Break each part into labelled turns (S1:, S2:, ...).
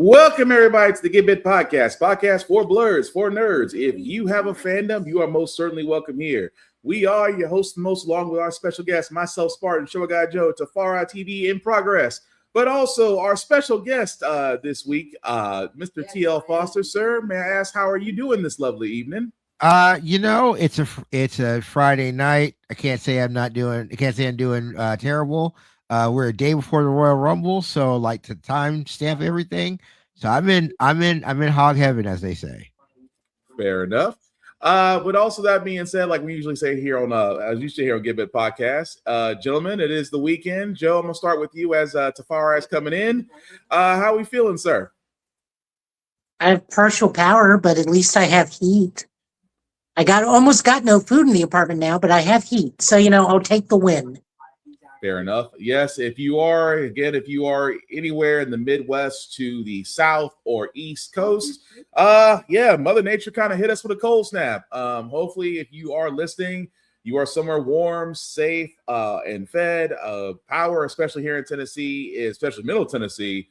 S1: Welcome everybody to the Get Bit podcast for blurs, for nerds. If you have a fandom, you are most certainly welcome here. We are your hosts and most along with our special guest, myself, Spartan, show guy Joe, Tafara TV in progress, but also our special guest this week, Mr. T.L. Foster. Sir, may I ask, how are you doing this lovely evening?
S2: It's a Friday night. I can't say I'm doing terrible. We're a day before the Royal Rumble, so like to time stamp everything. So I'm in hog heaven, as they say.
S1: Fair enough. But also that being said, like we usually say here on as you say here on Get Bit Podcast, gentlemen, it is the weekend. Joe, I'm gonna start with you as Tafara is coming in. How are we feeling, sir?
S3: I have partial power, but at least I have heat. I almost got no food in the apartment now, but I have heat. So, I'll take the win.
S1: Fair enough. Yes, if you are anywhere in the Midwest to the South or East Coast, Mother Nature kind of hit us with a cold snap. Hopefully, if you are listening, you are somewhere warm, safe, and fed. Power, especially here in Tennessee, especially Middle Tennessee,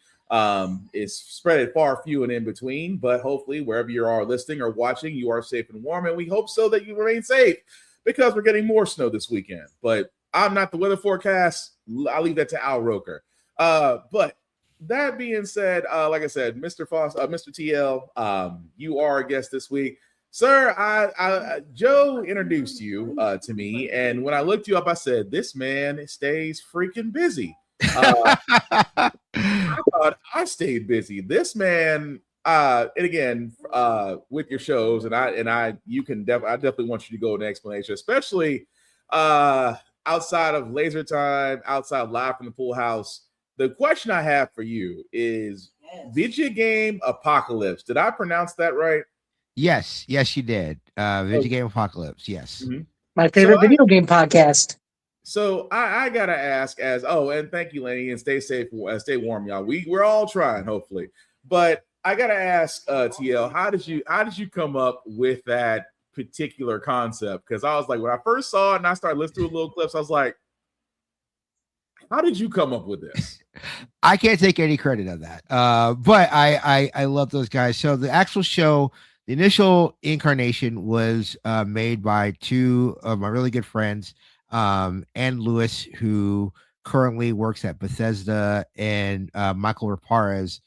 S1: is spread far few and in between. But hopefully, wherever you are listening or watching, you are safe and warm, and we hope so that you remain safe because we're getting more snow this weekend. But I'm not the weather forecast. I'll leave that to Al Roker. But that being said, like I said, Mr. TL, you are a guest this week. Sir, Joe introduced you to me, and when I looked you up, I said, this man stays freaking busy. I thought I stayed busy. This man, and again, with your shows, I definitely want you to go an explanation, especially outside of Laser Time, outside Live from the Pool House. The question I have for you is Video Game Apocalypse. Did I pronounce that right?
S2: Yes, you did. Video Game Apocalypse, yes.
S1: Mm-hmm.
S3: My favorite video game podcast.
S1: So I gotta ask, and thank you, Lenny, and stay safe, stay warm, y'all. We're all trying, hopefully. But I gotta ask, TL, how did you come up with that particular concept? Because I was like, when I first saw it and I started listening to little clips, I was like, how did you come up with this?
S2: I can't take any credit on that. But I love those guys. So the actual show, the initial incarnation was made by two of my really good friends, and Lewis, who currently works at Bethesda, and Michael Raparez,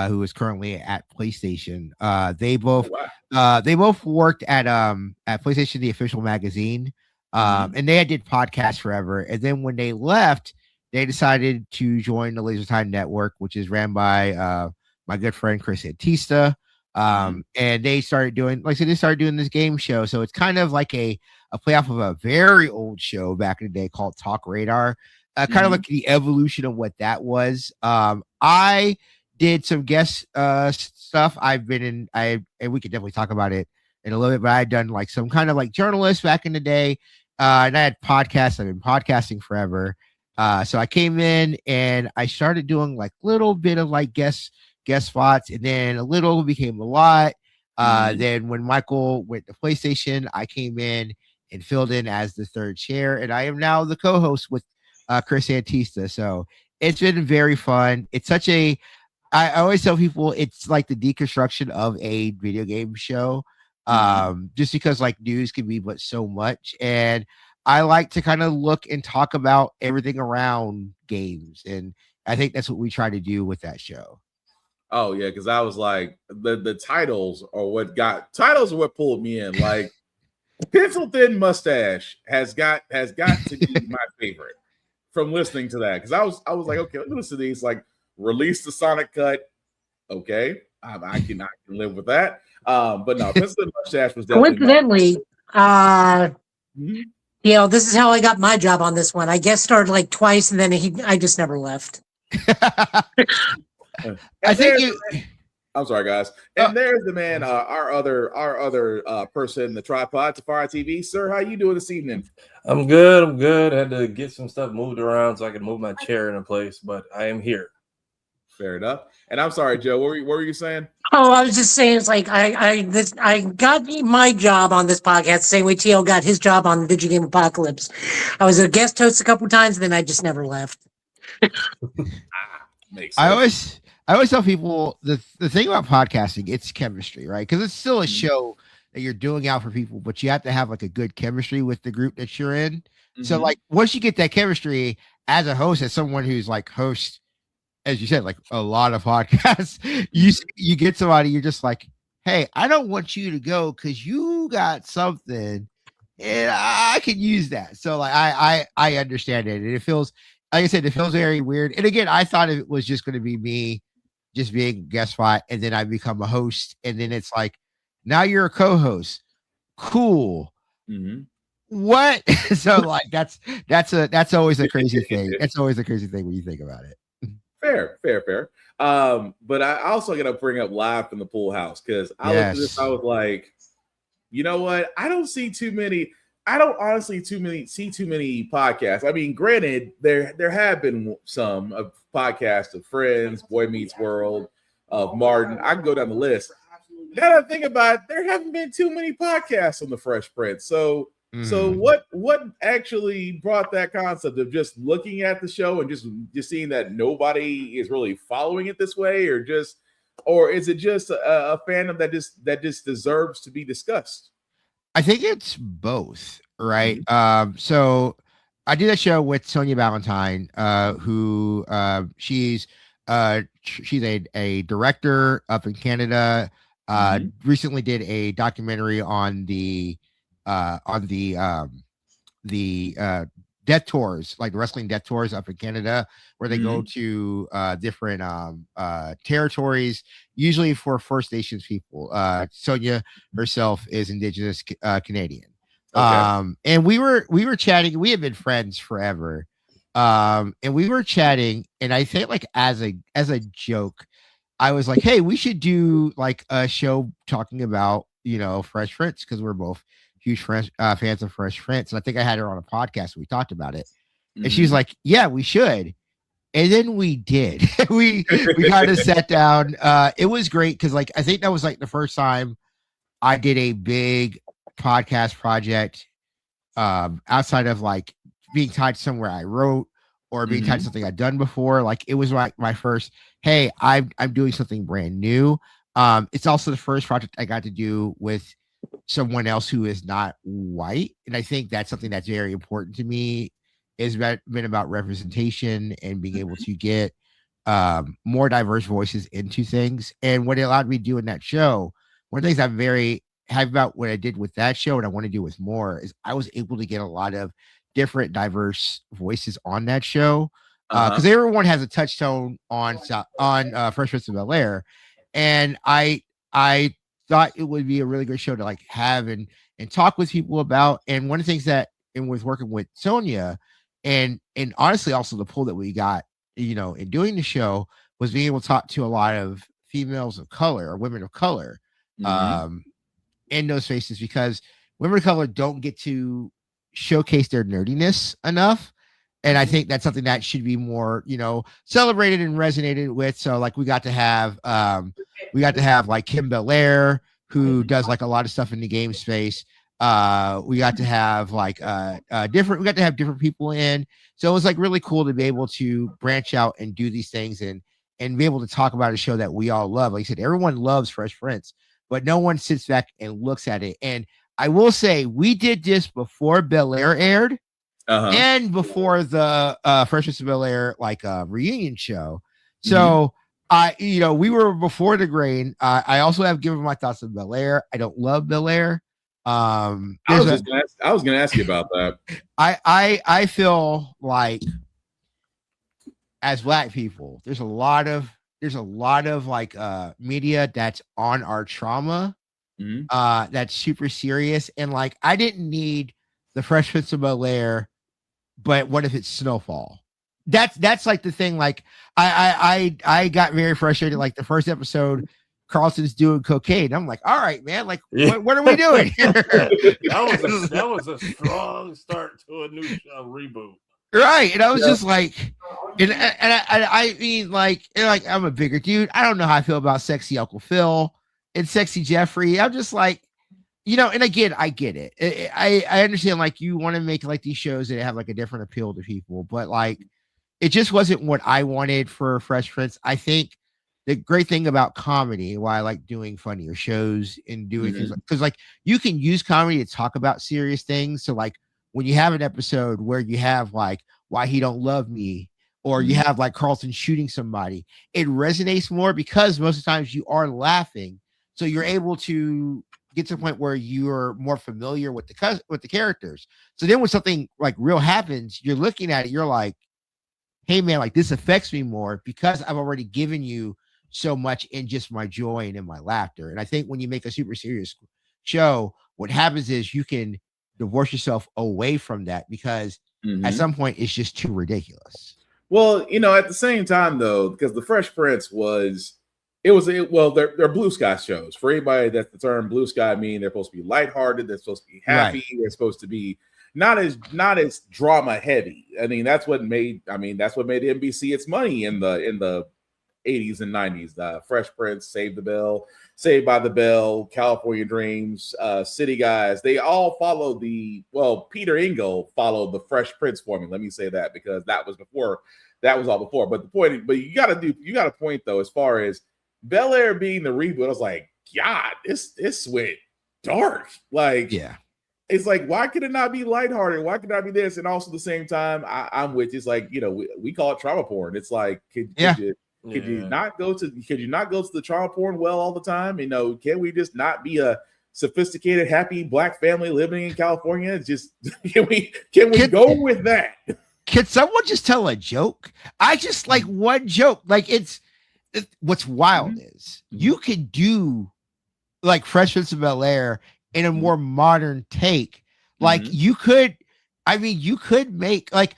S2: who is currently at PlayStation. They both worked at PlayStation, the official magazine, and they did podcasts forever. And then when they left, they decided to join the Laser Time Network, which is ran by my good friend Chris Antista. And they started doing, this game show. So it's kind of like a play off of a very old show back in the day called Talk Radar, kind of like the evolution of what that was. I did some guest stuff. And we could definitely talk about it in a little bit, but I had done like some kind of like journalist back in the day. And I had podcasts. I've been podcasting forever. So I came in and I started doing like little bit of like guest spots, and then a little became a lot. Then when Michael went to PlayStation, I came in and filled in as the third chair, and I am now the co-host with Chris Antista. So it's been very fun. It's I always tell people it's like the deconstruction of a video game show, just because like news can be but so much, and I like to kind of look and talk about everything around games, and I think that's what we try to do with that show.
S1: Oh yeah, because I was like, the titles are what pulled me in. Like, pencil thin mustache has got to be my favorite from listening to that, because I was like, okay, let me listen to these. Like, release the Sonic cut. Okay, I can live with that. But no, pencil thin mustache was definitely
S3: coincidentally. This is how I got my job on this one. I guest starred like twice, and then I just never left.
S1: I'm sorry, guys. And there's the man, our other person, the tripod, Tafara TV. Sir, how you doing this evening?
S4: I'm good. I had to get some stuff moved around so I could move my chair into place, but I am here.
S1: Fair enough. And I'm sorry, Joe. What were you saying?
S3: Oh, I was just saying, it's like I got my job on this podcast the same way TL got his job on Video Game Apocalypse. I was a guest host a couple times, and then I just never left.
S1: Makes sense.
S2: I I always tell people the thing about podcasting, it's chemistry, right? Because it's still a show that you're doing out for people, but you have to have like a good chemistry with the group that you're in. So
S1: Mhm.
S2: like once you get that chemistry as a host, as someone who's like host, as you said, like a lot of podcasts, you get somebody, you're just like, hey, I don't want you to go because you got something and I can use that. So like I understand it. And it feels, like I said, it feels very weird. And again, I thought it was just going to be me just being guest spot, and then I become a host, and then it's like, now you're a co-host. Cool.
S1: Mhm.
S2: What? So like that's always a crazy thing. It's always a crazy thing when you think about it.
S1: Fair. But I also got to bring up Live from the Pool House because I looked at this, I was like, you know what? I don't see too many. I don't honestly see too many podcasts. I mean, granted, there have been some of podcasts of Friends, Boy Meets World, of Martin. I can go down the list. Now that I think about it, there haven't been too many podcasts on the Fresh Prince. So what actually brought that concept of just looking at the show and just seeing that nobody is really following it this way, or is it just a fandom that just deserves to be discussed?
S2: I think it's both, right? So I did a show with Sonia Valentine, who she's a director up in Canada. Recently did a documentary on the death tours, like the wrestling death tours up in Canada, where they go to different territories, usually for First Nations people. Sonia herself is Indigenous Canadian.
S1: Okay.
S2: And we were chatting. We had been friends forever. And we were chatting, and I think like as a joke, I was like, hey, we should do like a show talking about, Fresh Prince, because we're both huge fans of Fresh Prince. And I think I had her on a podcast. We talked about it. And she's like, yeah, we should. And then we did. we kind of sat down. It was great because like I think that was like the first time I did a big podcast project outside of like being tied to somewhere I wrote or being tied to something I'd done before. Like it was my first, hey, I'm doing something brand new. It's also the first project I got to do with someone else who is not white. And I think that's something that's very important to me, is been about representation and being able to get more diverse voices into things. And what it allowed me to do in that show, one of the things I'm very happy about what I did with that show and I want to do with more is I was able to get a lot of different diverse voices on that show. Because everyone has a touchstone on Fresh Prince of Bel-Air. And I thought it would be a really good show to like have and talk with people about. And one of the things that, and with working with Sonia and honestly also the pull that we got, in doing the show, was being able to talk to a lot of females of color or women of color in those spaces, because women of color don't get to showcase their nerdiness enough. And I think that's something that should be more, celebrated and resonated with. So like we got to have like Kim Belair, who does like a lot of stuff in the game space. We got to have like different people in. So it was like really cool to be able to branch out and do these things and be able to talk about a show that we all love. Like I said, everyone loves Fresh Prince, but no one sits back and looks at it. And I will say we did this before Bel-Air aired. And before the Fresh Prince of Bel-Air like reunion show. So we were before the grain. I also have given my thoughts on Bel-Air. I don't love Bel-Air.
S1: I was gonna ask you about that.
S2: I feel like as Black people, there's a lot of like media that's on our trauma. That's super serious. And like I didn't need the Fresh Prince of Bel-Air, but what if it's Snowfall? That's like the thing. Like I got very frustrated. Like the first episode, Carlton's doing cocaine. I'm like, all right, man. Like, what are we doing?
S4: that was a strong start to a new show reboot.
S2: Right. And I was just like, and I mean, like I'm a bigger dude. I don't know how I feel about Sexy Uncle Phil and Sexy Jeffrey. I'm just like, and again, I get it. I understand, like, you want to make like these shows that have like a different appeal to people, but like, it just wasn't what I wanted for Fresh Prince. I think the great thing about comedy, why I like doing funnier shows and doing things, because like you can use comedy to talk about serious things. So like when you have an episode where you have like why he don't love me, or you have like Carlton shooting somebody, it resonates more because most of the times you are laughing. So you're able to get to the point where you're more familiar with the characters. So then when something like real happens, you're looking at it, you're like, hey man, like this affects me more because I've already given you so much in just my joy and in my laughter. And I think when you make a super serious show, what happens is you can divorce yourself away from that because at some point it's just too ridiculous.
S1: Well, at the same time though, because the Fresh Prince they're blue sky shows. For anybody, that's the term blue sky mean they're supposed to be lighthearted, they're supposed to be happy, they're supposed to be not as drama heavy. I mean, that's what made NBC its money in the 80s and 90s. Fresh Prince, Saved by the Bell, California Dreams, City Guys. They all followed Peter Engel followed the Fresh Prince formula. Let me say that because that was all before. But you got a point though, as far as Bel Air being the reboot. I was like, God, this went dark. Like,
S2: yeah.
S1: It's like, why could it not be lighthearted? Why could it not be this? And also at the same time, I'm with you. It's like, we call it trauma porn. It's like, could you not go to the trauma porn well all the time? Can we just not be a sophisticated, happy Black family living in California? Just can we go with that?
S2: Can someone just tell a joke? I just like one joke. Like what's wild is you could do like Fresh Prince of Bel Air in a more modern take. Like you could make, like,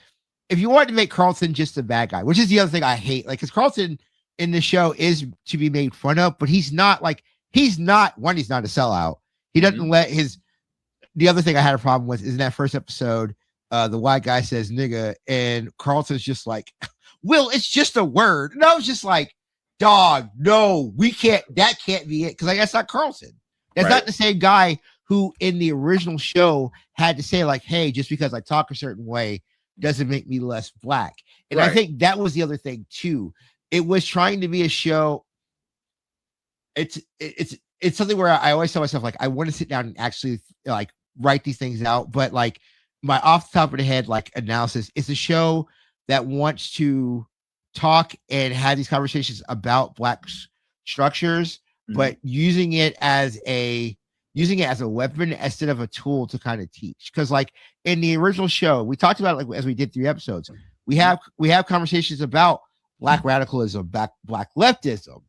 S2: if you wanted to make Carlton just a bad guy, which is the other thing I hate, like, because Carlton in the show is to be made fun of, but he's not a sellout. He doesn't the other thing I had a problem with is in that first episode, the white guy says nigga, and Carlton's just like, Will, it's just a word. And I was just like, dog, no, that can't be it. Cause like, that's not Carlton. That's not the same guy who in the original show had to say like, hey, just because I talk a certain way doesn't make me less Black. And I think that was the other thing too. It was trying to be a show. It's something where I always tell myself, like, I want to sit down and actually like write these things out. But like my off the top of the head, like analysis, it's a show that wants to talk and have these conversations about Black structures, but using it as a weapon instead of a tool to kind of teach. Because like in the original show, we talked about it, like as we did 3 episodes, we have conversations about Black radicalism, Black leftism,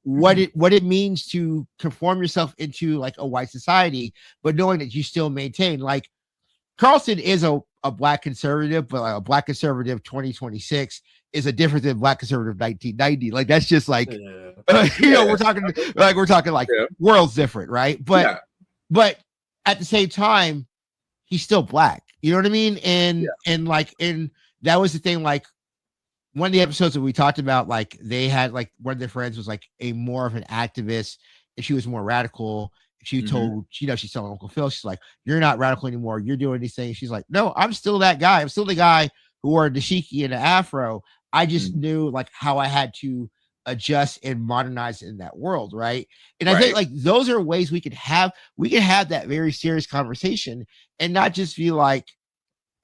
S2: what it means to conform yourself into like a white society, but knowing that you still maintain, like, Carlton is a Black conservative, but like a Black conservative 2026 is a different than Black conservative 1990. Like that's just like, we're talking like worlds different, right? But at the same time, he's still Black. You know what I mean? And that was the thing. Like one of the episodes that we talked about, like they had like one of their friends was like a more of an activist, and she was more radical. She told, she's telling Uncle Phil, she's like, you're not radical anymore. You're doing these things. She's like, no, I'm still that guy. I'm still the guy who wore a dashiki and an afro. I just knew like how I had to adjust and modernize in that world. Right. And I think like those are ways we could have that very serious conversation and not just be like,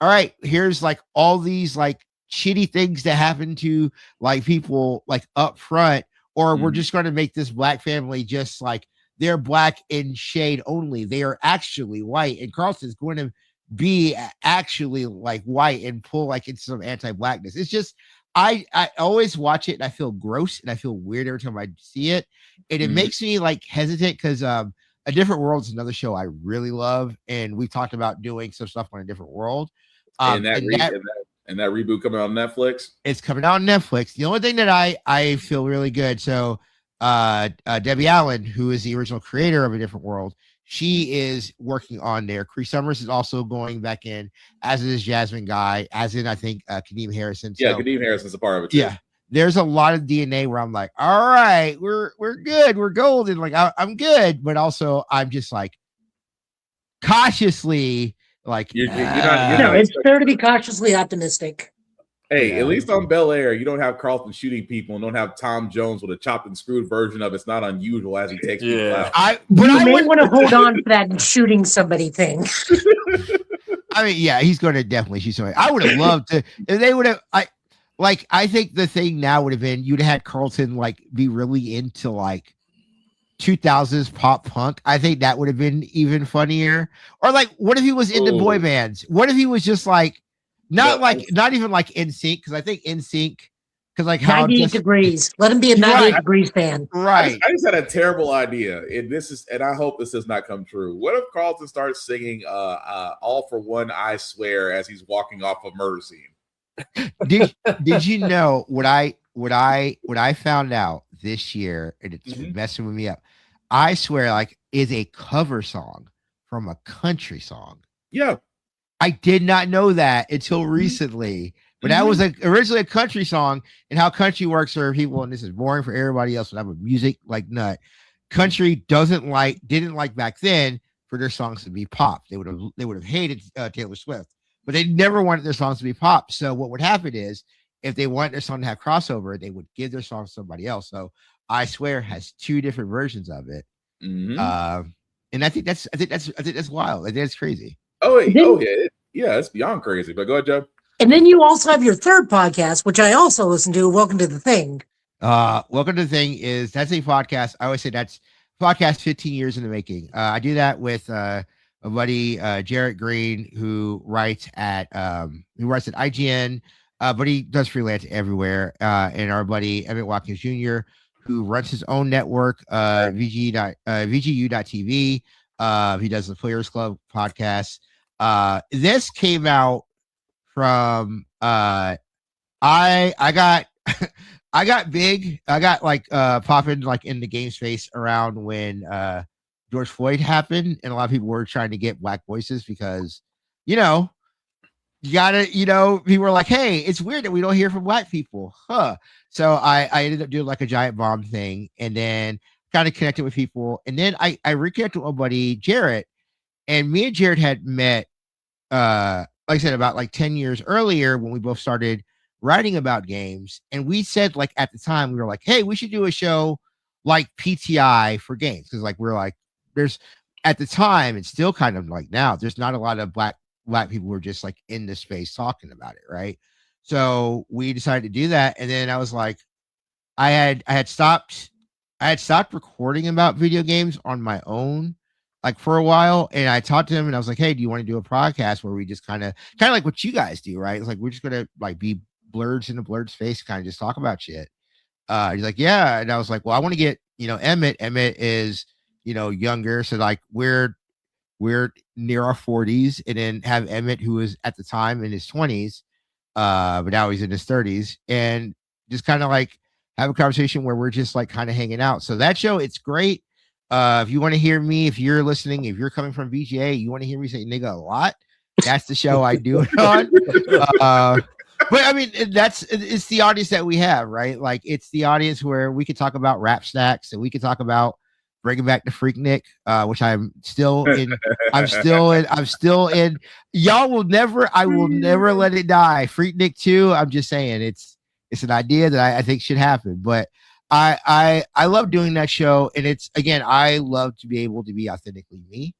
S2: all right, here's like all these like shitty things that happen to like people like up front, or we're just going to make this Black family just like, they're Black in shade only. They are actually white. And Carlton's going to be actually like white and pull like into some anti-Blackness. It's just, I always watch it and I feel gross and I feel weird every time I see it. And it makes me like hesitant because A Different World is another show I really love. And we've talked about doing some stuff on A Different World.
S1: And that reboot coming out on Netflix? It's
S2: coming out on Netflix. The only thing that I feel really good. So Debbie Allen, who is the original creator of A Different World, she is working on there. Cree Summers is also going back in, as is Jasmine Guy, as in I think Kadeem Harrison.
S1: So, Kadeem Harrison's a part of it too.
S2: Yeah, there's a lot of DNA where I'm like, all right, we're good, we're golden. Like I'm good, but also I'm just like cautiously like.
S3: It's fair to be cautiously optimistic.
S1: Hey,
S2: Yeah.
S1: at least on Bel Air, you don't have Carlton shooting people and don't have Tom Jones with a chopped and screwed version of It's Not Unusual as he takes people out.
S3: You may want to hold on to that shooting somebody thing.
S2: I mean, yeah, he's going to definitely shoot somebody. I would have loved to if they would have. I think the thing now would have been you'd have had Carlton like be really into like 2000s pop punk. I think that would have been even funnier. Or like, what if he was into boy bands? What if he was just like not even like NSYNC, because I think NSYNC, because like how
S3: 98 degrees. Let him be a 98 degrees fan.
S2: Right.
S1: I just had a terrible idea, and I hope this does not come true. What if Carlton starts singing "All for One, I Swear" as he's walking off a murder scene?
S2: Did you know what I found out this year, and it's been messing with me up? I Swear like is a cover song from a country song.
S1: Yeah.
S2: I did not know that until recently. But that was originally a country song, and how country works for people, and this is boring for everybody else, but I'm a music like nut. Country didn't like back then for their songs to be pop. They would have hated Taylor Swift, but they never wanted their songs to be pop. So what would happen is if they want their song to have crossover, they would give their song to somebody else. So I Swear has two different versions of it. And I think that's wild. I think that's crazy.
S1: Yeah, it's beyond crazy. But go ahead, Joe.
S3: And then you also have your third podcast, which I also listen to. Welcome to the Thing.
S2: Welcome to the Thing that's a podcast. I always say that's podcast 15 years in the making. I do that with a buddy, Jarrett Green, who writes at IGN, but he does freelance everywhere. And our buddy Emmett Watkins Jr., who runs his own network, VGU.TV. He does the Players Club podcast. This came out from I got I got big. I got like popping like in the game space around when George Floyd happened, and a lot of people were trying to get black voices because you gotta, people were like, hey, it's weird that we don't hear from black people. So I ended up doing like a giant bomb thing, and then kind of connected with people. And then I reconnected with my buddy Jarrett, and me and Jarrett had met like I said, about like 10 years earlier when we both started writing about games. And we said, like, at the time, we were like, hey, we should do a show like PTI for games. Cause like, we're like, there's at the time, it's still kind of like now, there's not a lot of black people who are just like in the space talking about it. Right. So we decided to do that. And then I was like, I had stopped recording about video games on my own like for a while, and I talked to him and I was like, hey, do you want to do a podcast where we just kind of like what you guys do, right? It's like we're just gonna like be blurs in a blurred space, kind of just talk about shit. He's like, yeah. And I was like, well, I want to get Emmett is younger, so like we're near our 40s, and then have Emmett, who was at the time in his 20s, but now he's in his 30s, and just kind of like have a conversation where we're just like kind of hanging out. So that show, it's great. If you want to hear me, if you're listening, if you're coming from VGA, you want to hear me say nigga a lot, that's the show I do it on. But I mean, it's the audience that we have, right? Like it's the audience where we could talk about rap stacks, and we could talk about bringing back the Freaknik, which I'm still in. I'm still in. I will never let it die. Freaknik 2. I'm just saying it's an idea that I think should happen. But I love doing that show, and it's, again, I love to be able to be authentically me.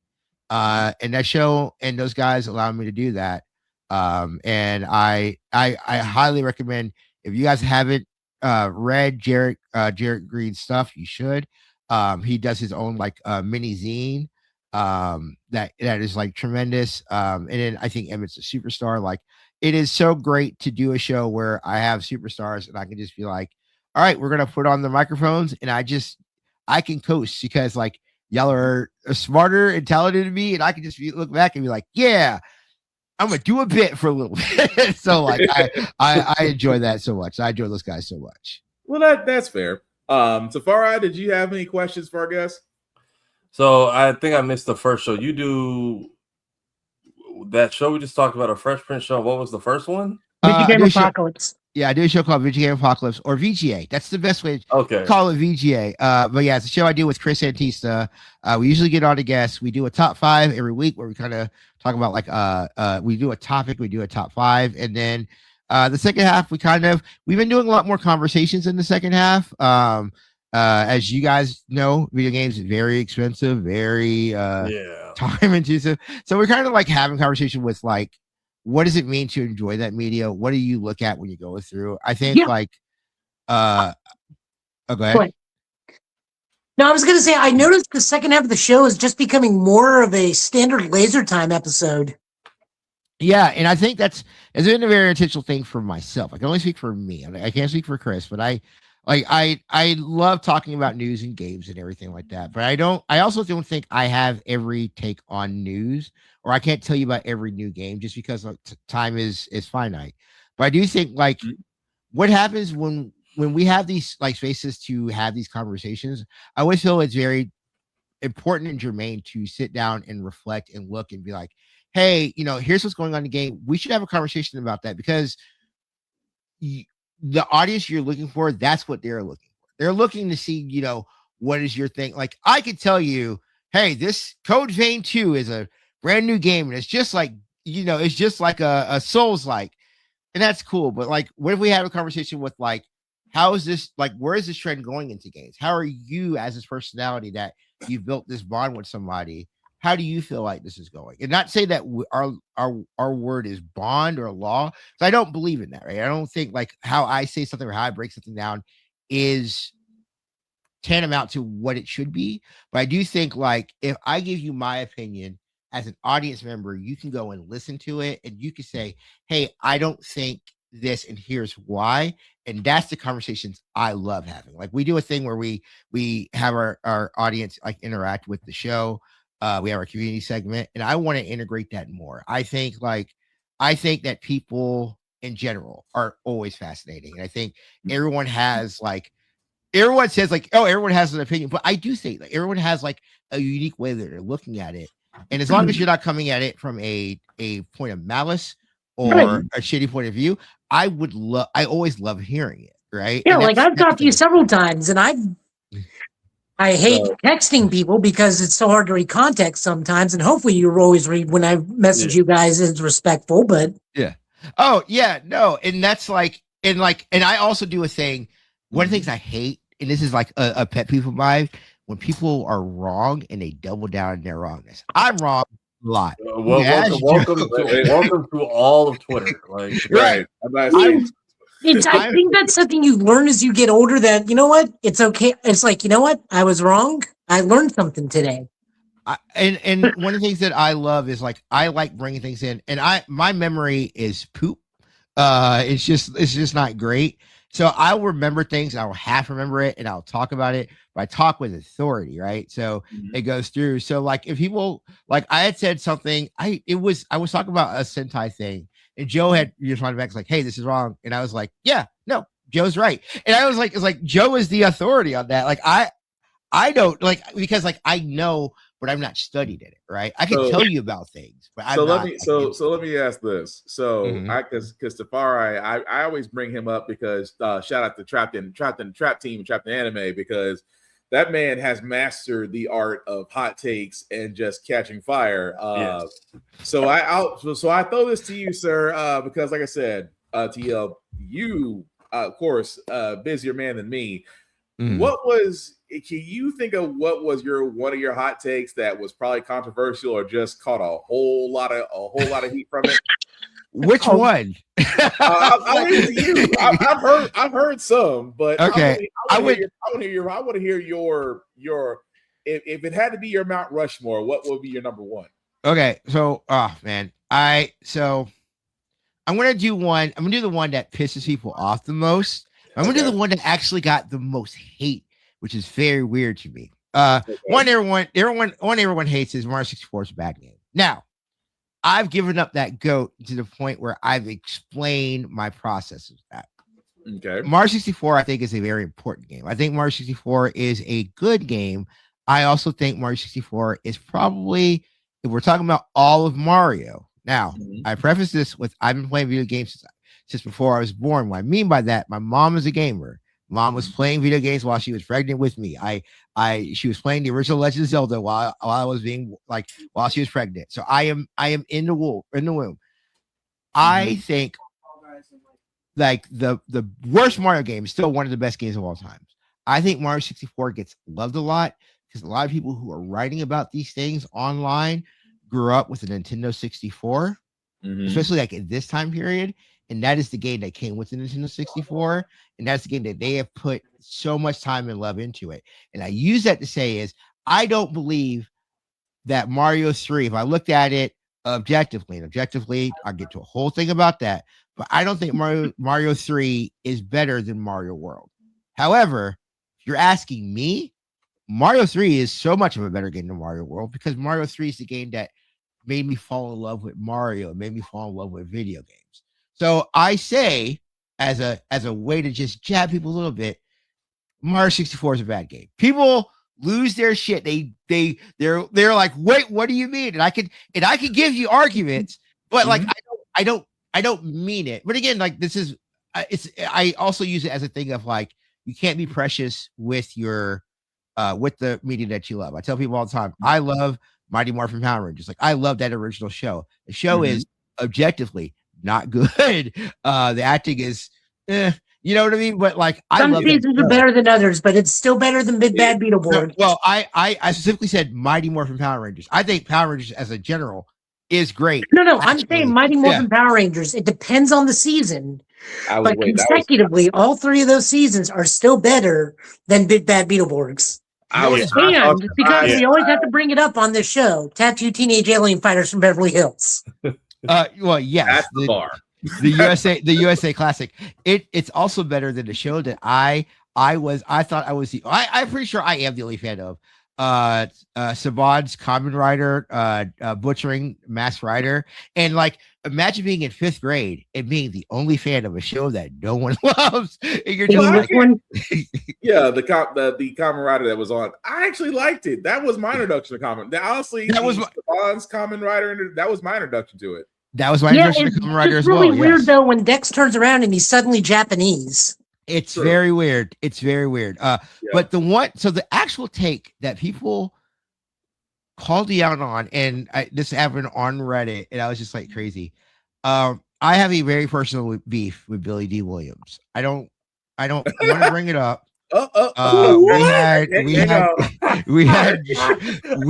S2: And that show and those guys allow me to do that. And I highly recommend, if you guys haven't read Jarrett Green's stuff, you should. He does his own like mini zine that is like tremendous. And then I think Emmett's a superstar. Like, it is so great to do a show where I have superstars and I can just be like, all right, we're gonna put on the microphones, and I can coast because like y'all are smarter and talented than me, and I can just look back and be like, yeah, I'm gonna do a bit for a little bit. So like I enjoy that so much. I enjoy those guys so much.
S1: Well, that's fair. Safari, did you have any questions for our guests?
S4: So I think I missed the first show. You do that show we just talked about, a Fresh Prince show. What was the first one?
S3: Video Game Apocalypse.
S2: I do a show called Video Game Apocalypse, or VGA. That's the best way to call it, VGA. But yeah, it's a show I do with Chris Antista. We usually get on a guest. We do a top 5 every week where we kind of talk about like we do a topic, we do a top 5, and then The second half, we've been doing a lot more conversations in the second half. As you guys know, video games is very expensive, very
S4: Yeah.
S2: time intensive. So we're kind of like having conversation with like, what does it mean to enjoy that media? What do you look at when you go through? I think
S3: Yeah.
S2: like, oh, go ahead.
S3: But no, I was going to say, I noticed the second half of the show is just becoming more of a standard laser time episode.
S2: Yeah, and I think it's been a very intentional thing for myself. I can only speak for me. I can't speak for Chris, but I love talking about news and games and everything like that. But I also don't think I have every take on news, or I can't tell you about every new game just because like, time is finite. But I do think like what happens when we have these like spaces to have these conversations, I always feel it's very important and germane to sit down and reflect and look and be like, hey, here's what's going on in the game. We should have a conversation about that because the audience you're looking for, that's what they're looking for. They're looking to see, what is your thing? Like I could tell you, hey, this Code Vein 2 is a brand new game and it's just like, it's just like a Souls like, and that's cool. But like, what if we had a conversation with like, how is this like, where is this trend going into games? How are you as this personality that you've built this bond with somebody? How do you feel like this is going? And not say that our word is bond or law. So I don't believe in that, right? I don't think like how I say something or how I break something down is tantamount to what it should be. But I do think like if I give you my opinion as an audience member, you can go and listen to it and you can say, hey, I don't think this and here's why. And that's the conversations I love having. Like we do a thing where we have our audience like interact with the show. We have our community segment, and I want to integrate that more. I think that people in general are always fascinating, and I think everyone says like, oh, everyone has an opinion, but I do think like everyone has like a unique way that they're looking at it, and as long as you're not coming at it from a point of malice or
S3: Right.
S2: a shitty point of view, I always love hearing it, right?
S3: Yeah,
S2: And
S3: like I've talked to you several times, and I hate texting people because it's so hard to read context sometimes, and hopefully you always read when I message you guys is respectful, but
S2: yeah. Oh yeah, no, and that's like, and I also do a thing. One of the things I hate, and this is like a pet peeve of mine, when people are wrong and they double down on their wrongness. I'm wrong a lot.
S4: Welcome to all of Twitter. Like,
S1: right.
S3: I think that's something you learn as you get older that, you know what? It's okay. It's like, you know what? I was wrong. I learned something today.
S2: And one of the things that I love is like, I like bringing things in and my memory is poop. It's just not great. So I'll remember things. I'll half remember it and I'll talk about it, but I talk with authority. Right. So it goes through. So like if people like I had said something, I was talking about a Sentai thing. And Joe had responded back like, hey, this is wrong. And I was like, yeah, no, Joe's right. And I was like, it's like Joe is the authority on that. Like I don't like because like I know, but I'm not studied in it, right? I can tell you about things, but let
S1: me ask this. So because Tafari, I always bring him up because shout out to Trapped in Trap Team, Trapped in Anime, because that man has mastered the art of hot takes and just catching fire. So I throw this to you, sir, because like I said, TL, you of course busier man than me. Can you think of what was one of your hot takes that was probably controversial or just caught a whole lot of heat from it?
S2: Which one?
S1: I'll leave it to you. I've heard some, but
S2: okay.
S1: I want to hear your if it had to be your Mount Rushmore, what would be your number one?
S2: Okay, so man, I'm gonna do one. I'm gonna do the one that pisses people off the most. I'm gonna do the one that actually got the most hate, which is very weird to me. One everyone hates is Mario 64 is a bad game. Now, I've given up that goat to the point where I've explained my process of that.
S1: Okay.
S2: Mario 64, I think, is a very important game. I think Mario 64 is a good game. I also think Mario 64 is probably, if we're talking about all of Mario. Now, I preface this with I've been playing video games since before I was born. What I mean by that, my mom is a gamer. Mom was playing video games while she was pregnant with me. She was playing the original Legend of Zelda while I was while she was pregnant. So I am in the womb. I think like the worst Mario game is still one of the best games of all time. I think Mario 64 gets loved a lot because a lot of people who are writing about these things online grew up with a Nintendo 64, especially like in this time period. And that is the game that came with the Nintendo 64. And that's the game that they have put so much time and love into it. And I use that to say is I don't believe that Mario 3, if I looked at it objectively, I'll get to a whole thing about that. But I don't think Mario 3 is better than Mario World. However, if you're asking me, Mario 3 is so much of a better game than Mario World because Mario 3 is the game that made me fall in love with Mario, made me fall in love with video games. So I say, as a way to just jab people a little bit, Mario 64 is a bad game. People lose their shit. They're like, wait, what do you mean? And I could give you arguments, but like I don't mean it. But again, like this is I also use it as a thing of like you can't be precious with your with the media that you love. I tell people all the time, I love Mighty Morphin Power Rangers. Like I love that original show. The show is objectively not good. The acting is you know what I mean? But like
S3: some
S2: love
S3: seasons are better than others, but it's still better than Big Bad Beetleborgs.
S2: Well, I specifically said Mighty Morphin Power Rangers. I think Power Rangers as a general is great.
S3: No, I'm saying Mighty Morphin Power Rangers. It depends on the season. But consecutively, all three of those seasons are still better than Big Bad Beetleborgs. And because we always have to bring it up on this show, Tattoo Teenage Alien Fighters from Beverly Hills.
S2: Well, yes.
S1: That's the bar.
S2: The USA Classic. It's also better than the show that I'm pretty sure I am the only fan of. Saban's Kamen Rider, butchering Masked Rider, and like imagine being in 5th grade and being the only fan of a show that no one loves. And you're just like,
S1: yeah, the Kamen Rider that was on. I actually liked it. That was my introduction to Kamen. Honestly, that was Saban's Kamen Rider. That was my introduction to it.
S2: That was my introduction to Kamen Rider as well.
S3: It's really weird though when Dex turns around and he's suddenly Japanese.
S2: It's very weird. It's very weird. But the actual take that people called me out on, and this happened on Reddit, and I was just like crazy. I have a very personal beef with Billy D. Williams. I don't want to bring it up. We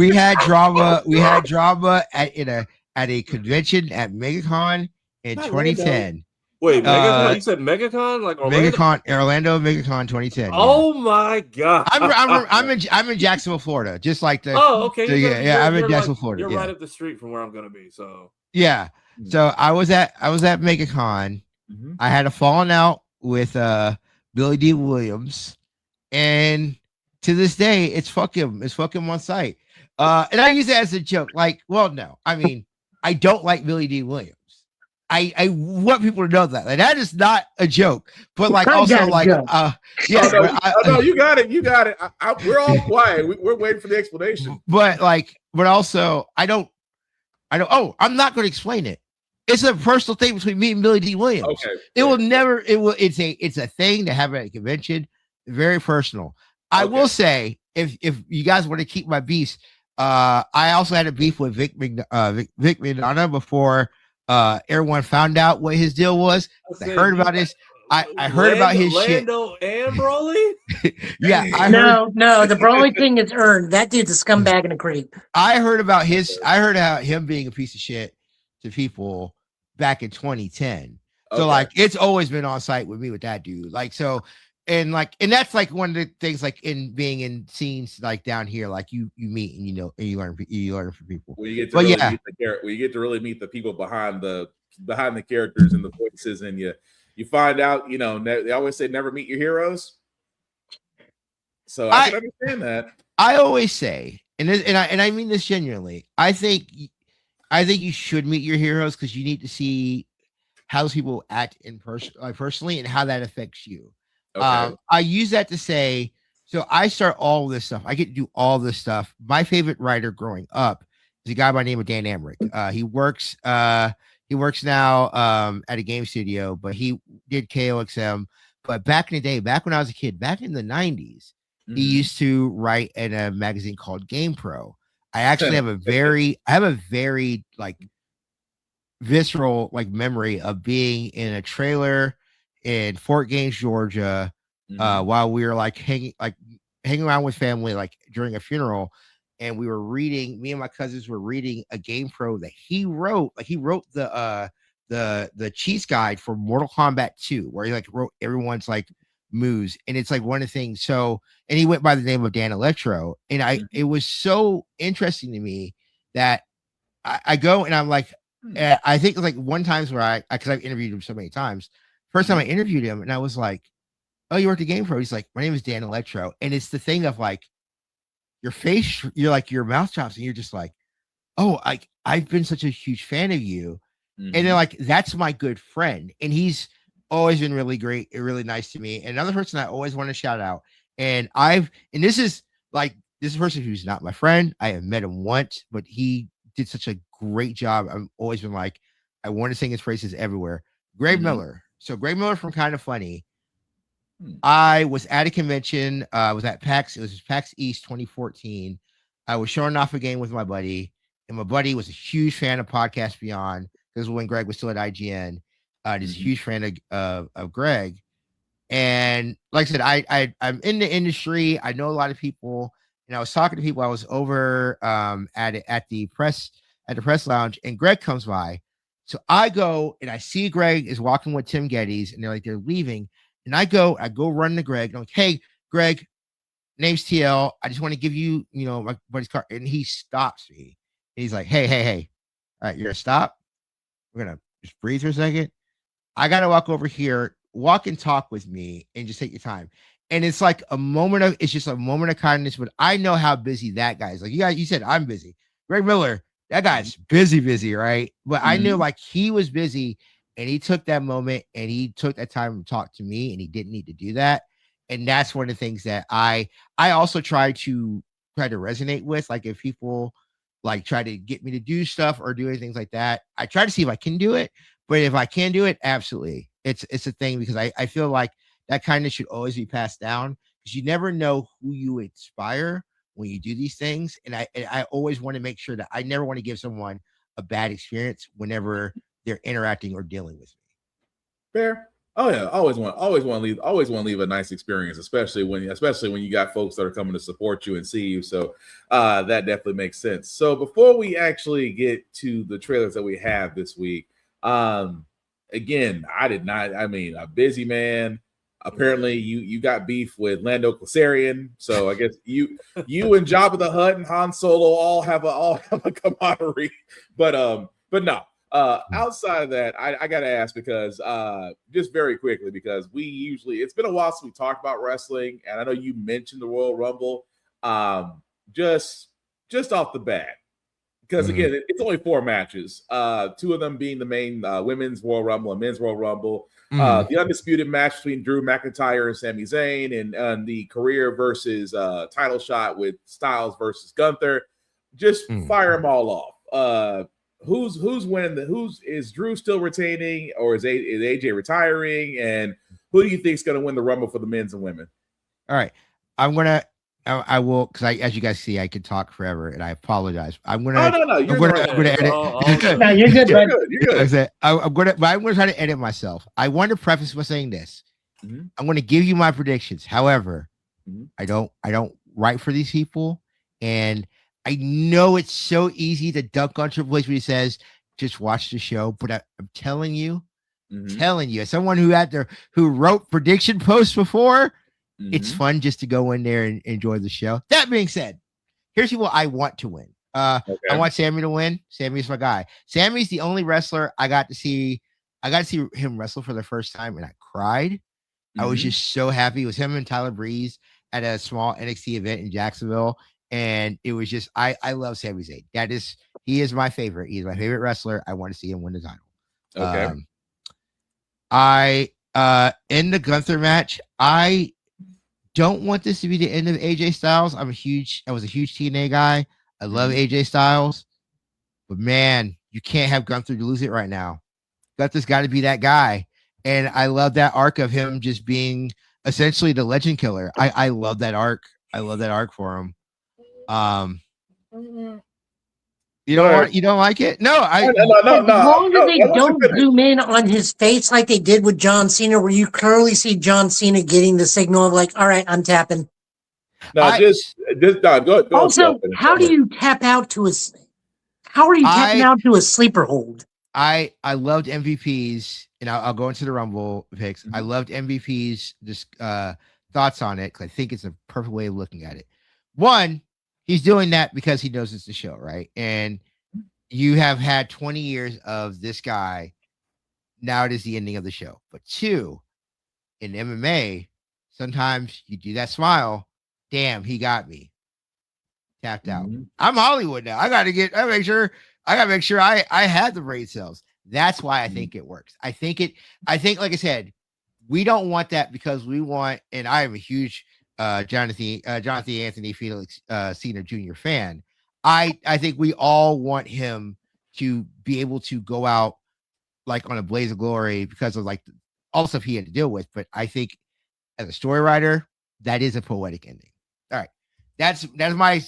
S2: had drama at a convention at MegaCon in 2010.
S4: Wait, MegaCon? You said MegaCon? Like
S2: Orlando MegaCon 2010.
S4: Oh my god!
S2: I'm in Jacksonville, Florida. Just like the.
S4: Oh, okay.
S2: I'm in Jacksonville, Florida.
S4: You're right up the street from where I'm gonna be. So
S2: yeah. So I was at MegaCon. I had a falling out with Billy D. Williams, and to this day, it's fuck him on site. And I use it as a joke. Like, well, no, I mean, I don't like Billy D. Williams. I want people to know that. Like, that is not a joke, but like also like
S1: no, you got it. We're all quiet. We're waiting for the explanation.
S2: But also I don't. Oh, I'm not going to explain it. It's a personal thing between me and Billy D. Williams. Okay. It's a thing to have at a convention. Very personal. I will say if you guys want to keep my beefs, I also had a beef with Vic McDonough before everyone found out what his deal was. I heard about this. I heard about his shit.
S4: Lando and Broly?
S2: Yeah.
S3: No, the Broly thing is earned. That dude's a scumbag and a creep.
S2: I heard about him being a piece of shit to people back in 2010. So like it's always been on site with me with that dude. Like so and that's like one of the things like in being in scenes like down here, like you meet and you learn from people.
S1: Well, you get to really meet the people behind the characters and the voices, and you find out, they always say never meet your heroes. So I can understand that.
S2: I always say, and I mean this genuinely, I think you should meet your heroes because you need to see how those people act in personally and how that affects you. Okay. I use that to say, so I start all this stuff. I get to do all this stuff. My favorite writer growing up is a guy by the name of Dan Amrich. He works now at a game studio, but he did KOXM. But back in the day, back when I was a kid, back in the 90s, he used to write in a magazine called Game Pro. I actually have a very like visceral like memory of being in a trailer in Fort Gaines, Georgia, while we were like hanging around with family, like during a funeral. And we were reading, me and my cousins were reading a game pro that he wrote. Like he wrote the cheese guide for Mortal Kombat 2, where he like wrote everyone's like moves. And it's like one of the things. So, and he went by the name of Dan Electro. And it was so interesting to me that I go and I'm like, I think like one times where because I've interviewed him so many times. First time I interviewed him, and I was like, "Oh, you worked at Game Pro?" He's like, "My name is Dan Electro," and it's the thing of like your face, you're like your mouth drops, and you're just like, "Oh, I've been such a huge fan of you," and then like that's my good friend, and he's always been really great, really nice to me. And another person I always want to shout out, and this is a person who's not my friend. I have met him once, but he did such a great job. I've always been like, I want to sing his praises everywhere. Greg Miller. So Greg Miller from Kind of Funny. I was at a convention. I was at PAX. It was PAX East 2014. I was showing off a game with my buddy, and my buddy was a huge fan of Podcast Beyond. This was when Greg was still at IGN. He's a huge fan of Greg. And like I said, I'm in the industry. I know a lot of people. And I was talking to people. I was over at the press lounge, and Greg comes by. So I go and I see Greg is walking with Tim Geddes, and they're leaving. And I go run to Greg. And I'm like, "Hey, Greg, name's TL. I just want to give you, my buddy's car." And he stops me. And he's like, hey, all right, you're gonna stop. We're gonna just breathe for a second. I gotta walk over here, walk and talk with me, and just take your time. And it's like it's just a moment of kindness, but I know how busy that guy is. Like you said, I'm busy. Greg Miller, that guy's busy, right? But I knew like he was busy, and he took that moment and he took that time to talk to me, and he didn't need to do that. And that's one of the things that I also try to resonate with. Like if people like try to get me to do stuff or do anything like that, I try to see if I can do it. But if I can do it, absolutely. It's a thing, because I feel like that kindness should always be passed down, because you never know who you inspire when you do these things. And I always want to make sure that I never want to give someone a bad experience whenever they're interacting or dealing with me.
S1: Fair. Oh yeah, always want to leave a nice experience, especially when you got folks that are coming to support you and see you. So that definitely makes sense. So before we actually get to the trailers that we have this week, again, a busy man. Apparently you got beef with Lando Calrissian, so I guess you and Jabba the Hutt and Han Solo all have a camaraderie. But no. Outside of that, I gotta ask, because just very quickly, because it's been a while since we talked about wrestling, and I know you mentioned the Royal Rumble. Just off the bat, because again, it's only 4 matches. 2 of them being the main women's Royal Rumble and men's Royal Rumble. The undisputed match between Drew McIntyre and Sami Zayn, and the career versus title shot with Styles versus Gunther. Just fire them all off. Who's winning? Is Drew still retaining, or is AJ retiring? And who do you think is going to win the Rumble for the men's and women?
S2: All right, I will, because as you guys see, I could talk forever, and I apologize. I'm gonna edit.
S3: No, you're good, bud.
S2: You're good. I'm gonna try to edit myself. I want to preface by saying this. I'm going to give you my predictions. However, I don't write for these people, and I know it's so easy to dunk on Triple H when he says, "Just watch the show." But I'm telling you, as someone who wrote prediction posts before, it's fun just to go in there and enjoy the show. That being said, here's who I want to win. I want Sammy to win. Sammy's my guy. Sammy's the only wrestler I got to see him wrestle for the first time, and I cried. I was just so happy. It was him and Tyler Breeze at a small NXT event in Jacksonville. And it was just, I love Sami Zayn. He is my favorite. He's my favorite wrestler. I want to see him win the title. Okay. In the Gunther match, I don't want this to be the end of AJ Styles. I was a huge TNA guy. I love AJ Styles, but man, you can't have Gunther lose it right now. Gunther's got to be that guy. And I love that arc of him just being essentially the legend killer. I love that arc. I love that arc for him. You don't like it? No,
S3: as long as they don't zoom in on his face like they did with John Cena, where you clearly see John Cena getting the signal of like, all right, I'm tapping.
S1: No, go.
S3: Also, how do you tap out to a? How are you tapping out to a sleeper hold?
S2: I loved MVP's, and I'll go into the Rumble picks. I loved MVP's thoughts on it because I think it's a perfect way of looking at it. One, he's doing that because he knows it's the show, right? And you have had 20 years of this guy. Now it is the ending of the show. But two, in MMA, sometimes you do that smile. Damn, he got me. Tapped out. I'm Hollywood now. I gotta make sure I had the brain cells. That's why I think it works. I think, like I said, we don't want that because we want, and I am a huge Jonathan Anthony Felix Senior Jr. fan. I think we all want him to be able to go out like on a blaze of glory because of like all the stuff he had to deal with. But I think as a story writer, that is a poetic ending. All right. That's my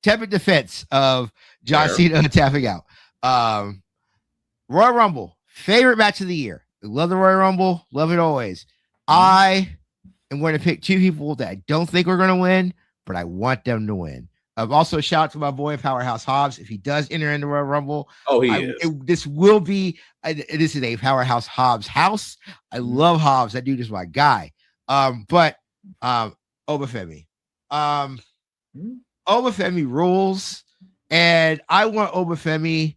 S2: tepid defense of John Cena tapping out. Royal Rumble, favorite match of the year. Love the Royal Rumble, love it always. I am going to pick two people that I don't think are going to win, but I want them to win. Also, shout out to my boy Powerhouse Hobbs. If he does enter in the Royal Rumble, this is a Powerhouse Hobbs house. I love Hobbs. That dude is my guy. But Obafemi. Obafemi rules, and I want Obafemi.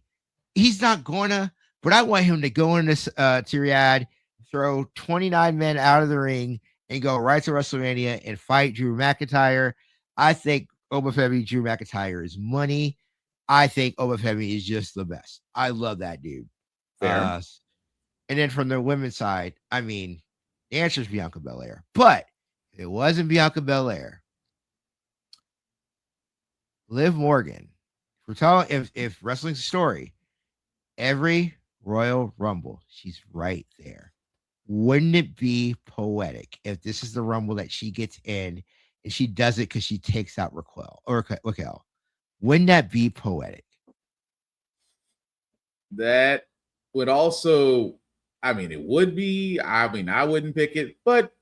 S2: He's not gonna, but I want him to go in this to Riyadh, throw 29 men out of the ring, and go right to WrestleMania and fight Drew McIntyre. I think Obafemi, Drew McIntyre is money. I think Obafemi is just the best. I love that dude. And then from the women's side, I mean, the answer is Bianca Belair. But if it wasn't Bianca Belair, Liv Morgan. We're talking if wrestling's a story, every Royal Rumble, she's right there. Wouldn't it be poetic if this is the Rumble that she gets in and she does it because she takes out Raquel? Wouldn't that be poetic?
S1: That would also, it would be. I wouldn't pick it, but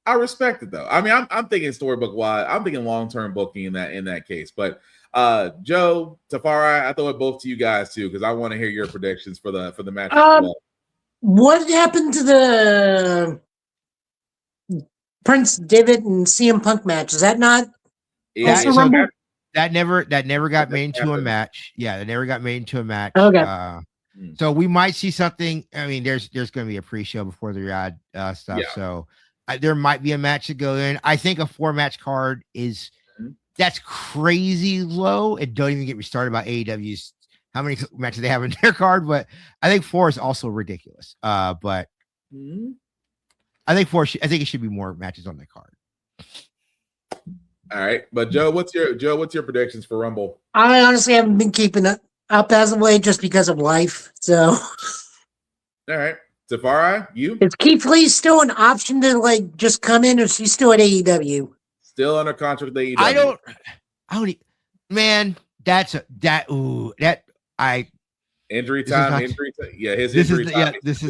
S1: I respect it though. I'm thinking storybook wise. I'm thinking long term booking in that case. But Joe, Tafari, I throw it both to you guys too because I want to hear your predictions for the match.
S3: What happened to the Prince Devitt and CM Punk match? Is that not also Rumble?
S2: That never got made into a match. Yeah, that never got made into a match.
S3: Okay.
S2: So we might see something. There's going to be a pre-show before the Riyadh stuff. Yeah. So there might be a match to go in. I think a 4-match card that's crazy low. And don't even get me started about AEW's how many matches they have in their card. But I think 4 is also ridiculous. But I think I think it should be more matches on the card.
S1: All right, but Joe, what's your predictions for Rumble?
S3: I honestly haven't been keeping it up as of late just because of life. So,
S1: all right, Tafari, you?
S3: Is Keith Lee still an option to just come in, or is he still at AEW?
S1: Still under contract with AEW.
S2: Man,
S1: injury time. Yeah, his injury time.
S2: This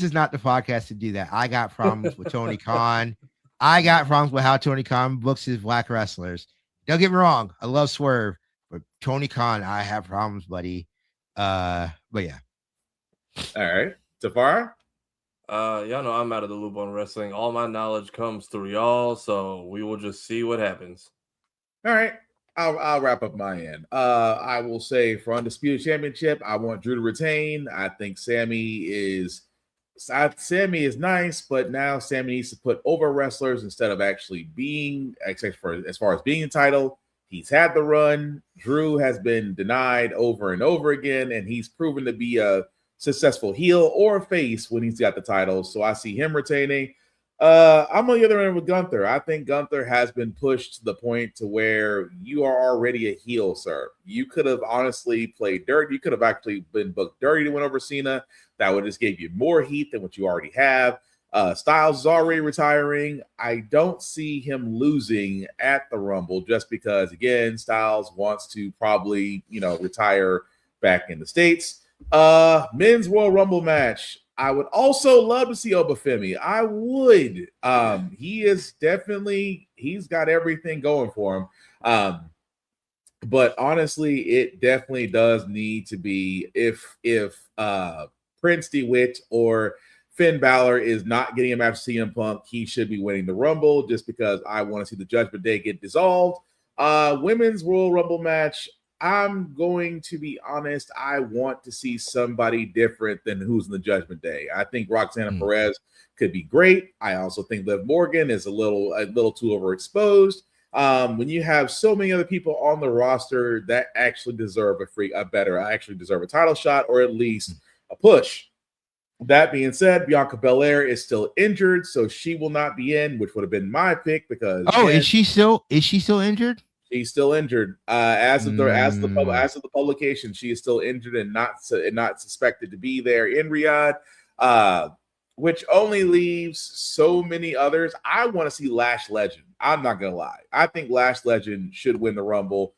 S2: is not the podcast to do that. I got problems with Tony Khan. I got problems with how Tony Khan books his black wrestlers. Don't get me wrong. I love Swerve, but Tony Khan, I have problems, buddy. But yeah.
S1: All right. Tafari?
S4: Y'all know I'm out of the loop on wrestling. All my knowledge comes through y'all, so we will just see what happens.
S1: All right. I'll wrap up my end. I will say for Undisputed Championship, I want Drew to retain. I think Sammy is nice, but now Sammy needs to put over wrestlers instead of actually being, except for as far as being entitled. He's had the run. Drew has been denied over and over again, and he's proven to be a successful heel or face when he's got the title. So I see him retaining. I'm on the other end with Gunther. I think Gunther has been pushed to the point to where you are already a heel, sir. You could have honestly played dirty. You could have actually been booked dirty to win over Cena. That would just give you more heat than what you already have. Styles is already retiring. I don't see him losing at the Rumble just because, again, Styles wants to probably, retire back in the States. Men's Royal Rumble match. I would also love to see Obafemi. I would. He's got everything going for him. But honestly, it definitely does need to be if Prince DeWitt or Finn Balor is not getting him after CM Punk, he should be winning the Rumble just because I want to see the Judgment Day get dissolved. Women's Royal Rumble match, I'm going to be honest, I want to see somebody different than who's in the Judgment Day. I think Roxana Perez could be great. I also think Liv Morgan is a little too overexposed. When you have so many other people on the roster that actually deserve a title shot or at least a push. That being said, Bianca Belair is still injured, so she will not be in, which would have been my pick because
S2: is she still injured?
S1: She's still injured. As of the publication, she is still injured and not suspected to be there in Riyadh. Which only leaves so many others. I want to see Lash Legend. I'm not gonna lie. I think Lash Legend should win the Rumble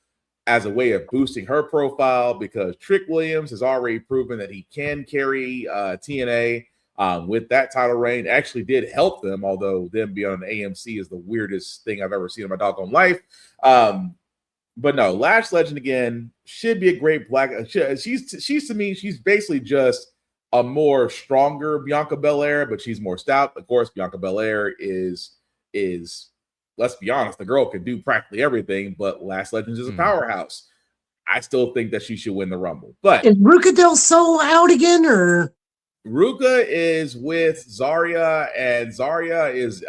S1: as a way of boosting her profile because Trick Williams has already proven that he can carry TNA with that title reign. Actually did help them, although them being on the AMC is the weirdest thing I've ever seen in my doggone life. But no, Lash Legend again should be a great black. She's to me, she's basically just a more stronger Bianca Belair, but she's more stout. Of course, Bianca Belair is let's be honest, the girl can do practically everything, but Lash Legends is a powerhouse. I still think that she should win the Rumble. But
S3: is Ruka Del Sol out again, or
S1: Ruka is with Zarya, and Zarya is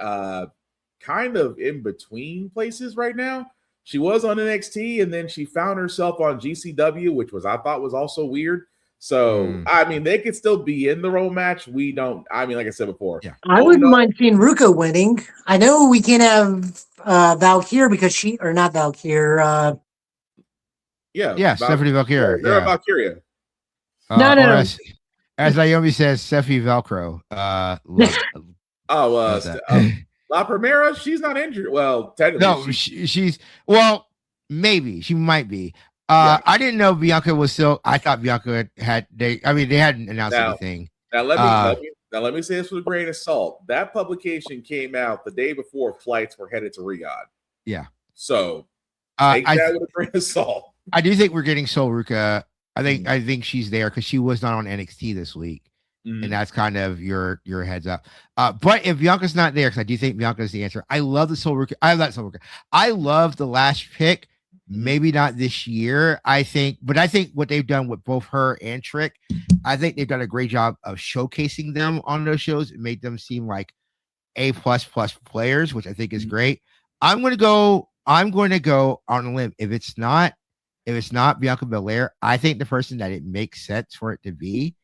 S1: kind of in between places right now. She was on NXT, and then she found herself on GCW, which I thought was also weird. So, I mean, they could still be in the Rumble match. We don't. I mean, like I said before,
S3: I wouldn't mind seeing Ruka winning. I know we can't have Valkyrie because not Valkyrie.
S2: Stephanie Valkyrie.
S1: They're Valkyria.
S3: No.
S2: As Naomi says, Steffi Velcro.
S1: La Primera, she's not injured. Well, technically,
S2: no, she's maybe she might be. I didn't know Bianca was still. I thought Bianca they hadn't announced anything.
S1: Now let me say this with a grain of salt. That publication came out the day before flights were headed to Riyadh.
S2: Yeah.
S1: So take that with a grain of salt.
S2: I do think we're getting Sol Ruka. I think she's there because she was not on NXT this week. And that's kind of your heads up. But if Bianca's not there, because I do think Bianca's the answer. I love the Sol Ruka. I love the last pick. Maybe not this year, I think what they've done with both her and Trick, I think they've done a great job of showcasing them on those shows. It made them seem like A++ players, which I think is great. I'm going to go on a limb. If it's not Bianca Belair, I think the person that it makes sense for it to be,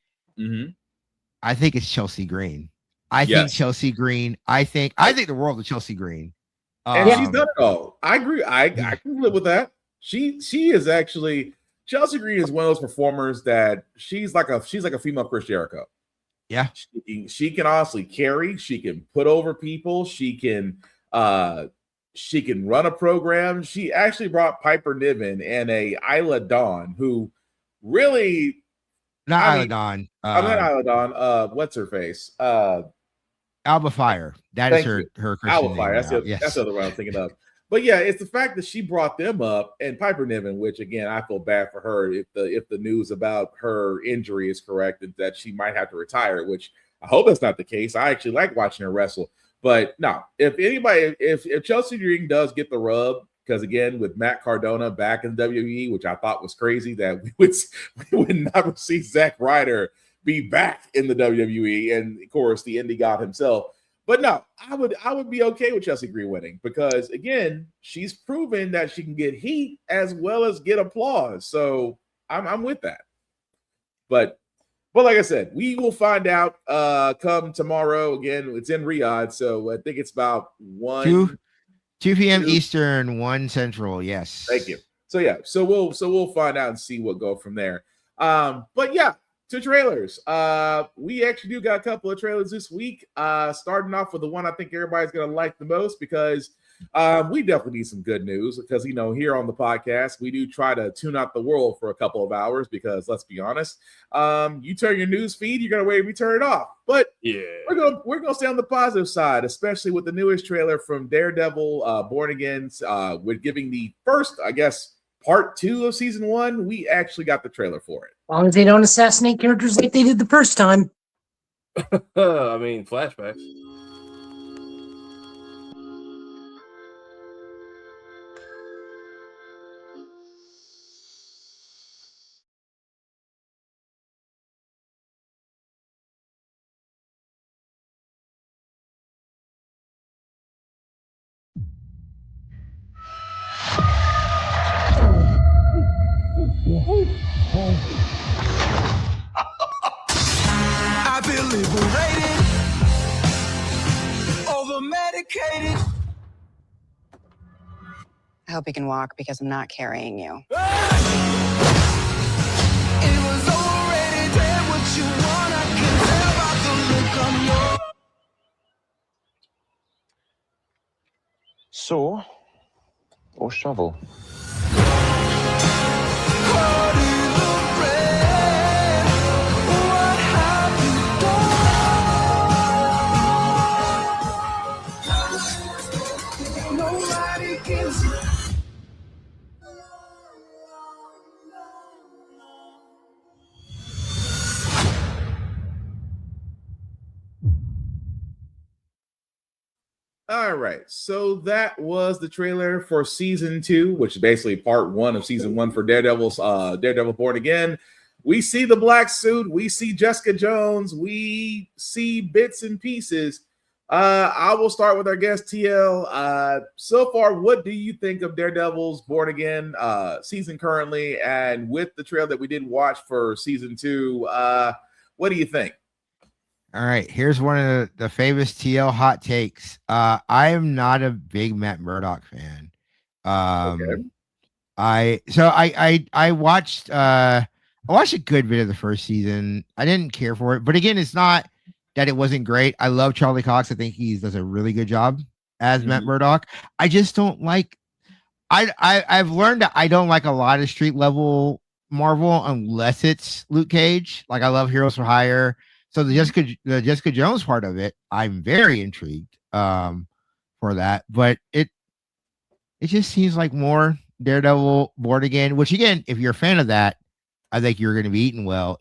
S2: I think it's Chelsea Green. I think the world of Chelsea Green.
S1: And she's done it all. I agree. I can live with that. She is actually Chelsea Green is one of those performers that she's like a female Chris Jericho.
S2: Yeah,
S1: she can honestly carry. She can put over people. She can run a program. She actually brought Piper Niven and a Isla Dawn, who really
S2: Isla Dawn.
S1: I'm not Isla Dawn. What's her face?
S2: Alba Fire. That is her Christian
S1: Alba Fire.
S2: Name
S1: That's the other one I'm thinking of. But yeah, it's the fact that she brought them up, and Piper Niven, which again I feel bad for her if the news about her injury is correct and that she might have to retire, which I hope that's not the case. I actually like watching her wrestle. But no, if Chelsea Green does get the rub, because again, with Matt Cardona back in WWE, which I thought was crazy that we would never see Zack Ryder be back in the WWE, and of course the indie god himself. But no, I would be okay with Chelsea Green winning because again, she's proven that she can get heat as well as get applause. So I'm with that. But like I said, we will find out come tomorrow. Again, it's in Riyadh, so I think it's about 2
S2: p.m. Eastern, 1 Central. Yes.
S1: Thank you. So yeah, so we'll find out and see what go from there. But yeah, to trailers. We actually do got a couple of trailers this week. Starting off with the one I think everybody's gonna like the most because we definitely need some good news because here on the podcast we do try to tune out the world for a couple of hours because let's be honest, you turn your news feed, you're gonna wait and we turn it off. But
S4: yeah,
S1: we're gonna stay on the positive side, especially with the newest trailer from Daredevil, Born Again. We're giving the first, I guess, part 2 of season 1. We actually got the trailer for it.
S3: As long as they don't assassinate characters like they did the first time.
S4: I mean, flashbacks.
S5: I feel liberated, over medicated.
S6: I hope you can walk because I'm not carrying you.
S5: It was already there what you want. I can tell by the look on your.
S7: Saw or shovel?
S1: All right, so that was the trailer for season 2, which is basically part 1 of season 1 for Daredevil Born Again. We see the black suit, we see Jessica Jones, we see bits and pieces. I will start with our guest TL. So far, what do you think of Daredevil's Born Again season currently, and with the trailer that we did watch for season 2? What do you think?
S2: All right, here's one of the famous TL hot takes. I am not a big Matt Murdock fan.
S1: Okay.
S2: I watched a good bit of the first season. I didn't care for it, but again, it's not that it wasn't great. I love Charlie Cox. I think he does a really good job as Matt Murdock. I just don't like. I've learned that I don't like a lot of street level Marvel unless it's Luke Cage. Like I love Heroes for Hire. So the Jessica Jones part of it, I'm very intrigued for that. But it just seems like more Daredevil Born Again, which again, if you're a fan of that, I think you're going to be eating well.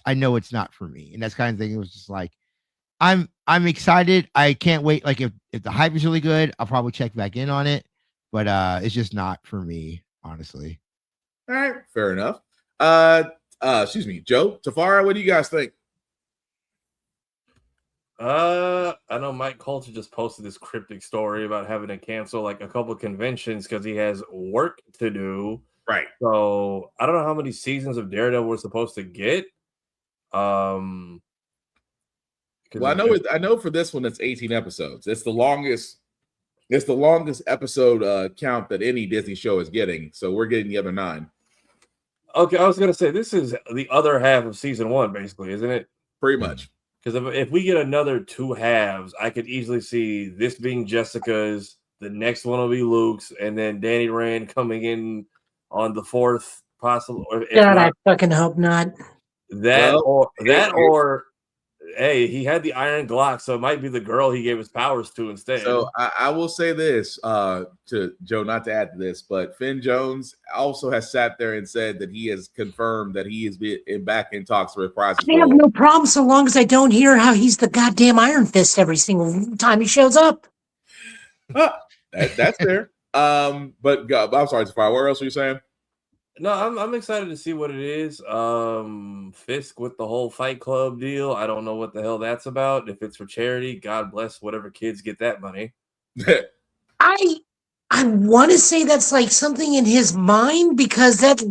S2: I know it's not for me, and that's kind of thing. It was just like I'm excited. I can't wait. Like if the hype is really good, I'll probably check back in on it. But it's just not for me, honestly.
S1: All right, fair enough. Excuse me, Joe, Tafara, what do you guys think?
S4: I know Mike Coulter just posted this cryptic story about having to cancel like a couple of conventions because he has work to do.
S1: Right.
S4: So I don't know how many seasons of Daredevil we're supposed to get.
S1: Well, I know for this one it's 18 episodes. It's the longest episode count that any Disney show is getting. So we're getting the other 9.
S4: Okay, I was gonna say this is the other half of season 1, basically, isn't it?
S1: Pretty much.
S4: Because if we get another 2 halves, I could easily see this being Jessica's, the next one will be Luke's, and then Danny Rand coming in on the 4th possible.
S3: God, I fucking hope not.
S4: Or hey, he had the iron Glock, so it might be the girl he gave his powers to instead.
S1: So I will say this to Joe, not to add to this, but Finn Jones also has sat there and said that he has confirmed that he is back in talks for reprise.
S3: I have no problem so long as I don't hear how he's the goddamn Iron Fist every single time he shows up.
S1: That's fair. But I'm sorry, Tafari, what else were you saying?
S4: No, I'm excited to see what it is. Fisk with the whole Fight Club deal. I don't know what the hell that's about. If it's for charity, God bless whatever kids get that money.
S3: I want to say that's like something in his mind because that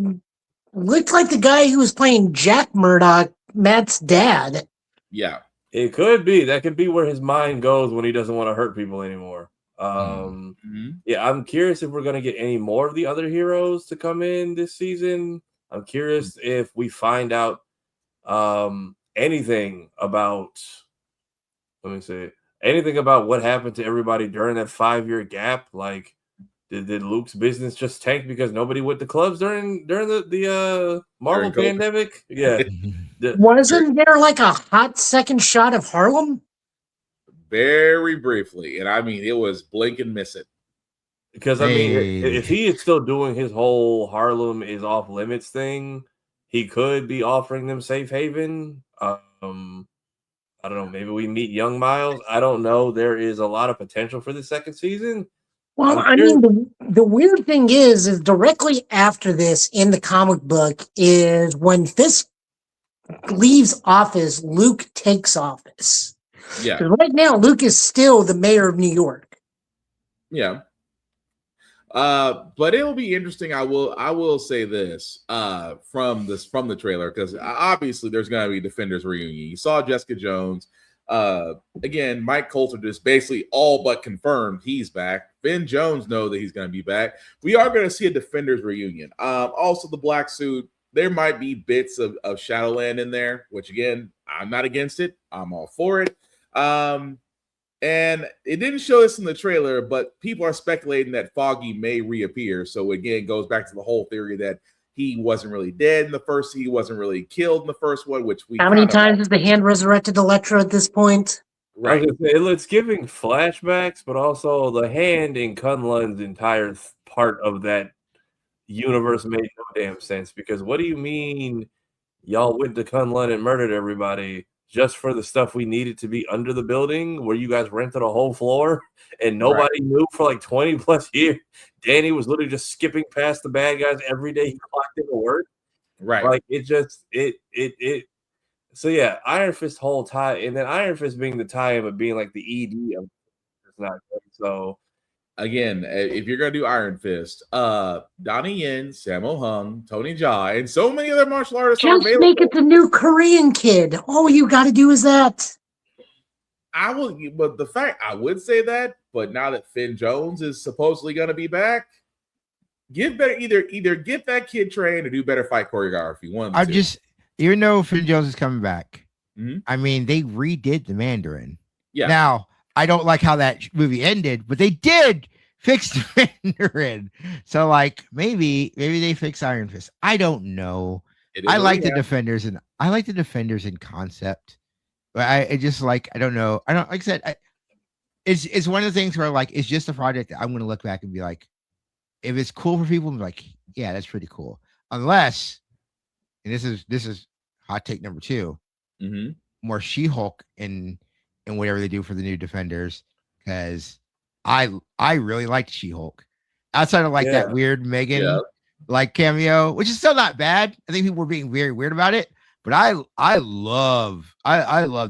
S3: looked like the guy who was playing Jack Murdock, Matt's dad.
S1: Yeah.
S4: It could be. That could be where his mind goes when he doesn't want to hurt people anymore. Yeah, I'm curious if we're going to get any more of the other heroes to come in this season. I'm curious if we find out anything about, let me see, anything about what happened to everybody during that 5-year gap? Like, did Luke's business just tank because nobody went to clubs during the Marvel pandemic? Yeah.
S3: Wasn't there like a hot second shot of Harlem?
S1: Very briefly, and I mean it was blink and miss it.
S4: Because I mean, if he is still doing his whole Harlem is off limits thing, he could be offering them safe haven. I don't know. Maybe we meet young Miles. I don't know. There is a lot of potential for the second season.
S3: Well, I mean, the weird thing is directly after this in the comic book is when Fisk leaves office, Luke takes office.
S1: Yeah.
S3: Because right now, Luke is still the mayor of New York.
S1: Yeah. But it'll be interesting. I will say this from the trailer, because obviously there's gonna be Defenders reunion. You saw Jessica Jones. Again, Mike Coulter just basically all but confirmed he's back. Ben Jones know that he's gonna be back. We are gonna see a Defenders reunion. Also the black suit. There might be bits of Shadowland in there, which again, I'm not against it. I'm all for it. And it didn't show this in the trailer, but people are speculating that Foggy may reappear. So again, it goes back to the whole theory that he wasn't really dead in the first, he wasn't really killed in the first one, which we
S3: How many times has the hand resurrected Elektra at this point?
S4: Right. It's giving flashbacks, but also the hand in Kunlun's entire part of that universe made no damn sense. Because what do you mean y'all went to Kunlun and murdered everybody just for the stuff we needed to be under the building where you guys rented a whole floor and nobody knew for like 20 plus years? Danny was literally just skipping past the bad guys every day he clocked into work.
S1: Right.
S4: Like so yeah, Iron Fist whole tie, and then Iron Fist being the tie-in but being like the ED of it's not good. So
S1: again, if you're gonna do Iron Fist, Donnie Yen, Sammo Hung, Tony Jaa, and so many other martial artists are
S3: Just
S1: available.
S3: make it the new Korean kid. All you got to do is that.
S1: I will, but the fact I would say that, but now that Finn Jones is supposedly gonna be back, give better either get that kid trained or do better fight choreography. One,
S2: I just, even though Finn Jones is coming back,
S1: mm-hmm.
S2: I mean, they redid the Mandarin.
S1: Yeah.
S2: Now, I don't like how that movie ended, but they did fix the Mandarin. So, like, maybe they fix Iron Fist. I don't know. I like the Defenders, and I like the Defenders in concept. But I just like, I don't know. I don't, like I said, it's one of the things where, like, it's just a project that I'm going to look back and be like, if it's cool for people, I'm like, yeah, that's pretty cool. Unless, and this is hot take number 2,
S1: mm-hmm.
S2: more She-Hulk in whatever they do for the new Defenders, because I really liked She-Hulk. Outside of like that weird Megan like cameo, which is still not bad. I think people were being very weird about it, but I loved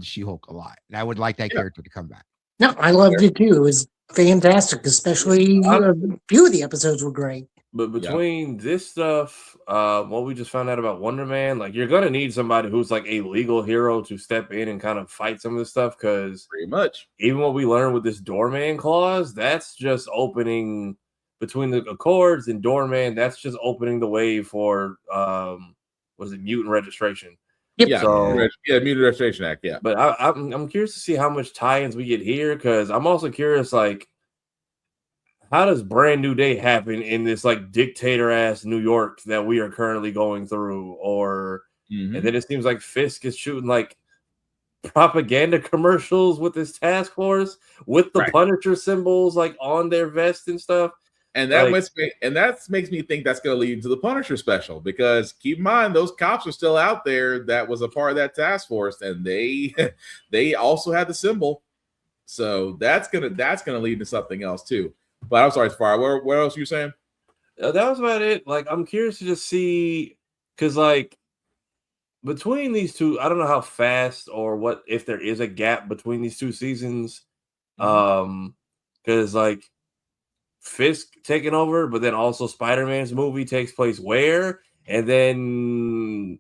S2: She-Hulk a lot, and I would like that character to come back.
S3: No, I loved it too. It was fantastic, especially a few of the episodes were great.
S4: But between this stuff, what we just found out about Wonder Man, like you're gonna need somebody who's like a legal hero to step in and kind of fight some of this stuff, because
S1: pretty much
S4: even what we learned with this Doorman clause, that's just opening between the Accords and Doorman, that's just opening the way for mutant registration.
S1: Yep.
S4: So,
S1: Mutant Registration Act. Yeah.
S4: But I'm curious to see how much tie-ins we get here, because I'm also curious, like, how does Brand New Day happen in this like dictator ass New York that we are currently going through? Or and then it seems like Fisk is shooting like propaganda commercials with his task force with the Punisher symbols like on their vest and stuff.
S1: And that makes me think that's going to lead to the Punisher special, because keep in mind those cops are still out there that was a part of that task force, and they also had the symbol. So that's gonna lead to something else too. But I'm sorry, Safari. What else were you saying?
S4: That was about it. Like, I'm curious to just see, because like between these two, I don't know how fast or what if there is a gap between these two seasons. Because like Fisk taking over, but then also Spider-Man's movie takes place where, and then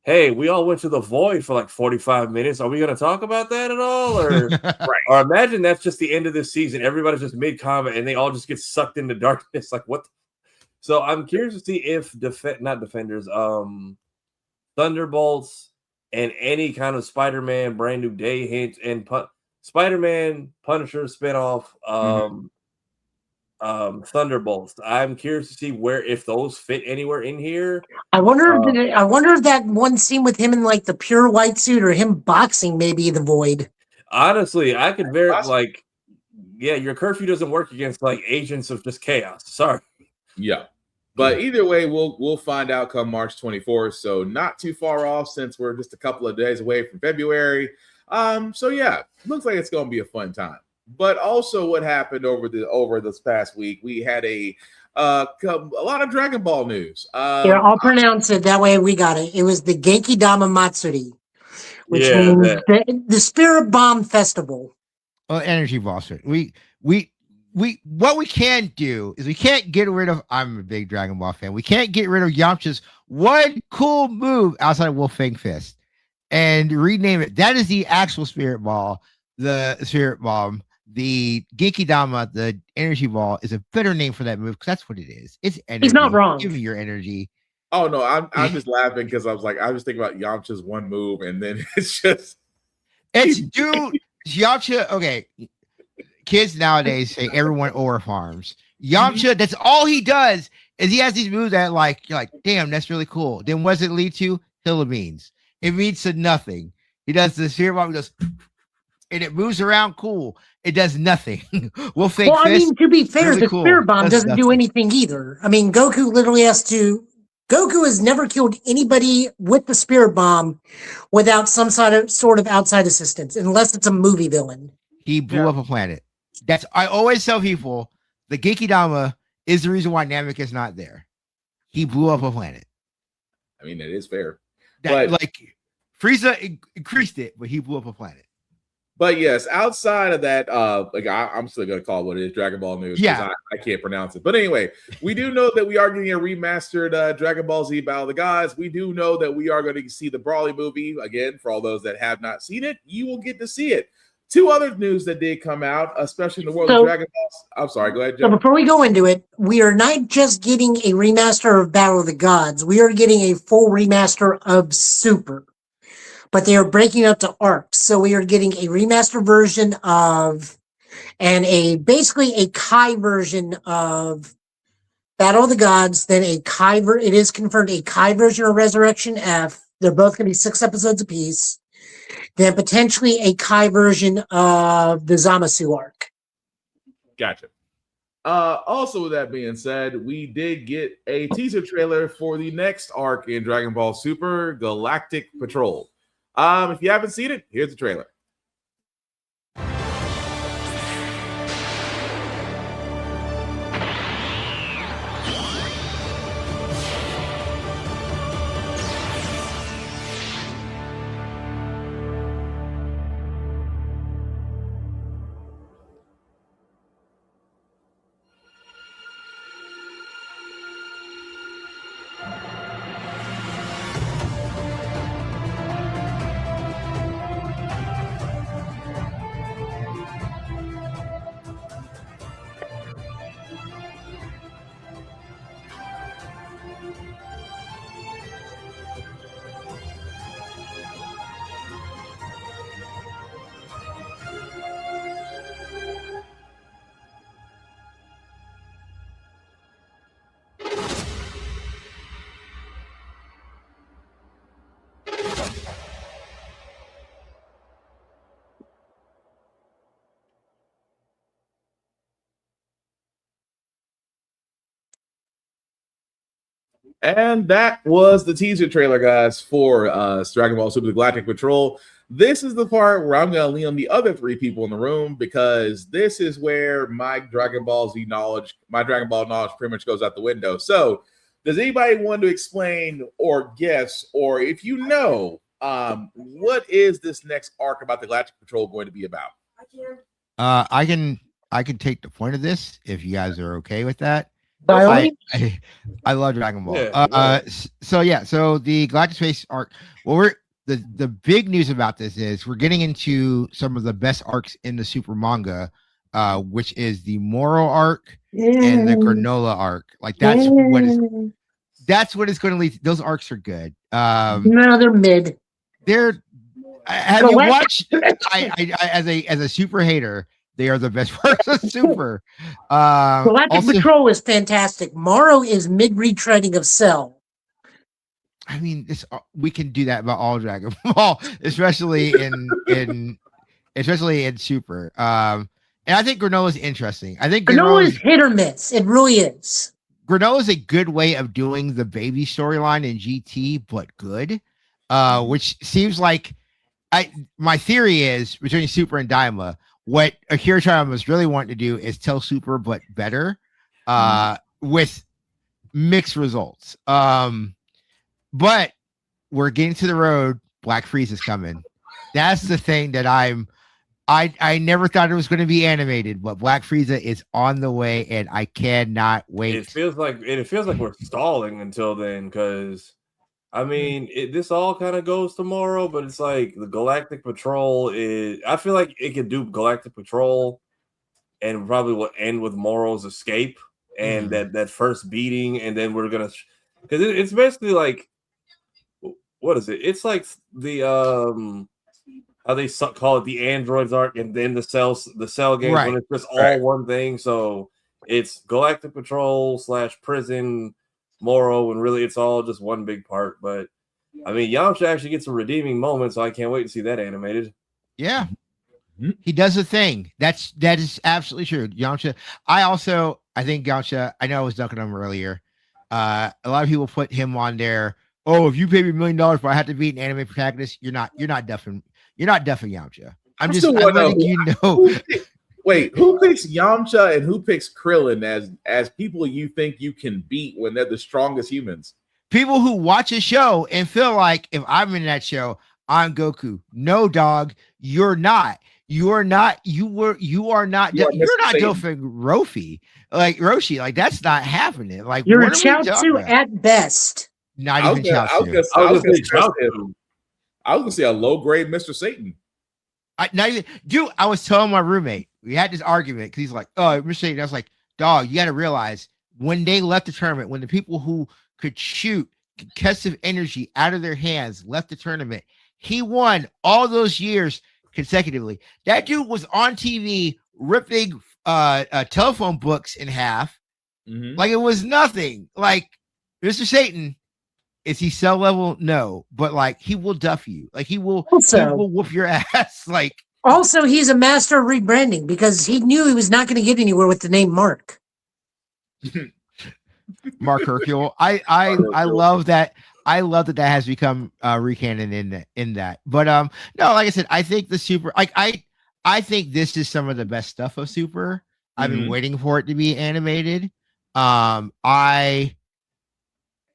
S4: hey, we all went to the Void for like 45 minutes. Are we going to talk about that at all? Or, or imagine that's just the end of this season. Everybody's just mid-combat and they all just get sucked into darkness. Like, what? So I'm curious to see if not Defenders, Thunderbolts and any kind of Spider-Man Brand New Day hint and Spider-Man Punisher spinoff, Thunderbolts. I'm curious to see if those fit anywhere in here.
S3: I wonder if that one scene with him in like the pure white suit or him boxing may be the Void.
S4: Honestly, I could your curfew doesn't work against like agents of just chaos. Sorry.
S1: Yeah. But either way, we'll find out come March 24th. So not too far off since we're just a couple of days away from February. So yeah, looks like it's going to be a fun time. But also, what happened over this past week? We had a lot of Dragon Ball news.
S3: Yeah, I'll pronounce it that way. We got it. It was the Genki Dama Matsuri, which means the Spirit Bomb Festival.
S2: Oh, energy ball. What we can do is we can't get rid of. I'm a big Dragon Ball fan. We can't get rid of Yamcha's one cool move outside of Wolfang Fist and rename it. That is the actual Spirit Ball. The Spirit Bomb. The Genki Dama, the energy ball, is a better name for that move because that's what it is. It's energy.
S3: He's not wrong.
S2: Give me your energy.
S1: Oh no, I'm just laughing because I was thinking about Yamcha's one move, and then it's
S2: dude Yamcha. Okay, kids nowadays say everyone Aura farms. Yamcha, that's all he does is he has these moves that you're like, damn, that's really cool. Then what does it lead to? Hill of Beans. It leads to nothing. He does the Spirit Bomb, and it moves around cool. It does nothing.
S3: I mean, to be fair, really the Spirit Bomb doesn't do anything either. I mean, Goku literally Goku has never killed anybody with the Spirit Bomb without some sort of outside assistance, unless it's a movie villain.
S2: He blew up a planet. I always tell people the Genki Dama is the reason why Namek is not there. He blew up a planet.
S1: I mean, it is fair.
S2: Frieza increased it, but he blew up a planet.
S1: But yes, outside of that, I'm still gonna call it what it is, Dragon Ball news.
S2: Yeah,
S1: I can't pronounce it. But anyway, we do know that we are getting a remastered Dragon Ball Z Battle of the Gods. We do know that we are going to see the Broly movie again. For all those that have not seen it, you will get to see it. Two other news that did come out, especially in the world of Dragon Balls. I'm sorry, go ahead, Joe.
S3: So before we go into it, we are not just getting a remaster of Battle of the Gods. We are getting a full remaster of Super. But they are breaking up to arcs. So we are getting a remaster version of, and basically a Kai version of Battle of the Gods, then it is confirmed a Kai version of Resurrection F. They're both going to be 6 episodes apiece. Then potentially a Kai version of the Zamasu arc.
S1: Gotcha. Also, with that being said, we did get a teaser trailer for the next arc in Dragon Ball Super, Galactic Patrol. If you haven't seen it, here's the trailer. And that was the teaser trailer, guys, for Dragon Ball Super: The Galactic Patrol. This is the part where I'm going to lean on the other 3 people in the room because this is where my Dragon Ball knowledge pretty much goes out the window. So does anybody want to explain or guess, or if you know, what is this next arc about the Galactic Patrol going to be about?
S2: I can take the point of this if you guys are okay with that.
S3: I
S2: love Dragon Ball.
S4: Yeah,
S2: So the Galactic Space arc. Well, the big news about this is we're getting into some of the best arcs in the Super manga, which is the Moro arc and the Granola arc. That's what it's going to lead to. Those arcs are good.
S3: No, they're mid.
S2: They're have you watched? As a super hater, they are the best version of Super.
S3: Galactic Patrol is fantastic. Morrow is mid retreading of Cell.
S2: I mean, we can do that about all Dragon Ball, especially in Super. And I think Granola is interesting. I think
S3: Granola is hit or miss. It really is.
S2: Granola is a good way of doing the baby storyline in GT, but good. Which seems like my theory is between Super and Daima, what Akira Toriyama was really wanting to do is tell Super but better, with mixed results. But we're getting to the road. Black Freeze is coming. That's the thing that I never thought it was going to be animated, but Black Frieza is on the way, and I cannot wait.
S4: It feels like we're stalling until then, because I mean, this all kind of goes tomorrow, but it's like the Galactic Patrol is. I feel like it could do Galactic Patrol, and probably will end with Moro's escape and that first beating, and then we're gonna, because it's basically like, what is it? It's like the how they call it the Androids arc, and then the Cell games, when it's just all one thing. So it's Galactic Patrol / prison Moro, and really it's all just one big part. But I mean, Yamcha actually gets a redeeming moment, so I can't wait to see that animated.
S2: Yeah, he does a thing. That is absolutely true. Yamcha. I think Yamcha. I know I was dunking on him earlier. A lot of people put him on there. Oh, if you pay me $1 million, but I have to beat an anime protagonist, you're not duffing Yamcha. I'm letting you know.
S1: Wait, who picks Yamcha and who picks Krillin as people you think you can beat when they're the strongest humans?
S2: People who watch a show and feel like if I'm in that show, I'm Goku. No, dog, you're not. You are not. You are not. You're not Dolphin Roshi. Like that's not happening. Like
S3: you're a Chaozu at best.
S2: Not even Chaozu.
S1: I was gonna say a low grade Mr. Satan.
S2: I was telling my roommate, we had this argument because he's like, "Oh, Mr. Satan." I was like, "Dog, you got to realize when they left the tournament, when the people who could shoot concussive energy out of their hands left the tournament, he won all those years consecutively. That dude was on TV ripping telephone books in half, like it was nothing. Like
S3: Mr.
S2: Satan." Is he Cell level? No, but like he will duff you. Like he will whoop your ass. Like
S3: also, he's a master of rebranding because he knew he was not going to get anywhere with the name Mark.
S2: Mark Hercule. I love that. I love that has become recanon in that. But no, like I said, I think the Super. Like I think this is some of the best stuff of Super. I've been waiting for it to be animated. I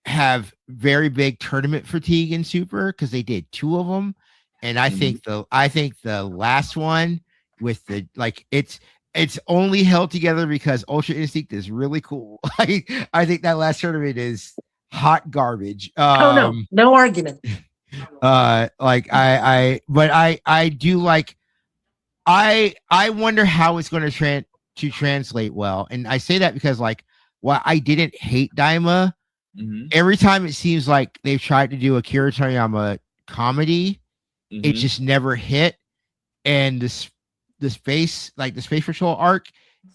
S2: have very big tournament fatigue in Super because they did 2 of them, and I think the last one with the it's only held together because Ultra Instinct is really cool. I think that last tournament is hot garbage.
S3: No argument.
S2: I do like. I wonder how it's going to translate well, and I say that because while I didn't hate Daima. Every time it seems like they've tried to do a Akira Toriyama comedy, it just never hit. And the Space Patrol arc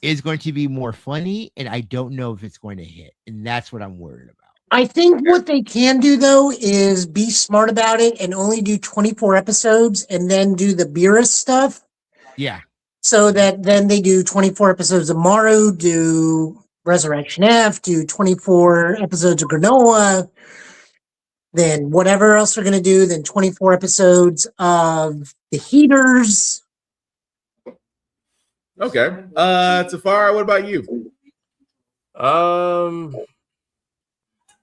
S2: is going to be more funny, and I don't know if it's going to hit. And that's what I'm worried about.
S3: I think what they can do though is be smart about it and only do 24 episodes and then do the Beerus stuff.
S2: Yeah.
S3: So that then they do 24 episodes of Maru, do Resurrection F, do 24 episodes of Granola, then whatever else they're going to do, then 24 episodes of the Heaters.
S1: Okay. Tafara, what about you?
S4: I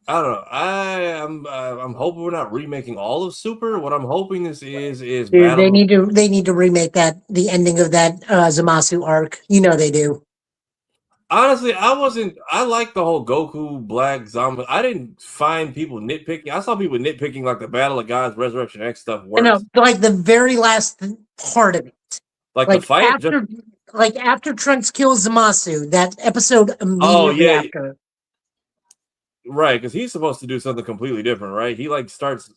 S4: don't know. I'm hoping we're not remaking all of Super. What I'm hoping this is
S3: Dude, they need to remake the ending of that Zamasu arc. You know they do.
S4: Honestly, I like the whole Goku Black Zombie. I didn't find people nitpicking. I saw people nitpicking like the Battle of Gods, Resurrection X stuff worse.
S3: No, like the very last part of it.
S4: Like the fight
S3: after Trunks kills Zamasu, that episode immediately after.
S4: Right, because he's supposed to do something completely different, right? He starts.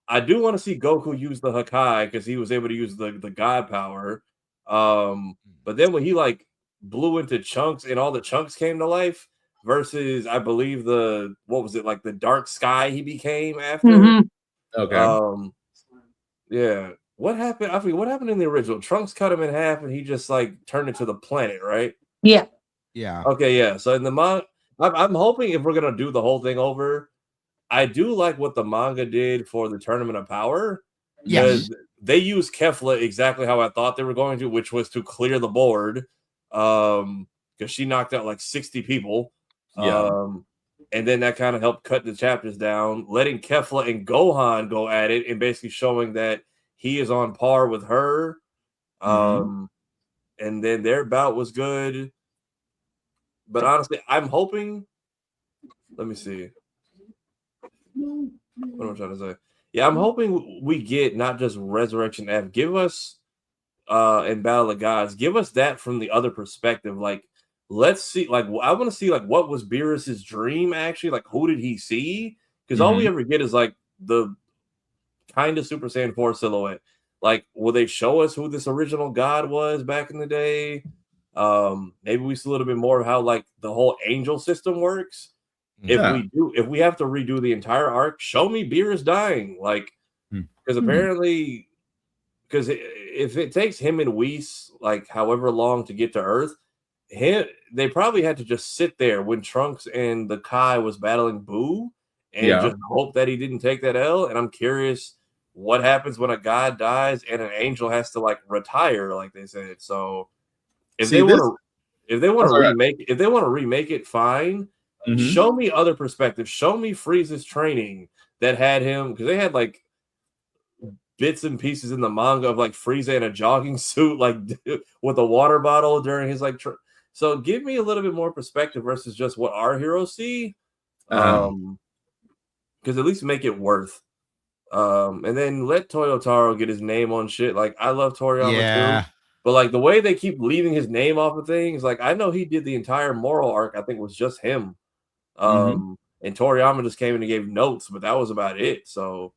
S4: I do want to see Goku use the Hakai because he was able to use the God power. But then when he like blew into chunks and all the chunks came to life, versus I believe what was it, like the dark sky he became after.
S3: Mm-hmm.
S1: Okay.
S4: Yeah. What happened? I forget what happened in the original. Trunks cut him in half and he just like turned into the planet, right?
S3: Yeah.
S2: Yeah.
S4: Okay, yeah. So in the manga, I'm hoping if we're gonna do the whole thing over, I do like what the manga did for the Tournament of Power.
S2: Yes.
S4: They used Kefla exactly how I thought they were going to, which was to clear the board. Because she knocked out like 60 people.
S1: Yeah.
S4: And then that kind of helped cut the chapters down, letting Kefla and Gohan go at it and basically showing that he is on par with her. And then their bout was good. But honestly, I'm hoping. Let me see. What am I trying to say? Yeah, I'm hoping we get not just Resurrection F. Give us in Battle of Gods. Give us that from the other perspective. Like, let's see. Like, I want to see like what was Beerus's dream actually. Like, who did he see? Because all we ever get is like the kind of Super Saiyan 4 silhouette. Like, will they show us who this original god was back in the day? Maybe we see a little bit more of how like the whole angel system works. If we have to redo the entire arc, show me Beerus dying. Like, because apparently, because if it takes him and Whis like however long to get to Earth, they probably had to just sit there when Trunks and the Kai was battling Boo and just hope that he didn't take that L. And I'm curious what happens when a god dies and an angel has to like retire, like they said. So if they want to remake it, fine. Show me other perspectives. Show me Frieza's training that had him, because they had like bits and pieces in the manga of like Frieza in a jogging suit, like with a water bottle during his like. So give me a little bit more perspective versus just what our heroes see, because at least make it worth. And then let Toyotaro get his name on shit. Like I love Toriyama too. But like the way they keep leaving his name off of things, like I know he did the entire moral arc. I think it was just him. And Toriyama just came in and gave notes, but that was about it. So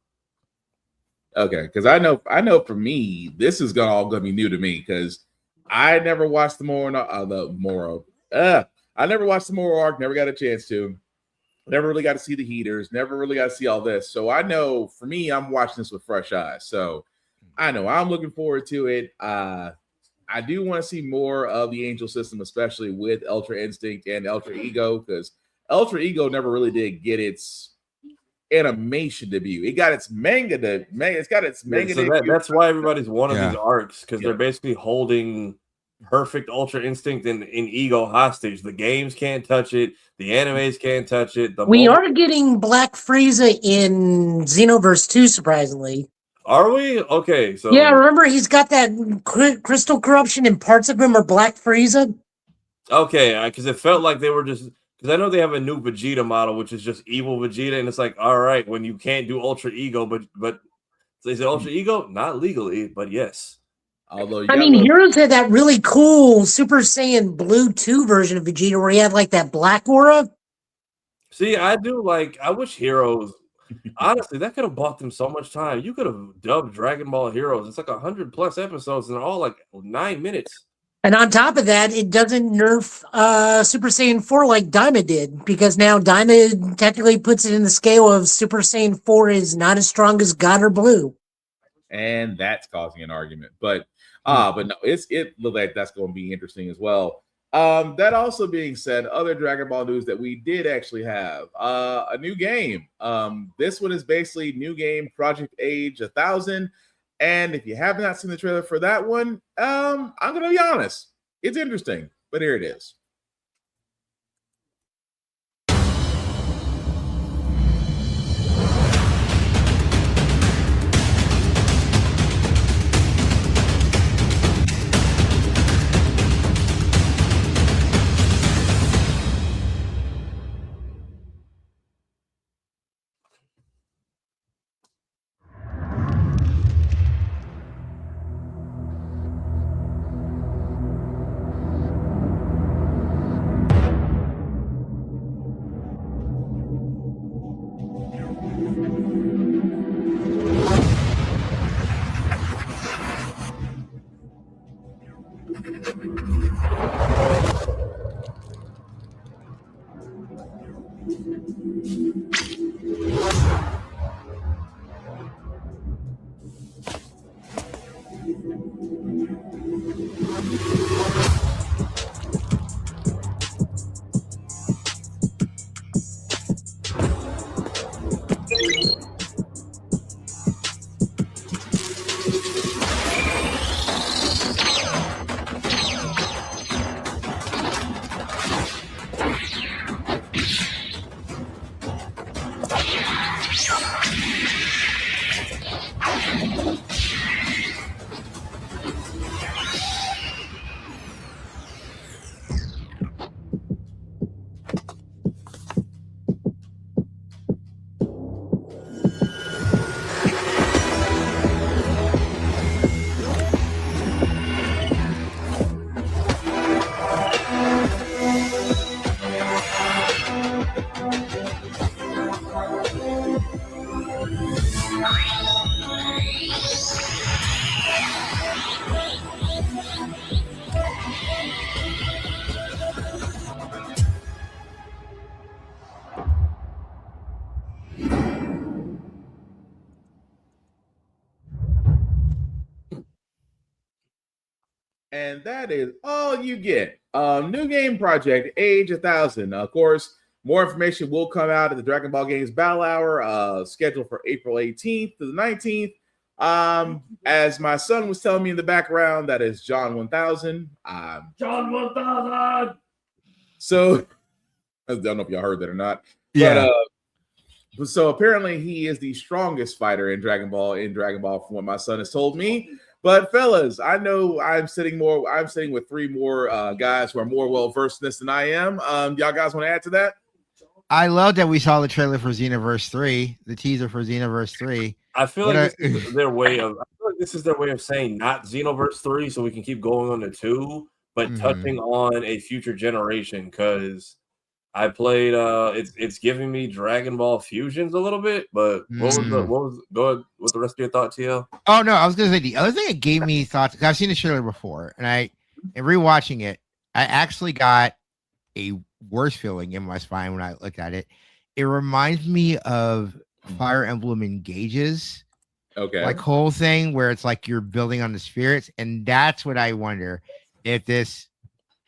S1: okay, because I know for me, this is all gonna be new to me because I never watched the Moro. I never watched the Moro arc, never got a chance to. Never really got to see the heaters, never really got to see all this. So I know for me, I'm watching this with fresh eyes. So I know I'm looking forward to it. I do want to see more of the Angel system, especially with Ultra Instinct and Ultra Ego, because Ultra Ego never really did get its animation debut. It got its manga It's got its manga debut.
S4: That's why everybody's one of these arcs, because they're basically holding perfect Ultra Instinct and Ego hostage. The games can't touch it. The animes can't touch it.
S3: We are getting Black Frieza in Xenoverse 2, surprisingly.
S4: Are we? Okay, so
S3: yeah, remember he's got that crystal corruption and parts of him are Black Frieza.
S4: Okay, because it felt like they were just, because I know they have a new Vegeta model, which is just evil Vegeta, and it's like, all right, when you can't do Ultra Ego, but so they said Ultra Ego, not legally, but yes.
S1: Although
S3: Heroes had that really cool Super Saiyan Blue 2 version of Vegeta where he had like that black aura.
S4: See, I wish Heroes, honestly, that could have bought them so much time. You could have dubbed Dragon Ball Heroes. It's like 100+ episodes and they're all like 9 minutes.
S3: And on top of that, it doesn't nerf Super Saiyan 4 like Daima did, because now Daima technically puts it in the scale of Super Saiyan 4 is not as strong as God or Blue.
S1: And that's causing an argument. But no, it looks like that's going to be interesting as well. That also being said, other Dragon Ball news that we did actually have a new game. This one is basically new game Project Age 1000. And if you have not seen the trailer for that one, I'm going to be honest, it's interesting, but here it is. And that is all you get. New game project, Age 1000. Of course, more information will come out at the Dragon Ball Games Battle Hour, scheduled for April 18th to the 19th. As my son was telling me in the background, that is John 1000.
S4: John 1000.
S1: So I don't know if y'all heard that or not.
S2: Yeah.
S1: But so apparently he is the strongest fighter in Dragon Ball from what my son has told me. But fellas, I know I'm sitting with three more guys who are more well versed in this than I am. Y'all guys want to add to that?
S2: I love that we saw the trailer for Xenoverse 3, the teaser for Xenoverse 3.
S4: I feel like this is their way of saying not Xenoverse 3, so we can keep going on to 2, but touching on a future generation, because I played it's giving me Dragon Ball Fusions a little bit, but go ahead with the rest of your thought, TL?
S2: Oh no, I was gonna say the other thing that gave me thoughts, I've seen the trailer before, and rewatching it, I actually got a worse feeling in my spine when I looked at it. It reminds me of Fire Emblem Engages.
S1: Okay.
S2: Like whole thing where it's like you're building on the spirits, and that's what I wonder if this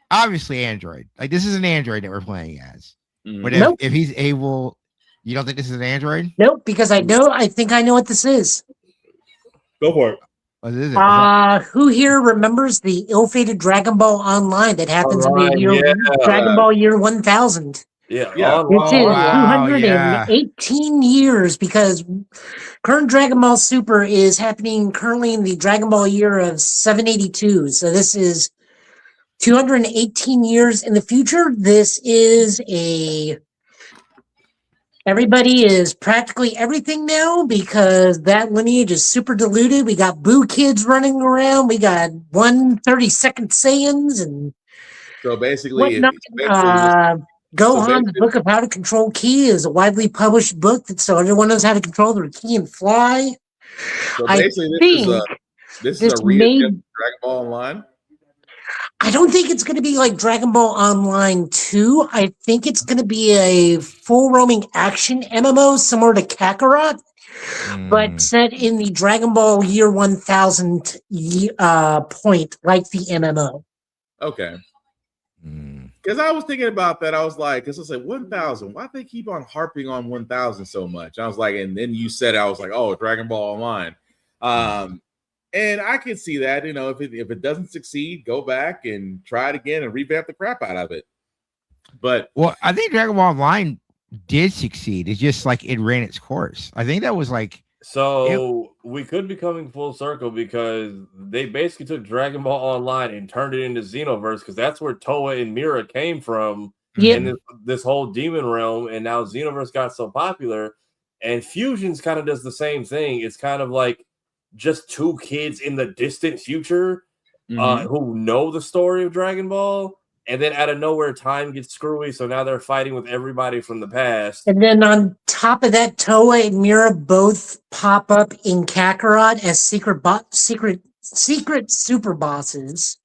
S2: obviously Android. Like this is an Android that we're playing as. But if he's able, you don't think this is an Android?
S3: Nope, because I think I know what this is.
S1: Go for it.
S2: What is it?
S3: Who here remembers the ill-fated Dragon Ball Online that happens in the year Dragon Ball year 1000?
S4: Yeah.
S3: It is 218 years, because current Dragon Ball Super is happening currently in the Dragon Ball year of 782. So this is 218 years in the future. This is everybody is practically everything now, because that lineage is super diluted. We got Boo Kids running around. We got 132nd Saiyans and
S1: so basically,
S3: Gohan's Book of How to Control Ki is a widely published book so everyone knows how to control their ki and fly.
S1: So basically, this is a Dragon Ball Online.
S3: I don't think it's going to be like Dragon Ball Online 2. I think it's going to be a full roaming action MMO similar to Kakarot, but set in the Dragon Ball year 1000 point, like the MMO.
S1: Okay. Because I was thinking about that. I was like, because it's like 1000. Why do they keep on harping on 1000 so much? I was like, and then you said, I was like, oh, Dragon Ball Online. And I can see that, if it doesn't succeed, go back and try it again and revamp the crap out of it. But
S2: I think Dragon Ball Online did succeed. It's just like it ran its course. I think that was like
S4: we could be coming full circle, because they basically took Dragon Ball Online and turned it into Xenoverse, because that's where Toa and Mira came from in this whole demon realm, and now Xenoverse got so popular, and Fusions kind of does the same thing. It's kind of like just two kids in the distant future who know the story of Dragon Ball, and then out of nowhere time gets screwy, so now they're fighting with everybody from the past.
S3: And then on top of that, Toa and Mira both pop up in Kakarot as secret super bosses.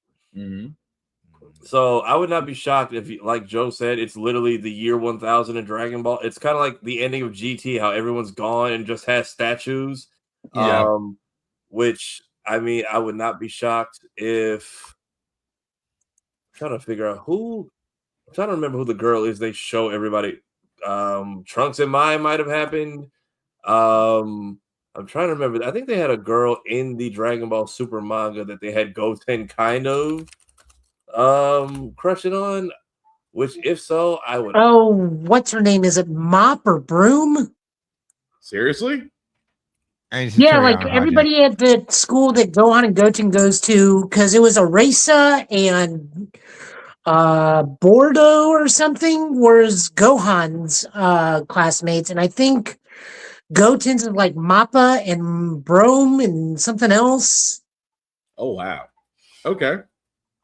S4: So I would not be shocked if, like Joe said, it's literally the year 1000 in Dragon Ball. It's kind of like the ending of GT, how everyone's gone and just has statues. Which, I mean, I would not be shocked if trying to figure out who. I'm trying to remember who the girl is. They show everybody. Trunks and Mai might have happened. I'm trying to remember. I think they had a girl in the Dragon Ball Super manga that they had Goten kind of crushing on. Which, if so, I would.
S3: Oh, what's her name? Is it Mop or Broom?
S1: Seriously?
S3: Yeah, like everybody at the school that Gohan and Goten goes to, because it was Arisa and Bordeaux or something was Gohan's classmates, and I think Goten's is like Mappa and Brome and something else.
S1: Oh wow. Okay.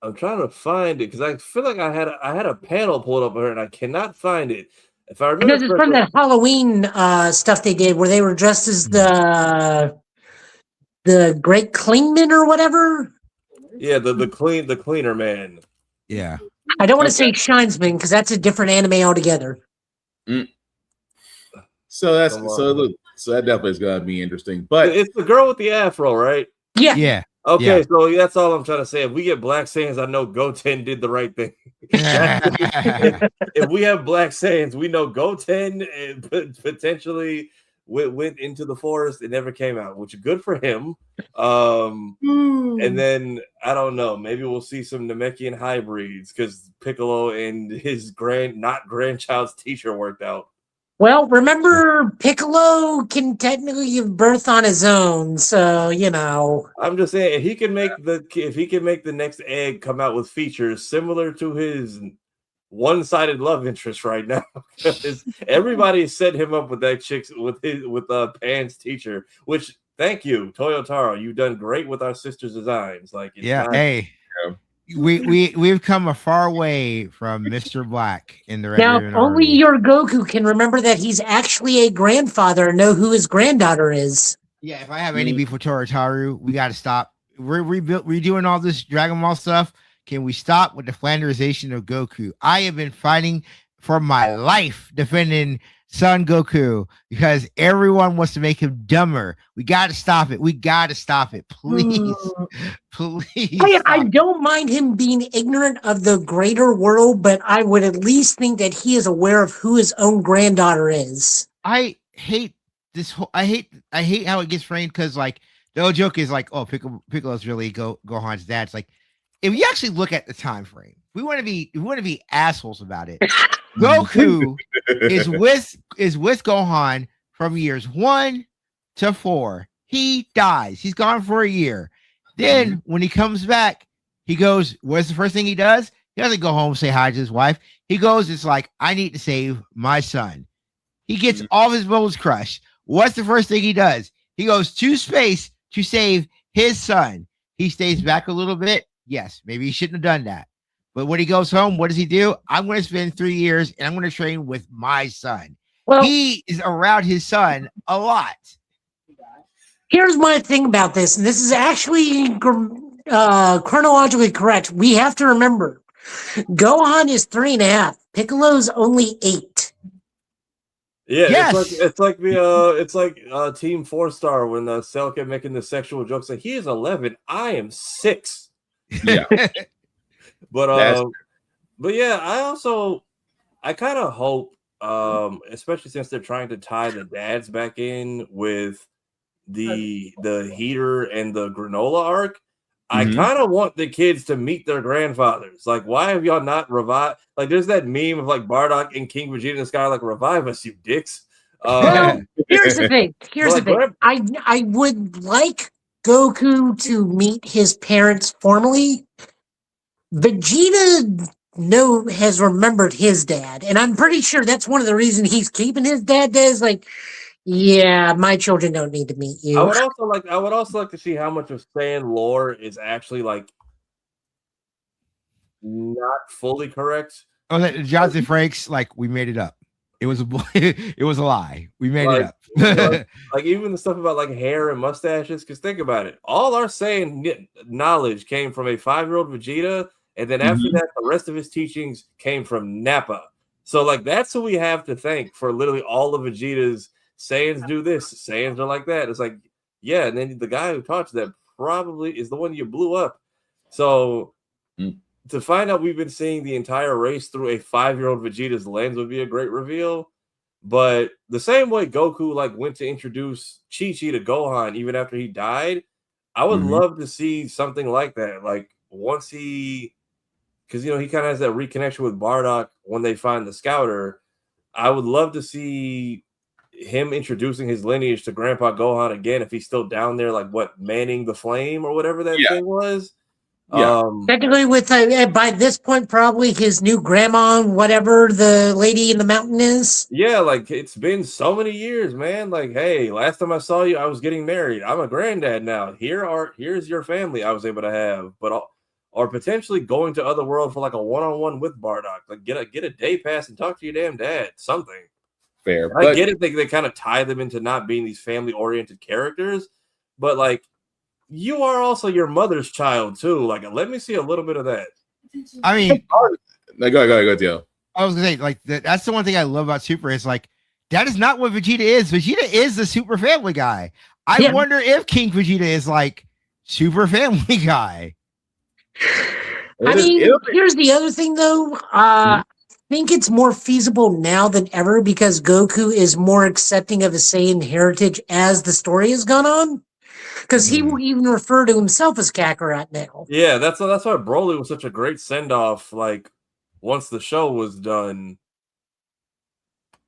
S4: I'm trying to find it because I feel like I had a panel pulled up here and I cannot find it. If I remember,
S3: Because it's from that Halloween stuff they did where they were dressed as the Great Cleanman or whatever.
S4: Yeah, the cleaner man.
S2: Yeah.
S3: I don't want to say Shinesman because that's a different anime altogether.
S1: So that definitely is going to be interesting. But
S4: it's the girl with the afro, right?
S3: Yeah.
S2: Yeah.
S4: Okay,
S2: Yeah.
S4: so that's all I'm trying to say. If we get Black Saiyans, I know Goten did the right thing. If we have Black Saiyans, we know Goten potentially went into the forest and never came out, which is good for him. And then I don't know, maybe we'll see some Namekian hybrids because Piccolo and his not grandchild's teacher worked out.
S3: Well, remember Piccolo can technically give birth on his own, so you know.
S4: I'm just saying if he can make the next egg come out with features similar to his one-sided love interest right now, because everybody set him up with that chick with Pan's teacher. Which thank you, Toyotaro, you've done great with our sister's designs. Like
S2: we've come a far way from Mr. Black in the
S3: now.
S2: Red
S3: Only your Goku can remember that he's actually a grandfather and know who his granddaughter is.
S2: Yeah, if I have any beef with Toyotaru, we got to stop. We're redoing all this Dragon Ball stuff. Can we stop with the Flanderization of Goku? I have been fighting for my life defending Son Goku because everyone wants to make him dumber. We got to stop it. Please. Please.
S3: I don't mind him being ignorant of the greater world, but I would at least think that he is aware of who his own granddaughter is.
S2: I hate this whole. I hate how it gets framed because like the whole joke is like, oh, Piccolo's really Gohan's dad. It's like if you actually look at the time frame, we want to be assholes about it. Goku is with Gohan from years 1 to 4. He dies. He's gone for a year. Then when he comes back, he goes, what's the first thing he does? He doesn't go home and say hi to his wife. He goes, it's like, I need to save my son. He gets all of his bones crushed. What's the first thing he does? He goes to space to save his son. He stays back a little bit. Yes, maybe he shouldn't have done that. But when he goes home, what does he do? I'm going to spend 3 years and I'm going to train with my son. Well, he is around his son a lot.
S3: Here's my thing about this, and this is actually chronologically correct. We have to remember, Gohan is 3.5. Piccolo's only 8.
S4: Yeah, yes. it's like Team 4-Star when Cell kept making the sexual jokes. Like he is 11, I am 6.
S1: Yeah.
S4: But yeah, I kind of hope, especially since they're trying to tie the dads back in with the heater and the granola arc. I kind of want the kids to meet their grandfathers. Like, why have y'all not revived? Like, there's that meme of like Bardock and King Vegeta in the sky, like, revive us, you dicks.
S3: Well, here's the thing. I would like Goku to meet his parents formally. Vegeta has remembered his dad, and I'm pretty sure that's one of the reasons he's keeping his dad dead. Is like, yeah, my children don't need to meet you.
S4: I would also like to see how much of Saiyan lore is actually like not fully correct.
S2: Oh, that Johnson Frakes, like we made it up. It was a lie. We made it up.
S4: like even the stuff about like hair and mustaches. Because think about it, all our Saiyan knowledge came from a 5-year-old Vegeta. And then after that, the rest of his teachings came from Nappa. So, like, that's who we have to thank for literally all of Vegeta's Saiyans do this, Saiyans are like that. It's like, yeah, and then the guy who taught you that probably is the one you blew up. So, to find out we've been seeing the entire race through a 5-year-old Vegeta's lens would be a great reveal. But the same way Goku like went to introduce Chi-Chi to Gohan even after he died, I would love to see something like that. Like once he, because he kind of has that reconnection with Bardock when they find the Scouter. I would love to see him introducing his lineage to Grandpa Gohan again if he's still down there, like manning the flame or whatever that thing was.
S1: Yeah.
S3: Technically, with by this point, probably his new grandma, whatever the lady in the mountain is.
S4: Yeah, like it's been so many years, man. Like, hey, last time I saw you, I was getting married. I'm a granddad now. Here's your family I was able to have, or potentially going to other world for like a one-on-one with Bardock. Like get a day pass and talk to your damn dad. Something.
S1: Fair.
S4: I get it. They kind of tie them into not being these family-oriented characters, but like you are also your mother's child too. Like, let me see a little bit of that.
S2: I mean,
S1: go, T.L.
S2: I was gonna say, like, that's the one thing I love about Super is like that is not what Vegeta is. Vegeta is the super family guy. I wonder if King Vegeta is like super family guy.
S3: I mean, here's the other thing though. I think it's more feasible now than ever because Goku is more accepting of his Saiyan heritage as the story has gone on. Because he will even refer to himself as Kakarot now.
S4: Yeah, that's why Broly was such a great send-off, like, once the show was done.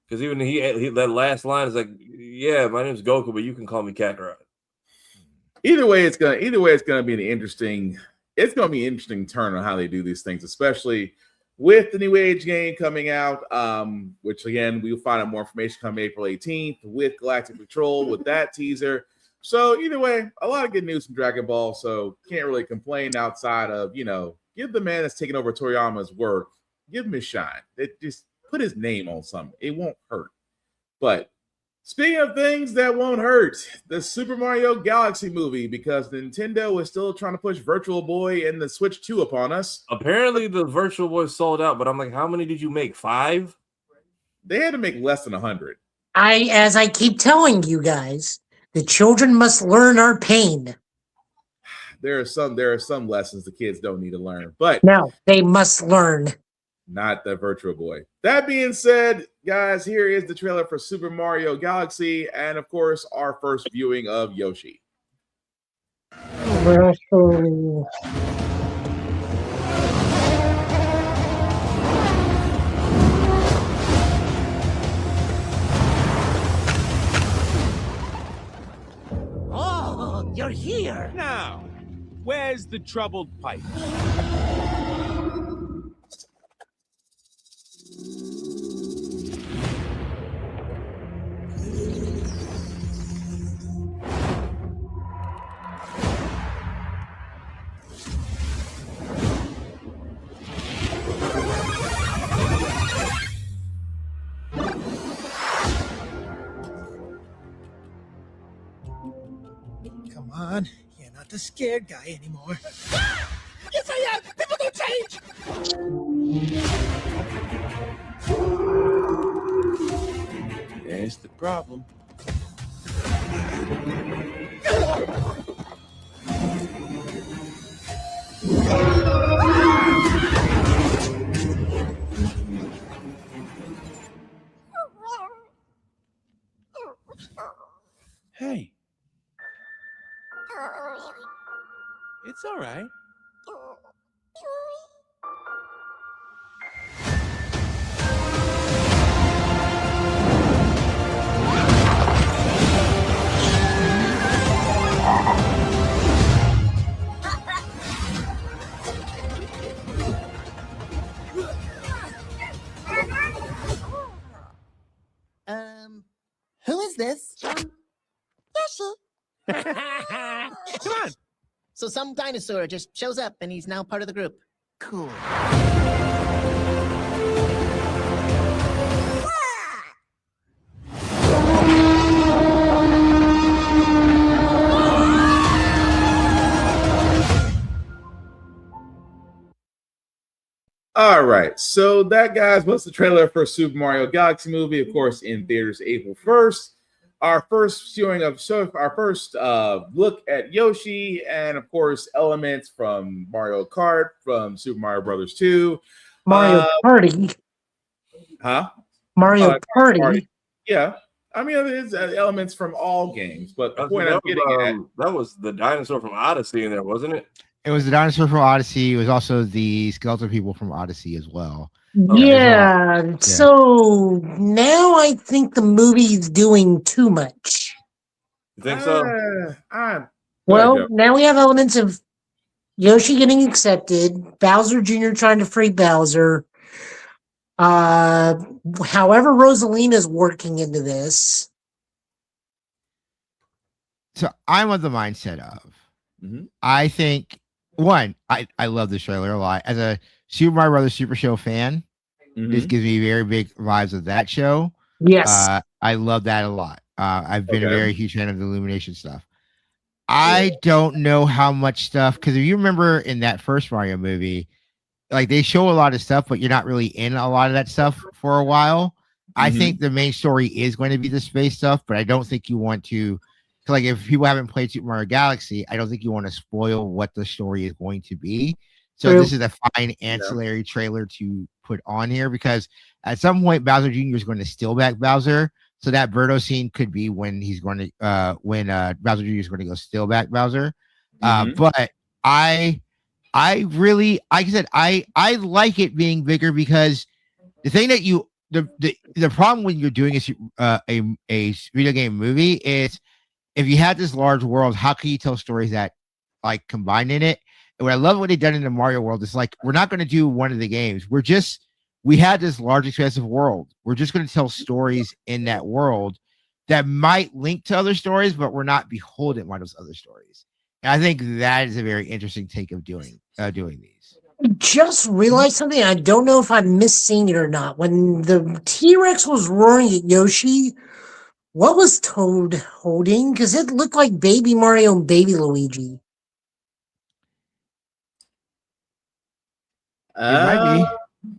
S4: Because even he that last line is like, yeah, my name's Goku, but you can call me Kakarot.
S1: Either way, it's gonna be an interesting turn on how they do these things, especially with the New Age game coming out, which again, we'll find out more information come April 18th with Galactic Patrol with that teaser. So either way, a lot of good news from Dragon Ball. So can't really complain outside of, give the man that's taking over Toriyama's work, give him his shine. Just put his name on something. It won't hurt. But speaking of things that won't hurt, the Super Mario Galaxy movie, because Nintendo is still trying to push Virtual Boy and the Switch 2 upon us.
S4: Apparently the Virtual Boy sold out, but I'm like, how many did you make? 5?
S1: They had to make less than 100.
S3: As I keep telling you guys, the children must learn our pain.
S1: There are some lessons the kids don't need to learn, but
S3: no, they must learn.
S1: Not the Virtual Boy. That being said, guys, here is the trailer for Super Mario Galaxy, and of course, our first viewing of Yoshi.
S8: Oh, you're here. Now, where's the troubled pipe?
S9: Come on, you're not the scared guy anymore.
S8: Yes, I am! People don't change!
S9: There's the problem. Hey. It's all right.
S10: Who is this?
S8: Yoshi.
S10: Come on. So some dinosaur just shows up and he's now part of the group. Cool.
S1: All right, so that, guys, was the trailer for Super Mario Galaxy movie, of course, in theaters April 1st. our first viewing of our first look at Yoshi, and of course elements from Mario Kart, from Super Mario Brothers 2,
S3: Mario Party, Mario Party.
S1: Yeah, I mean it's elements from all games, but the point
S4: that
S1: I'm getting at,
S4: that was the dinosaur from Odyssey in there, wasn't it?
S2: It was the dinosaur from Odyssey. It was also the skeleton people from Odyssey as well.
S3: Yeah. So now I think the movie's doing too much.
S4: You think so?
S3: Well, now we have elements of Yoshi getting accepted, Bowser Jr. trying to free Bowser. However, Rosalina's working into this.
S2: So I'm of the mindset of, I think, one, I love this trailer a lot. As a Super Mario Brothers Super Show fan, this gives me very big vibes of that show.
S3: Yes.
S2: I love that a lot. I've been a very huge fan of the Illumination stuff. I don't know how much stuff, because if you remember in that first Mario movie, like they show a lot of stuff, but you're not really in a lot of that stuff for a while. I think the main story is going to be the space stuff, but I don't think you want to, like, if people haven't played Super Mario Galaxy, I don't think you want to spoil what the story is going to be. So this is a fine ancillary trailer to put on here, because at some point Bowser Jr. is going to steal back Bowser. So that Birdo scene could be when he's going to Bowser Jr. is going to go steal back Bowser. But I really, like I said, I like it being bigger, because the thing that the problem when you're doing a video game movie is, if you had this large world, how can you tell stories that like combine in it? And what I love what they've done in the Mario world is, like, we're not going to do one of the games. We had this large, expansive world. We're just going to tell stories in that world that might link to other stories, but we're not beholden by those other stories. And I think that is a very interesting take of doing these.
S3: Just realized something. I don't know if I'm missing it or not. When the T-Rex was roaring at Yoshi, what was Toad holding? Because it looked like Baby Mario and Baby Luigi.
S2: It might be.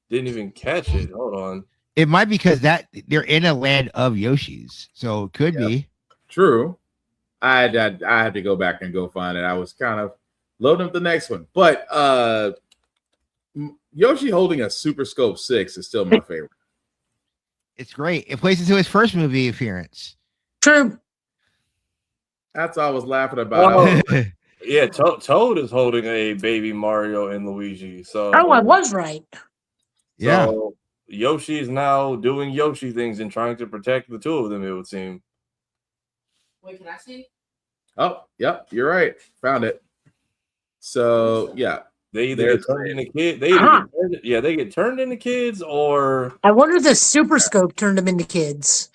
S4: Didn't even catch it. Hold on.
S2: It might be because that they're in a land of Yoshis, so it could be
S1: true. I had to go back and go find it. I was kind of loading up the next one, but Yoshi holding a Super Scope 6 is still my favorite.
S2: It's great. It plays into his first movie appearance.
S3: True.
S1: That's all I was laughing about.
S4: Yeah, Toad is holding a Baby Mario and Luigi. So
S3: I was right.
S2: Yeah.
S4: So Yoshi is now doing Yoshi things and trying to protect the two of them, it would seem.
S11: Wait, can I see?
S1: Oh, yep, you're right. Found it. So yeah,
S4: they either get turned into kids. They get turned into kids, or
S3: I wonder if the Super Scope turned them into kids.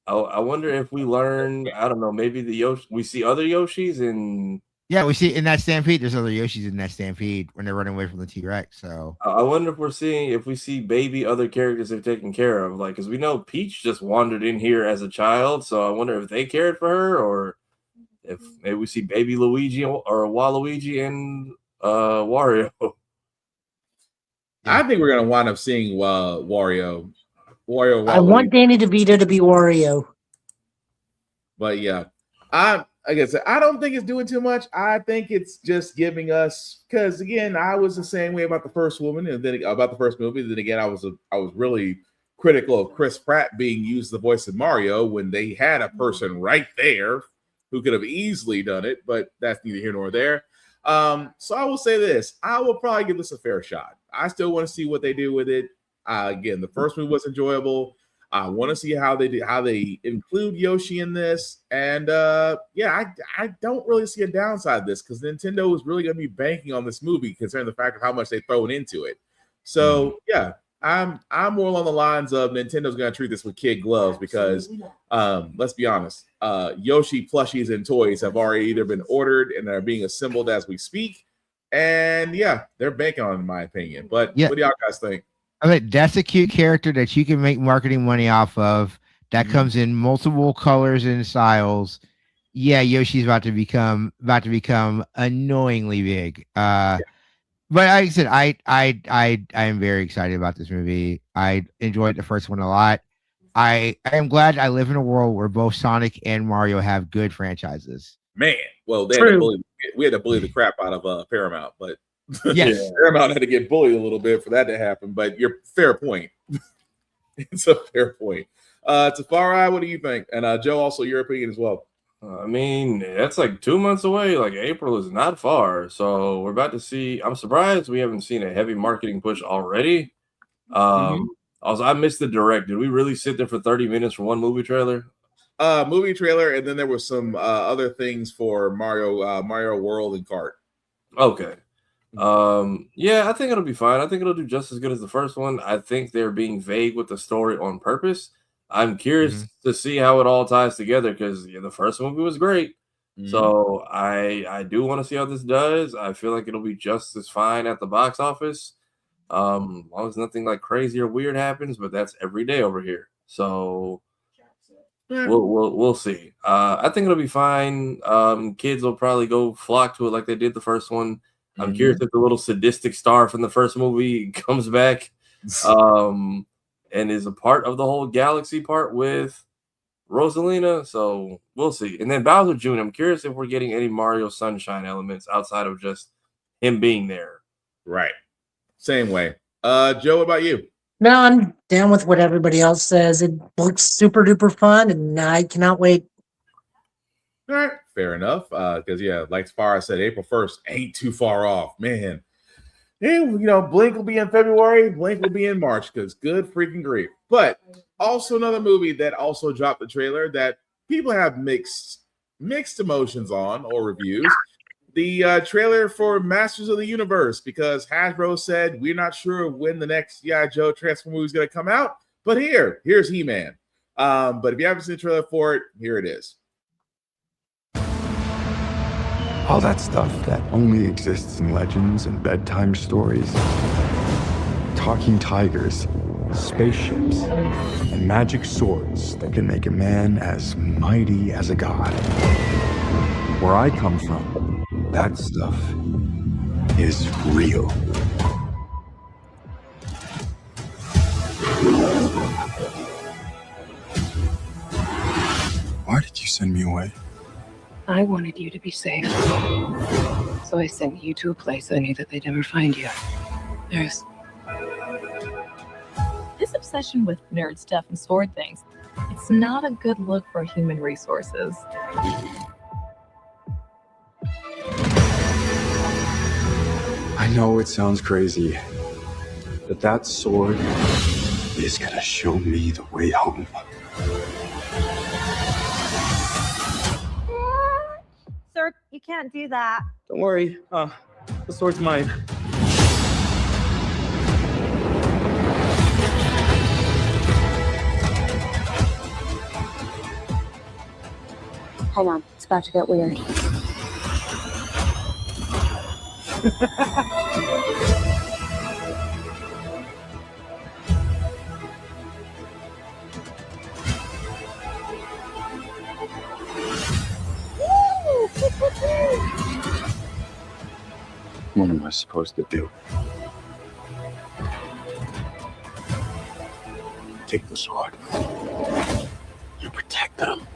S4: I wonder if we learn. I don't know. Maybe we see other Yoshis in.
S2: Yeah, we see in that stampede. There's other Yoshis in that stampede when they're running away from the T-Rex. So
S4: I wonder if we see baby other characters they've taken care of, like, because we know Peach just wandered in here as a child. So I wonder if they cared for her, or if maybe we see baby Luigi or Waluigi and Wario.
S1: I think we're gonna wind up seeing Wario.
S3: I want Danny DeVito to be Wario.
S1: But yeah, like I said, I don't think it's doing too much. I think it's just giving us, because again, I was the same way about the first woman, and then about the first movie. Then again, I was really critical of Chris Pratt being used the voice of Mario when they had a person right there who could have easily done it. But that's neither here nor there. So I will say this: I will probably give this a fair shot. I still want to see what they do with it. Again, the first movie was enjoyable. I want to see how they include Yoshi in this, and yeah, I don't really see a downside to this, because Nintendo is really going to be banking on this movie, considering the fact of how much they throw into it. So yeah, I'm more along the lines of Nintendo's going to treat this with kid gloves, because let's be honest, Yoshi plushies and toys have already either been ordered and are being assembled as we speak, and yeah, they're banking on it, in my opinion. But what do y'all guys think?
S2: I mean, that's a cute character that you can make marketing money off of. That comes in multiple colors and styles. Yeah, Yoshi's about to become annoyingly big. But like I said, I am very excited about this movie. I enjoyed the first one a lot. I am glad I live in a world where both Sonic and Mario have good franchises.
S1: Man, well, we had to bully the crap out of Paramount, but
S2: yes,
S1: Paramount had to get bullied a little bit for that to happen. But your fair point. It's a fair point. Tafari, what do you think? And Joe, also your opinion as well.
S4: I mean, that's like 2 months away. Like April is not far, so we're about to see. I'm surprised we haven't seen a heavy marketing push already. Also, I missed the direct. Did we really sit there for 30 minutes for one movie trailer?
S1: Movie trailer, and then there was some other things for Mario World and Kart.
S4: Okay. Yeah, I think it'll be fine. I think it'll do just as good as the first one. I think they're being vague with the story on purpose. I'm curious to see how it all ties together because the first movie was great. So I do want to see how this does. I feel like it'll be just as fine at the box office. As long as nothing like crazy or weird happens, but that's every day over here. So we'll see. I think it'll be fine. Kids will probably go flock to it like they did the first one. I'm curious if the little sadistic star from the first movie comes back and is a part of the whole galaxy part with Rosalina. So we'll see. And then Bowser Jr., I'm curious if we're getting any Mario Sunshine elements outside of just him being there.
S1: Right. Same way. Joe, what about you?
S3: No, I'm down with what everybody else says. It looks super duper fun, and I cannot wait.
S1: All right, fair enough. Because like Farah said, April 1st ain't too far off, man. And Blink will be in February, Blink will be in March, because good freaking grief. But also another movie that also dropped the trailer that people have mixed emotions on or reviews. The trailer for Masters of the Universe, because Hasbro said we're not sure when the next G.I. Joe Transformer movie is going to come out, but here's He-Man. But if you haven't seen the trailer for it, here it is.
S12: All that stuff that only exists in legends and bedtime stories. Talking tigers, spaceships, and magic swords that can make a man as mighty as a god. Where I come from, that stuff is real. Why did you send me away?
S13: I wanted you to be safe. So I sent you to a place I knew that they'd never find you. There's...
S14: This obsession with nerd stuff and sword things, it's not a good look for human resources.
S12: I know it sounds crazy, but that sword is gonna show me the way home.
S15: Sir, you can't do that.
S16: Don't worry, the sword's mine.
S15: Hang on, it's about to get weird.
S12: What am I supposed to do? Take the sword. You protect them.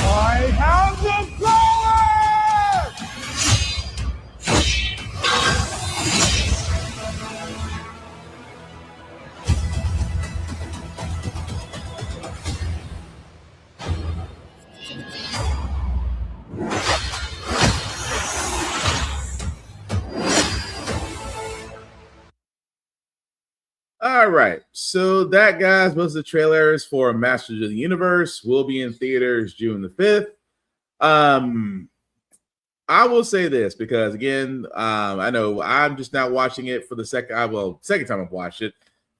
S5: I have the power!
S1: All right, so that, guys, was the trailers for Masters of the Universe. Will be in theaters June the 5th. I will say this because, again, I know I'm just not watching it for the second time I've watched it.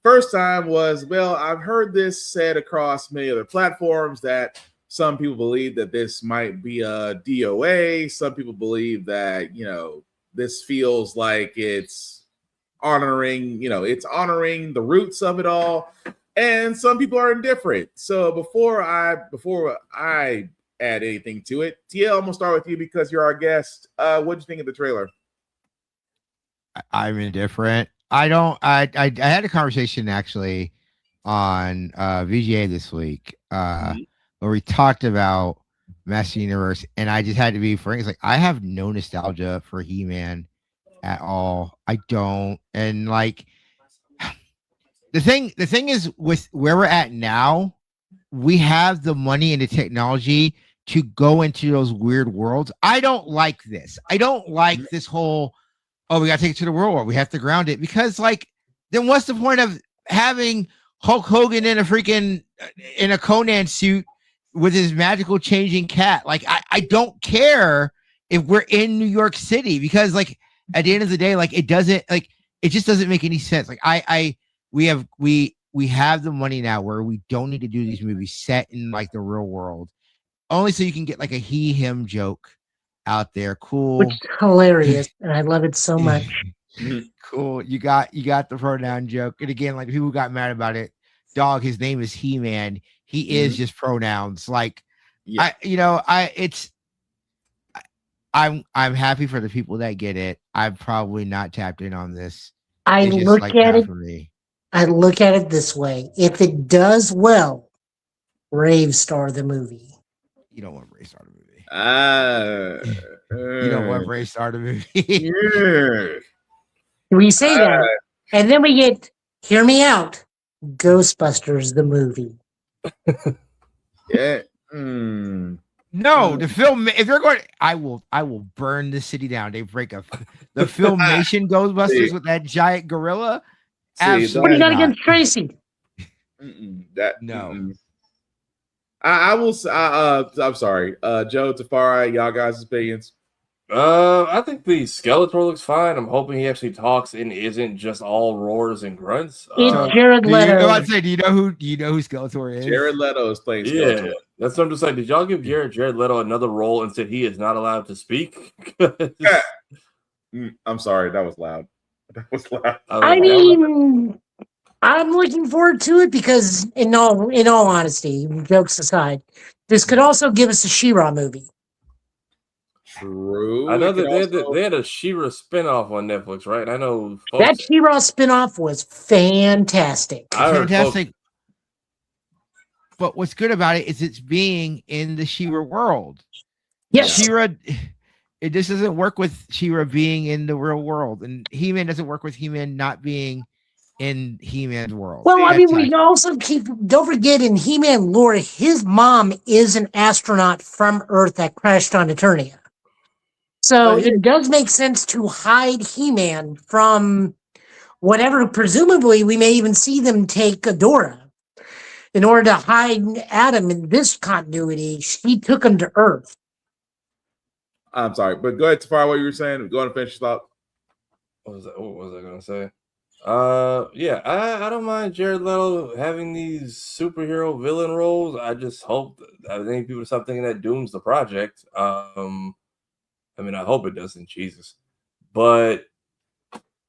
S1: First time was, I've heard this said across many other platforms that some people believe that this might be a DOA. Some people believe that, this feels like it's honoring, it's honoring the roots of it all. And some people are indifferent. So before I add anything to it, TL, I'm gonna start with you because you're our guest. What'd you think of the trailer?
S2: I'm indifferent. I had a conversation actually on VGA this week where we talked about Master Universe, and I just had to be frank. It's like I have no nostalgia for He-Man at all. I don't. And like the thing is, with where we're at now, we have the money and the technology to go into those weird worlds. I don't like this. I don't like this whole, oh, we gotta take it to the real world. We have to ground it, because like, then what's the point of having Hulk Hogan in a Conan suit with his magical changing cat? Like, I don't care if we're in New York City, because like at the end of the day, like it just doesn't make any sense. Like we have the money now where we don't need to do these movies set in like the real world, only so you can get like a him joke out there. Cool.
S3: Which is hilarious. And I love it so much.
S2: Cool. You got the pronoun joke. And again, like people got mad about it. Dog, his name is He-Man. He is just pronouns. Like, yeah. I'm happy for the people that get it. I'm probably not tapped in on this.
S3: I look at it this way. If it does well, Brave Star the movie.
S2: You don't want Brave Star the movie. You don't want Brave Star the movie.
S3: We say that, and then we get, hear me out, Ghostbusters the movie.
S1: Yeah.
S2: No, the film. If you're going, I will burn the city down. They break up the Filmation Ghostbusters with that giant gorilla. Absolutely.
S3: What do you got against Tracy?
S2: No.
S1: I will. I'm sorry, Joe, Tafari, y'all guys' opinions.
S4: I think the Skeletor looks fine. I'm hoping he actually talks and isn't just all roars and grunts.
S3: It's Jared Leto.
S2: Do you know who Skeletor is?
S1: Jared Leto is playing Skeletor.
S4: Yeah, that's what I'm just like. Did y'all give Jared Leto another role and said he is not allowed to speak?
S1: I'm sorry, that was loud.
S3: I mean, I'm looking forward to it because, in all honesty, jokes aside, this could also give us a She-Ra movie.
S1: True.
S4: I know that they had a She-Ra spinoff on Netflix, right? I know
S3: that She-Ra spinoff was fantastic.
S2: Fantastic. But what's good about it is it's being in the She-Ra world.
S3: Yes.
S2: She-Ra, it just doesn't work with She-Ra being in the real world, and He-Man doesn't work with He-Man not being in He-Man's world.
S3: Well, I mean, we can also don't forget in He-Man lore, his mom is an astronaut from Earth that crashed on Eternia. So it does make sense to hide He-Man from whatever. Presumably, we may even see them take Adora. In order to hide Adam in this continuity, she took him to Earth.
S1: I'm sorry, but go ahead, Tafari, what you were saying. Go on and finish your thought.
S4: What was I going to say? Yeah, I don't mind Jared Leto having these superhero villain roles. I just hope I think people stop thinking that Doom's the project. I mean, I hope it doesn't, Jesus. But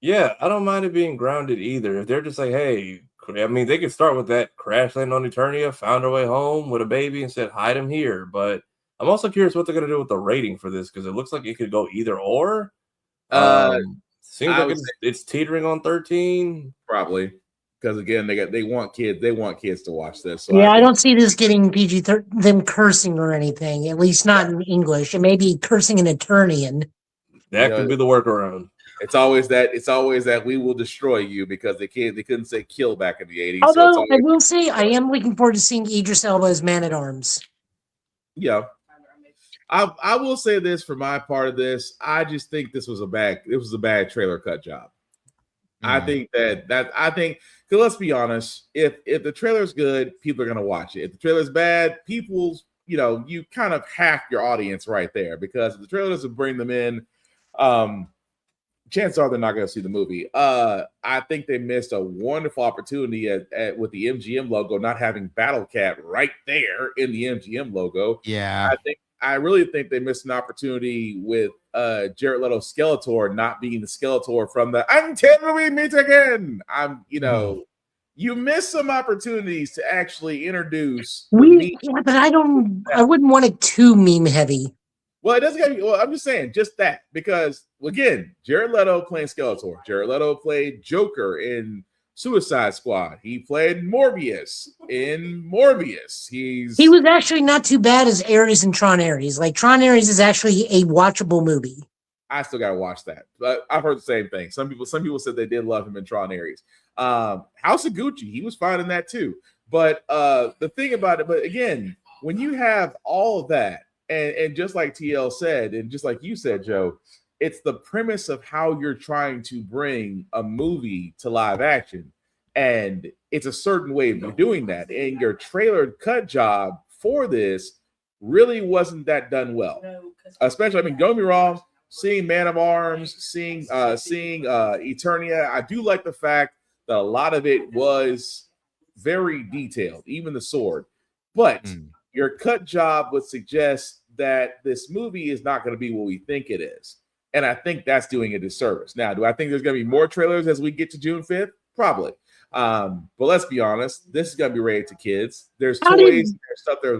S4: yeah, I don't mind it being grounded either. If they're just like, hey, I mean, they could start with that crash land on Eternia, found her way home with a baby and said, hide him here. But I'm also curious what they're going to do with the rating for this, because it looks like it could go either or. Seems like it's teetering on 13.
S1: Probably. Because again, they want kids to watch this. So
S3: yeah, I don't see this getting PG-13, them cursing or anything. At least not in English. It may be cursing in Eternian.
S4: That could be the workaround.
S1: It's always that we will destroy you, because they couldn't say kill back in the 80s.
S3: Although
S1: so
S3: I will say I am looking forward to seeing Idris Elba as Man-at-Arms.
S1: Yeah. I will say this for my part of this. I just think it was a bad trailer cut job. I think because let's be honest, if the trailer's good, people are gonna watch it. If the trailer's bad, you kind of hack your audience right there, because if the trailer doesn't bring them in, chances are they're not gonna see the movie. I think they missed a wonderful opportunity with the MGM logo not having Battle Cat right there in the MGM logo.
S2: Yeah.
S1: I really think they missed an opportunity with Jared Leto Skeletor not being the Skeletor from the Until We Meet Again. You miss some opportunities to actually introduce
S3: but I wouldn't want it too meme heavy.
S1: Well, it doesn't. Well, I'm just saying, just that, because again, Jared Leto playing Skeletor. Jared Leto played Joker in Suicide Squad. He played Morbius in Morbius. He
S3: was actually not too bad as Ares in Tron Ares. Like Tron Ares is actually a watchable movie.
S1: I still gotta watch that. But I've heard the same thing. Some people said they did love him in Tron Ares. House of Gucci, he was fine in that too. But the thing about it, but again, when you have all of that, and just like TL said, and just like you said, Joe, it's the premise of how you're trying to bring a movie to live action. And it's a certain way of doing that. And your trailer cut job for this really wasn't that done well. Especially, don't get me wrong, seeing Man of Arms, seeing Eternia, I do like the fact that a lot of it was very detailed, even the sword. But your cut job would suggest that this movie is not going to be what we think it is. And I think that's doing a disservice. Now, do I think there's going to be more trailers as we get to June 5th? Probably. But let's be honest, this is going to be rated to kids. There's toys and stuff they're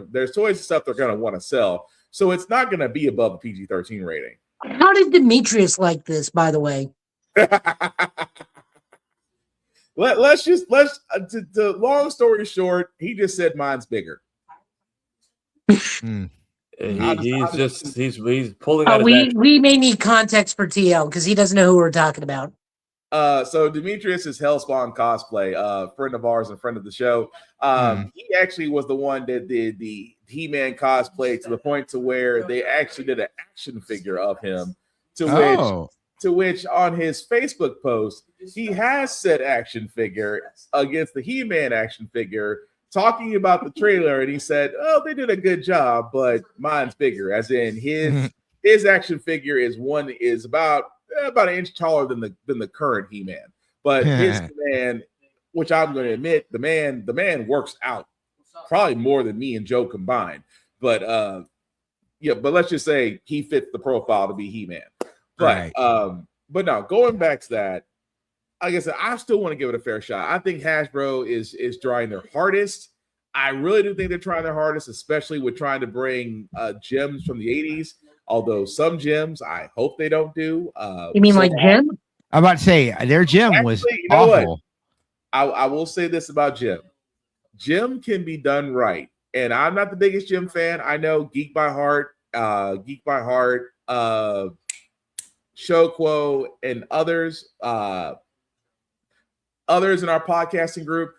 S1: going to want to sell. So it's not going to be above the PG-13 rating.
S3: How did Demetrius like this, by the way?
S1: The long story short, he just said mine's bigger.
S4: He's pulling out.
S3: We may need context for TL because he doesn't know who we're talking about.
S1: So Demetrius is Hellspawn cosplay, friend of ours and friend of the show. He actually was the one that did the He-Man cosplay to the point to where they actually did an action figure of him. To which on his Facebook post, he has said action figure against the He-Man action figure, talking about the trailer, and he said, "Oh, they did a good job, but mine's bigger." As in his action figure is about an inch taller than the current He-Man, but his man, which I'm going to admit, the man works out probably more than me and Joe combined. But but let's just say he fits the profile to be He-Man. But but no, going back to that, like I said, I still want to give it a fair shot. I think Hasbro is trying their hardest. I really do think they're trying their hardest, especially with trying to bring gems from the 80s. Although some gems, I hope they don't do.
S3: You mean like Gem?
S2: I'm about to say their gem was awful.
S1: I will say this about Gem. Gem can be done right. And I'm not the biggest Gem fan. I know Geek by Heart, Showquo, and others in our podcasting group,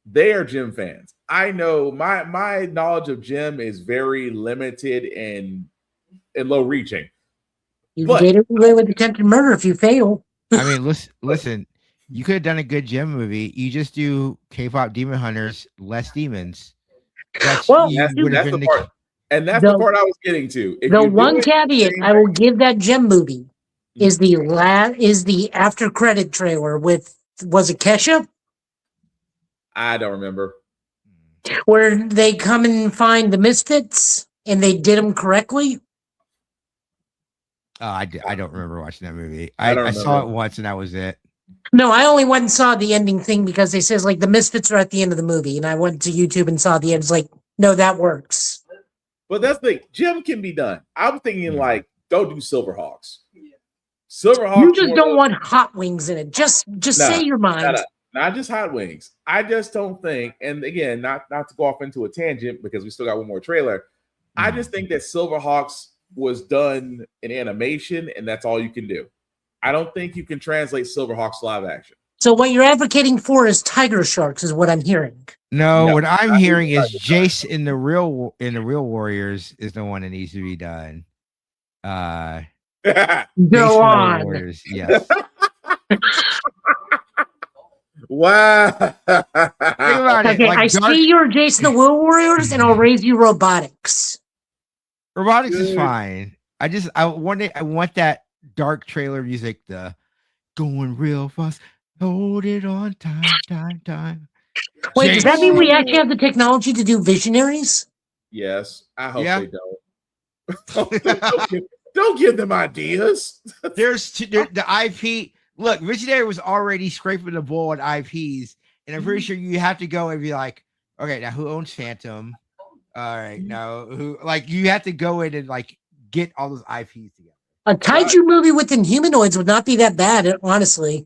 S1: they are Gem fans. I know my knowledge of Gem is very limited and low reaching.
S3: You can get away with attempted murder if you fail.
S2: I mean, listen, you could have done a good Gem movie. You just do K-pop Demon Hunters, less demons.
S1: That's the part. And that's the part I was getting to.
S3: The one caveat I will give that Gem movie is the after credit trailer with, was it Kesha?
S1: I don't remember.
S3: Where they come and find the Misfits and they did them correctly.
S2: I don't remember watching that movie. I saw it once and that was it.
S3: No, I only went and saw the ending thing because they says like the Misfits are at the end of the movie, and I went to YouTube and saw the end. It's like, no, that works.
S1: But that's the thing. Gem can be done. I'm thinking like, don't do Silverhawks. Silverhawks.
S3: You just don't want Hot Wings in it. Just say your mind.
S1: Not just Hot Wings. I just don't think, and again, not to go off into a tangent because we still got one more trailer. I just think that Silverhawks was done in animation, and that's all you can do. I don't think you can translate Silverhawks live action.
S3: So what you're advocating for is Tiger Sharks, is what I'm hearing.
S2: No, what I'm hearing is Jace in the real Warriors is the one that needs to be done.
S3: Go on.
S2: Warriors, yes.
S1: Wow.
S2: Think about it.
S3: Okay, I see your Jason the Will Warriors, and I'll raise you robotics.
S2: Robotics is fine. I want that dark trailer music, the going real fast. Hold it on time.
S3: Wait, does that mean we actually have the technology to do Visionaries?
S1: Yes. I hope they don't. don't give them ideas.
S2: The IP. Look, Visionary was already scraping the bowl on IPs, and I'm pretty sure you have to go and be like, okay, now who owns Phantom? All right, now who? Like, you have to go in and like get all those IPs together.
S3: A kaiju movie with Inhumanoids would not be that bad, honestly.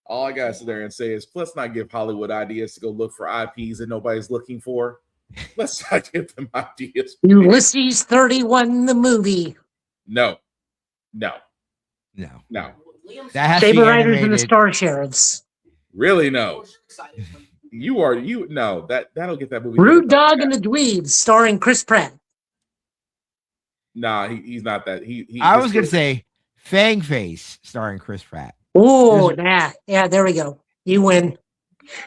S1: All I gotta sit there and say is, let's not give Hollywood ideas to go look for IPs that nobody's looking for. Let's not give them ideas.
S3: Ulysses 31, the movie.
S1: No.
S2: That has
S3: Saber
S2: to be
S3: Riders
S2: animated.
S3: and the Star Sheriffs.
S1: Really, no. That'll get that movie.
S3: Rude Dog and the Dweebs, starring Chris Pratt.
S1: Nah, he's not that.
S2: I was gonna say Fang Face, starring Chris Pratt.
S3: Oh, yeah, there we go. You win.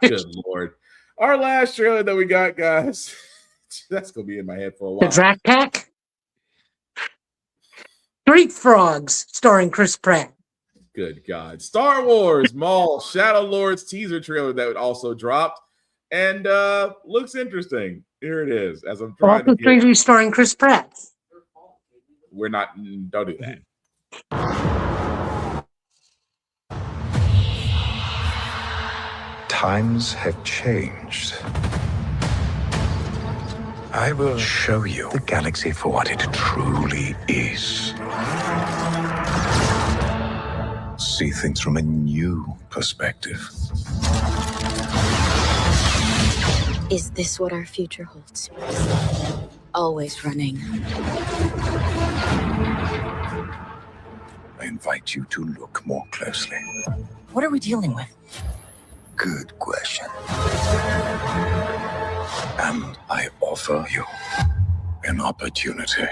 S1: Good Lord. Our last trailer that we got, guys. That's gonna be in my head for a while.
S3: The Drac Pack. Street Frogs, starring Chris Pratt.
S1: Good God. Star Wars Maul Shadow Lords teaser trailer that also dropped and looks interesting. Here it is. As I'm trying
S3: Also strangely starring Chris Pratt.
S1: We're not, don't do that.
S17: Times have changed. I will show you the galaxy for what it truly is. See things from a new perspective.
S15: Is this what our future holds? Always running.
S17: I invite you to look more closely.
S10: What are we dealing with?
S17: Good question. And I offer you an opportunity.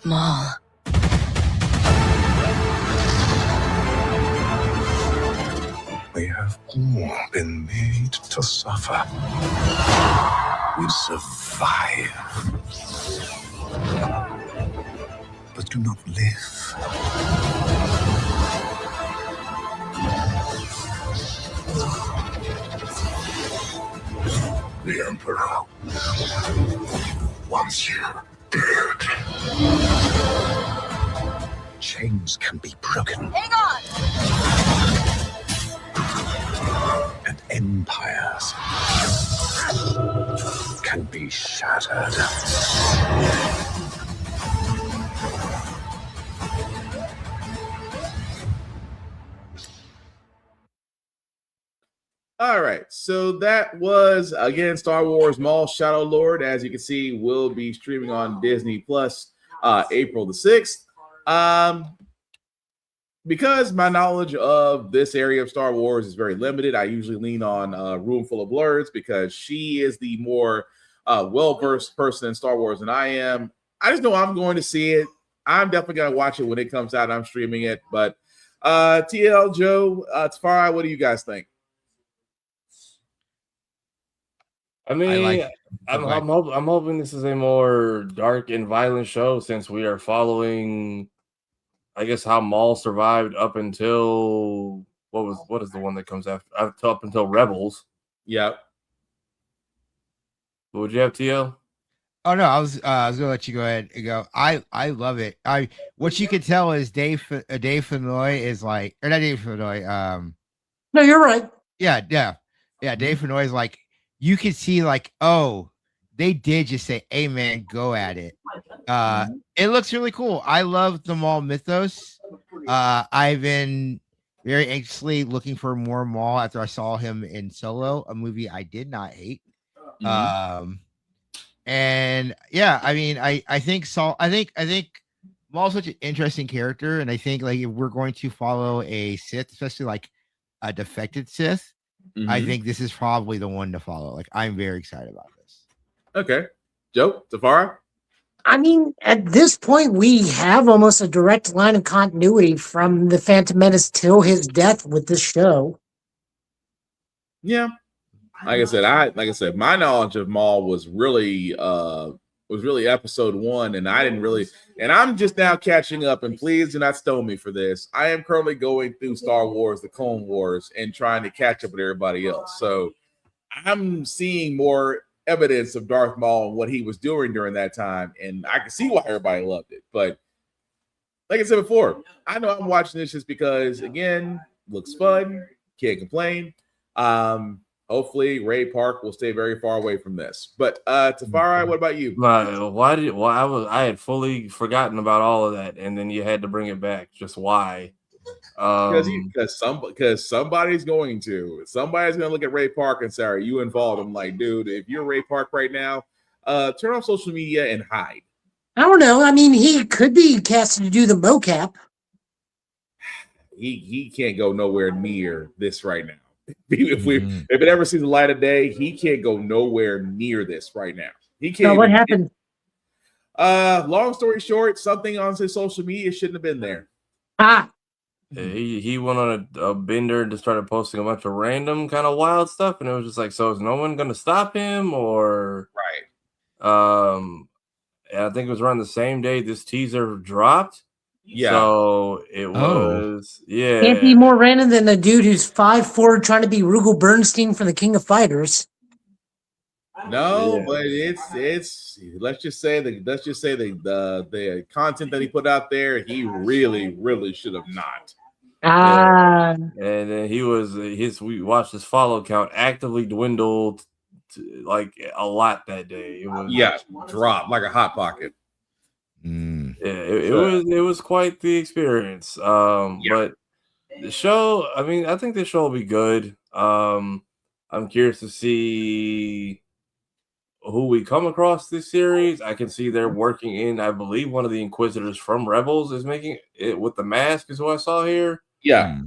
S15: Maul.
S17: We have all been made to suffer. We survive, but do not live. The Emperor wants you dead. Chains can be broken.
S15: Hang on!
S17: And empires can be shattered.
S1: All right, so that was again Star Wars Maul Shadow Lord. As you can see, will be streaming on Disney Plus April the 6th. Because my knowledge of this area of Star Wars is very limited, I usually lean on Room Full of Blurs because she is the more well-versed person in Star Wars than I am. I just know I'm going to see it. I'm definitely going to watch it when it comes out. I'm streaming it. But TL, Joe, Tafari, what do you guys think?
S4: I mean, I'm hoping this is a more dark and violent show since we are following, I guess, how Maul survived up until what is the one that comes after up until Rebels.
S1: Yeah.
S4: What would you have, TL?
S2: Oh no, I was gonna let you go ahead and go. I love it. What you can tell is Dave Filoni is like, or not Dave Filoni.
S3: No, you're right.
S2: Yeah. Dave Filoni is like, you can see like, oh, they did just say, "Hey man, go at it." It looks really cool. I love the Maul mythos. I've been very anxiously looking for more Maul after I saw him in Solo, a movie I did not hate. And yeah, I mean, I think Maul's such an interesting character, and I think like if we're going to follow a Sith, especially like a defected Sith, I think this is probably the one to follow. Like, I'm very excited about this.
S1: Okay, Joe, Tafara.
S3: I mean, at this point, we have almost a direct line of continuity from the Phantom Menace till his death with this show.
S1: Yeah. Like I said, my knowledge of Maul was really was really episode 1, and I didn't really, and I'm just now catching up, and please do not stone me for this. I am currently going through Star Wars, the Clone Wars, and trying to catch up with everybody else. So I'm seeing more evidence of Darth Maul and what he was doing during that time, and I can see why everybody loved it. But like I said before, I know I'm watching this just because, again, looks fun, can't complain. Hopefully Ray Park will stay very far away from this. But Tafari, what about you?
S4: I had fully forgotten about all of that, and then you had to bring it back. Just why?
S1: Because somebody's going to look at Ray Park and say, "Are you involved?" I'm like, dude, if you're Ray Park right now, turn off social media and hide.
S3: I don't know. I mean, he could be casted to do the mocap.
S1: He can't go nowhere near this right now. If it ever sees the light of day, he can't go nowhere near this right now. He can't.
S3: Now, what happened?
S1: Long story short, something on his social media shouldn't have been there.
S4: He went on a bender and just started posting a bunch of random kind of wild stuff, and it was just like, so is no one going to stop him, or
S1: right?
S4: And I think it was around the same day this teaser dropped.
S1: Yeah.
S4: So it was,
S3: Can't be more random than the dude who's 5'4" trying to be Rugal Bernstein from the King of Fighters.
S1: No, but it's let's just say the content that he put out there, he really should have not.
S4: And then we watched his follow count actively dwindled like a lot that day. It was
S1: dropped like a hot pocket.
S4: It was quite the experience. But the show, I mean, I think the show will be good. I'm curious to see who we come across this series. I can see they're working in, I believe one of the Inquisitors from Rebels is making it with the mask is what I saw here.
S1: Yeah.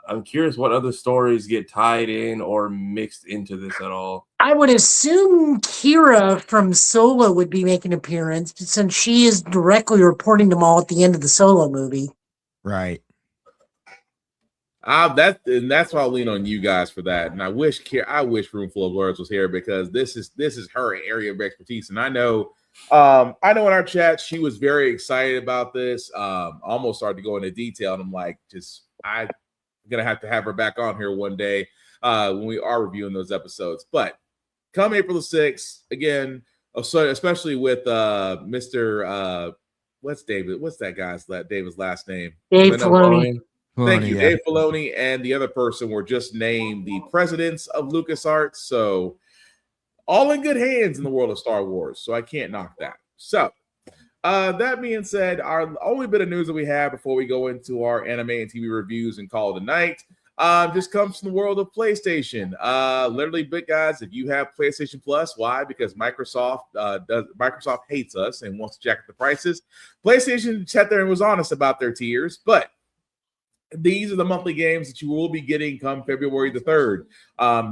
S4: I'm curious what other stories get tied in or mixed into this at all.
S3: I would assume Kira from Solo would be making an appearance since she is directly reporting to Maul at the end of the Solo movie.
S2: Right.
S1: That's why I'll lean on you guys for that. And I wish Roomful of Words was here because this is her area of expertise. And I know in our chat she was very excited about this. Almost started to go into detail, and I'm like, I'm gonna have to have her back on here one day when we are reviewing those episodes. But come April the 6th, again, especially with Mr. What's that guy's David's last name?
S3: Dave Filoni.
S1: Thank you. Dave Filoni and the other person were just named the presidents of LucasArts. So all in good hands in the world of Star Wars. So I can't knock that. So that being said, our only bit of news that we have before we go into our anime and TV reviews and call it a night just comes from the world of PlayStation. Literally, big guys, if you have PlayStation Plus, why? Because Microsoft hates us and wants to jack up the prices. PlayStation sat there and was honest about their tiers, but these are the monthly games that you will be getting come February the 3rd.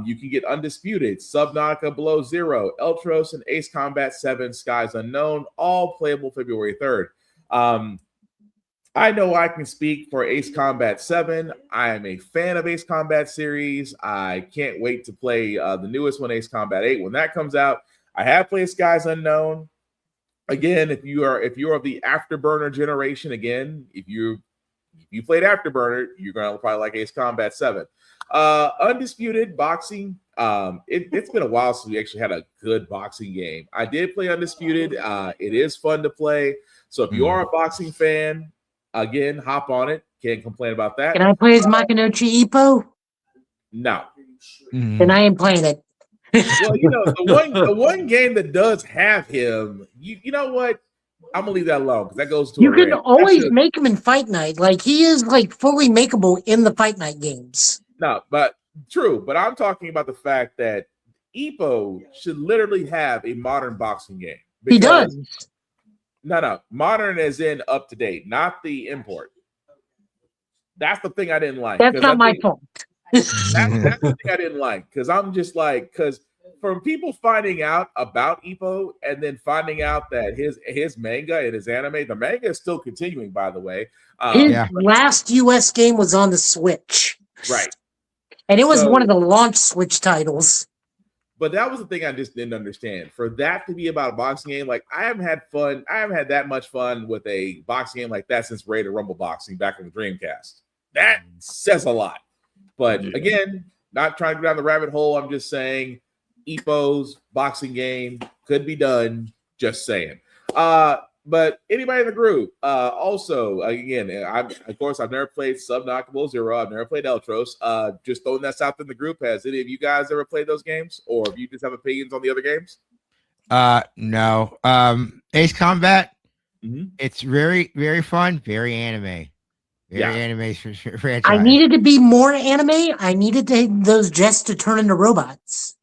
S1: You can get Undisputed, Subnautica Below Zero, Eltros, and Ace Combat 7 Skies Unknown, all playable February 3rd. I know I can speak for Ace Combat 7. I am a fan of Ace Combat series. I can't wait to play the newest one, Ace Combat 8, when that comes out. I have played Skies Unknown. Again, if you're of the Afterburner generation, again, if you played Afterburner, you're going to probably like Ace Combat 7. Undisputed boxing. It's been a while since we actually had a good boxing game. I did play Undisputed. It is fun to play. So if you are a boxing fan, again, hop on it. Can't complain about that.
S3: Can I play as Makinochi Ippo?
S1: No.
S3: Then I ain't playing it.
S1: Well, the one game that does have him, you know what? I'm gonna leave that alone because that goes to
S3: you can always make him in Fight Night. Like he is like fully makeable in the Fight Night games.
S1: No, but true. But I'm talking about the fact that Ippo should literally have a modern boxing game.
S3: He does.
S1: No, modern as in up to date, not the import. That's the thing I didn't like.
S3: That's not my fault.
S1: That's the thing I didn't like because I'm just like from people finding out about Ippo and then finding out that his manga and his anime, the manga is still continuing, by the way.
S3: His last US game was on the Switch.
S1: Right.
S3: And it was one of the launch Switch titles.
S1: But that was the thing I just didn't understand. For that to be about a boxing game, like I haven't had that much fun with a boxing game like that since Raid to Rumble Boxing back in the Dreamcast. That says a lot. But again, not trying to go down the rabbit hole. I'm just saying Epo's boxing game could be done. Just saying. But anybody in the group, also, again, I've never played Subnoctable Zero. I've never played Eltros. Just throwing that out in the group. Has any of you guys ever played those games? Or if you just have opinions on the other games?
S2: No. Ace Combat, it's very, very fun, very anime. Very anime franchise.
S3: I needed to be more anime. I needed those Jets to turn into robots.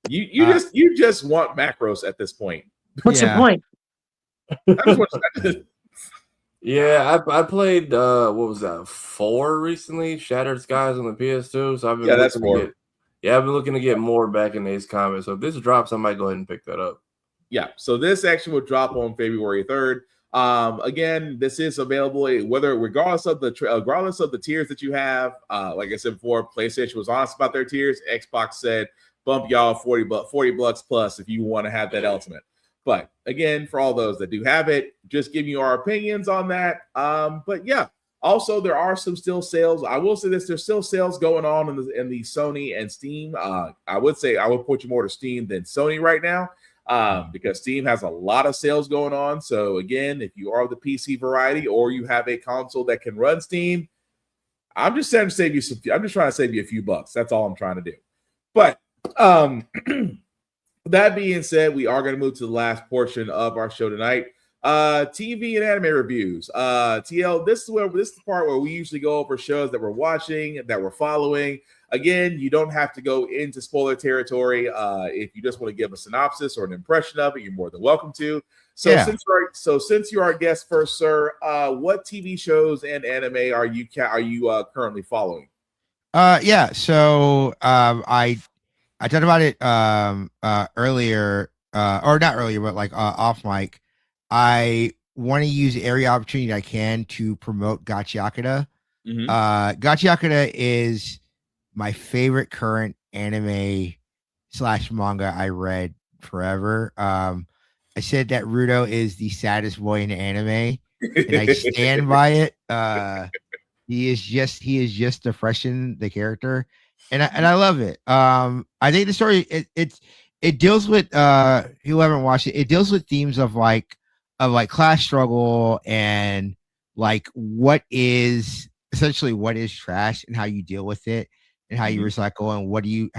S1: You just want macros at this point.
S3: What's your point?
S4: Yeah, I played what was that, 4 recently, Shattered Skies on the PS2. So I've been
S1: that's 4.
S4: I've been looking to get more back in Ace Combat. So if this drops, I might go ahead and pick that up.
S1: Yeah, so this actually will drop on February 3rd. Again, this is available regardless of the tiers that you have. Like I said before, PlayStation was honest about their tiers. Xbox said bump y'all $40 plus if you want to have that ultimate. But again, for all those that do have it, just giving you our opinions on that. But yeah, also there are some still sales. I will say this: there's still sales going on in the Sony and Steam. I would say I would put you more to Steam than Sony right now, because Steam has a lot of sales going on. So again, if you are the PC variety or you have a console that can run Steam, I'm just trying to save you a few bucks. That's all I'm trying to do. But that being said, we are going to move to the last portion of our show tonight. TV and anime reviews. TL, this is the part where we usually go over shows that we're watching, that we're following. Again, you don't have to go into spoiler territory. If you just want to give a synopsis or an impression of it, you're more than welcome to. So since you're our guest first, sir, what TV shows and anime are you currently following?
S2: So I talked about it earlier, or not earlier, but like off mic. I want to use every opportunity I can to promote Gachiakata. Gachiakata is my favorite current anime / manga I read forever. I said that Rudo is the saddest boy in anime, and I stand by it. He is just to freshen the character. And I love it. I think the story it deals with who haven't watched it. It deals with themes of class struggle and like what is trash and how you deal with it and how you recycle and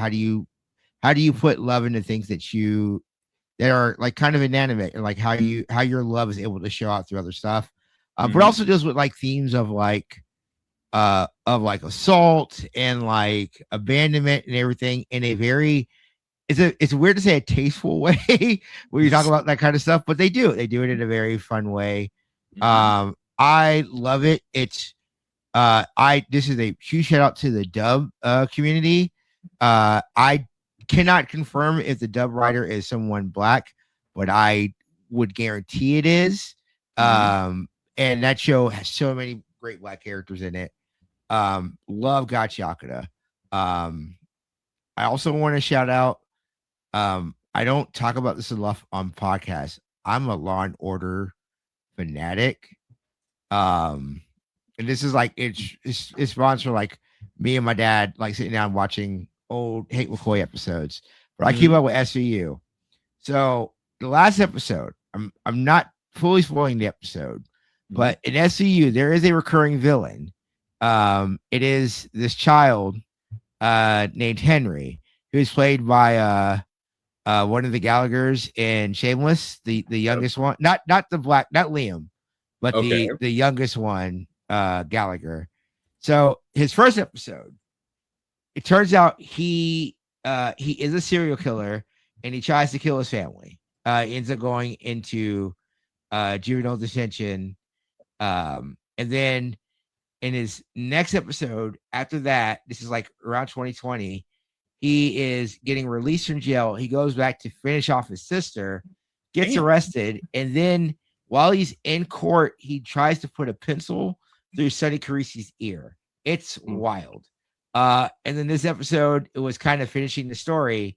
S2: how do you put love into things that are like kind of inanimate and like how your love is able to show out through other stuff. But also deals with like themes of like assault and like abandonment and everything in a very it's weird to say a tasteful way when you talk about that kind of stuff, but they do it in a very fun way. I love it. It's this is a huge shout out to the dub community. I cannot confirm if the dub writer is someone black, but I would guarantee it is. And that show has so many great black characters in it. Love Gachiakata. I also want to shout out, I don't talk about this enough on podcasts. I'm a Law and Order fanatic. And this is like it's sponsored like me and my dad like sitting down watching old Hate McCoy episodes. But I keep up with SVU. So the last episode, I'm not fully spoiling the episode, but in SVU there is a recurring villain. It is this child named Henry, who's played by one of the Gallaghers in Shameless, the youngest one, not the black, not Liam, but the youngest one, Gallagher. So his first episode, it turns out he is a serial killer and he tries to kill his family. He ends up going into juvenile detention, and then in his next episode after that, this is like around 2020, he is getting released from jail. He goes back to finish off his sister, gets arrested, and then while he's in court, he tries to put a pencil through Sonny Carisi's ear. It's wild. And then this episode, it was kind of finishing the story.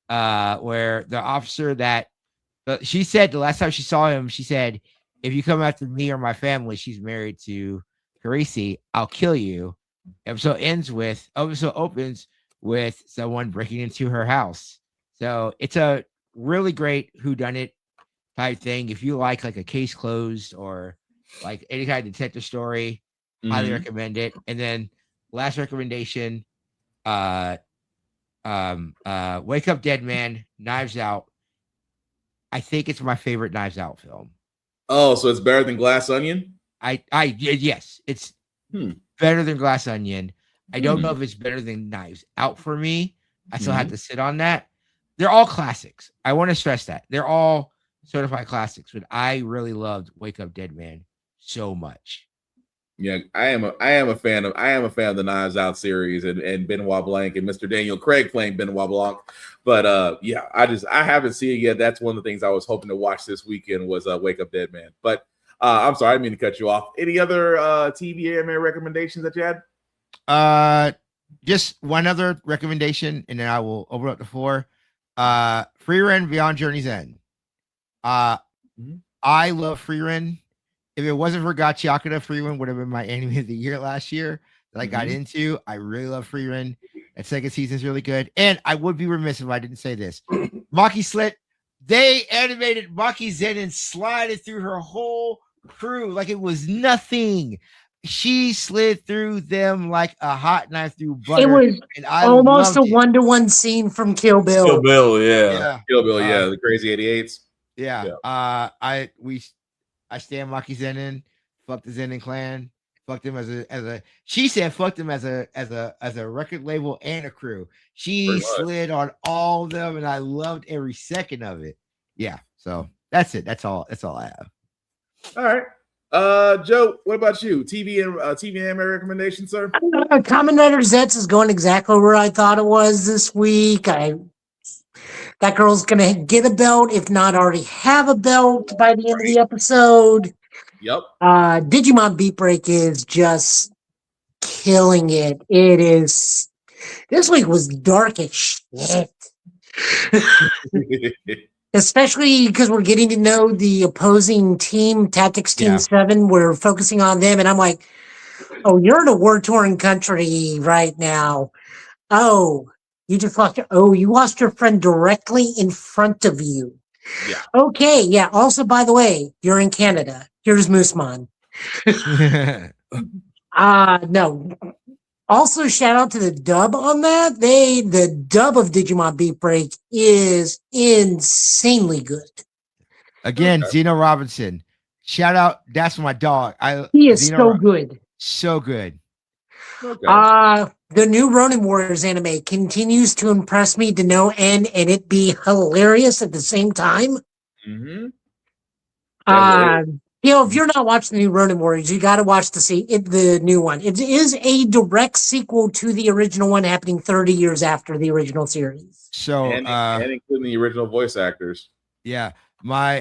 S2: where the officer that she said the last time she saw him, she said, if you come after me or my family, she's married to Carisi, I'll kill you. Episode opens with someone breaking into her house. So it's a really great whodunit type thing. If you like a case closed or like any kind of detective story, highly recommend it. And then last recommendation, Wake Up Dead Man, Knives Out. I think it's my favorite Knives Out film.
S1: Oh, so it's better than Glass Onion?
S2: Yes, it's better than Glass Onion. I don't know if it's better than Knives Out for me. I still have to sit on that. They're all classics. I want to stress that. They're all certified classics, but I really loved Wake Up Dead Man so much.
S1: Yeah, I am a fan of the Knives Out series and Benoit Blanc and Mr. Daniel Craig playing Benoit Blanc. But yeah, I haven't seen it yet. That's one of the things I was hoping to watch this weekend was Wake Up Dead Man. But I'm sorry, I didn't mean to cut you off. Any other TV anime recommendations that you had?
S2: Just one other recommendation, and then I will open up the floor. Free Run Beyond Journey's End. I love Free Run. If it wasn't for Gachiakura, Free Run would have been my anime of the year last year that I got into. I really love Free Run. That second season is really good. And I would be remiss if I didn't say this. Maki Slit, they animated Maki Zen and slided through her whole crew like it was nothing. She slid through them like a hot knife through butter.
S3: It was almost a 1-to-1 scene from Kill Bill.
S4: Kill Bill, yeah.
S1: Kill Bill, the Crazy 88s.
S2: Yeah. I stand Maki Zenin, fuck the Zenin clan, fucked him as a she said fucked him as a record label and a crew. She slid on all of them and I loved every second of it. Yeah, so that's it. That's all I have.
S1: All right. Joe, what about you? TV anime recommendation, sir?
S3: Kamen Rider Zets is going exactly where I thought it was this week. That girl's gonna get a belt, if not already have a belt by the end of the episode.
S1: Yep.
S3: Digimon Beat Break is just killing it. It is. This week was dark as shit. Especially because we're getting to know the opposing team, Tactics Team 7. We're focusing on them, and I'm like, oh, you're in a war-torn country right now. Oh, you just lost you lost your friend directly in front of you.
S1: Yeah.
S3: Okay, yeah. Also, by the way, you're in Canada. Here's Moosemon. No. Also, shout out to the dub on that. The dub of Digimon Beat Break is insanely good.
S2: Again, Zeno Robinson. Shout out. That's my dog.
S3: He is so good.
S2: So good.
S3: Okay. The new Ronin Warriors anime continues to impress me to no end, and it be hilarious at the same time. If you're not watching the new Ronin Warriors, you got to watch the new one. It is a direct sequel to the original one, happening 30 years after the original series.
S2: So,
S1: and including the original voice actors.
S2: Yeah, my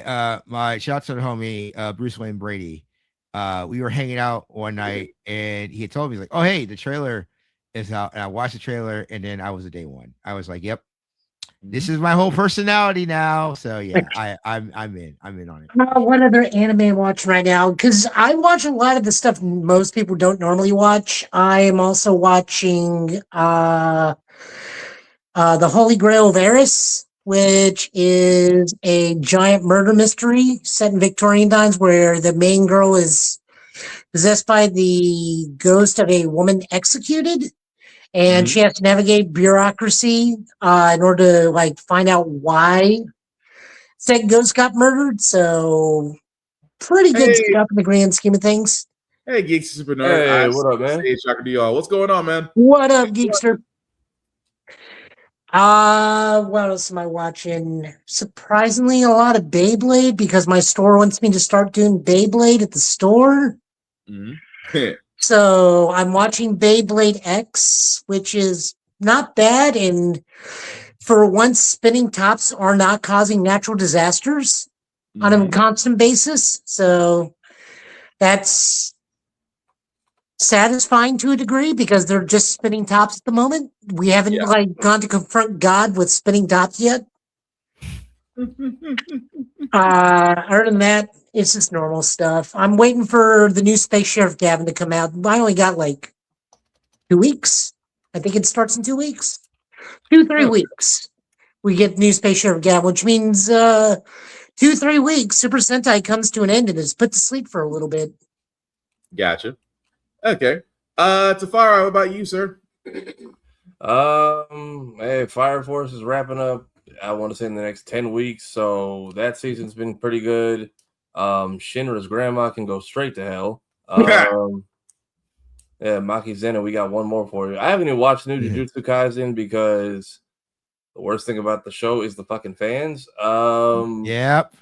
S2: shout out to the homie Bruce Wayne Brady. We were hanging out one night, and he had told me like, "Oh, hey, the trailer is out," and I watched the trailer, and then I was a day one. I was like, "Yep, this is my whole personality now." So yeah, I'm in on it.
S3: What other anime I'm watching right now? Because I watch a lot of the stuff most people don't normally watch. I am also watching The Holy Grail of Eris, which is a giant murder mystery set in Victorian times where the main girl is possessed by the ghost of a woman executed. And she has to navigate bureaucracy in order to find out why said ghost got murdered. So pretty good stuff in the grand scheme of things.
S1: Hey, Geeks Super Nerd.
S4: Hey, what up, man?
S1: Hey, Shocker to y'all. What's going on, man?
S3: What up, Geekster? What else am I watching? Surprisingly, a lot of Beyblade because my store wants me to start doing Beyblade at the store. So I'm watching Beyblade X, which is not bad. And for once, spinning tops are not causing natural disasters on a constant basis. So that's satisfying to a degree because they're just spinning tops at the moment. We haven't like gone to confront God with spinning tops yet. Other than that, it's just normal stuff. I'm waiting for the new Space Sheriff Gavin to come out. I only got like 2 weeks. I think it starts in 2 weeks. 2-3 weeks. We get new Space Sheriff Gavin, which means 2-3 weeks, Super Sentai comes to an end and is put to sleep for a little bit.
S1: Gotcha. Okay. Tafara, what about you, sir?
S4: Hey, Fire Force is wrapping up. I want to say in the next 10 weeks, so that season's been pretty good. Shinra's grandma can go straight to hell. Yeah, Maki Zena, we got one more for you. I haven't even watched new Jujutsu Kaisen because the worst thing about the show is the fucking fans.
S2: Yep.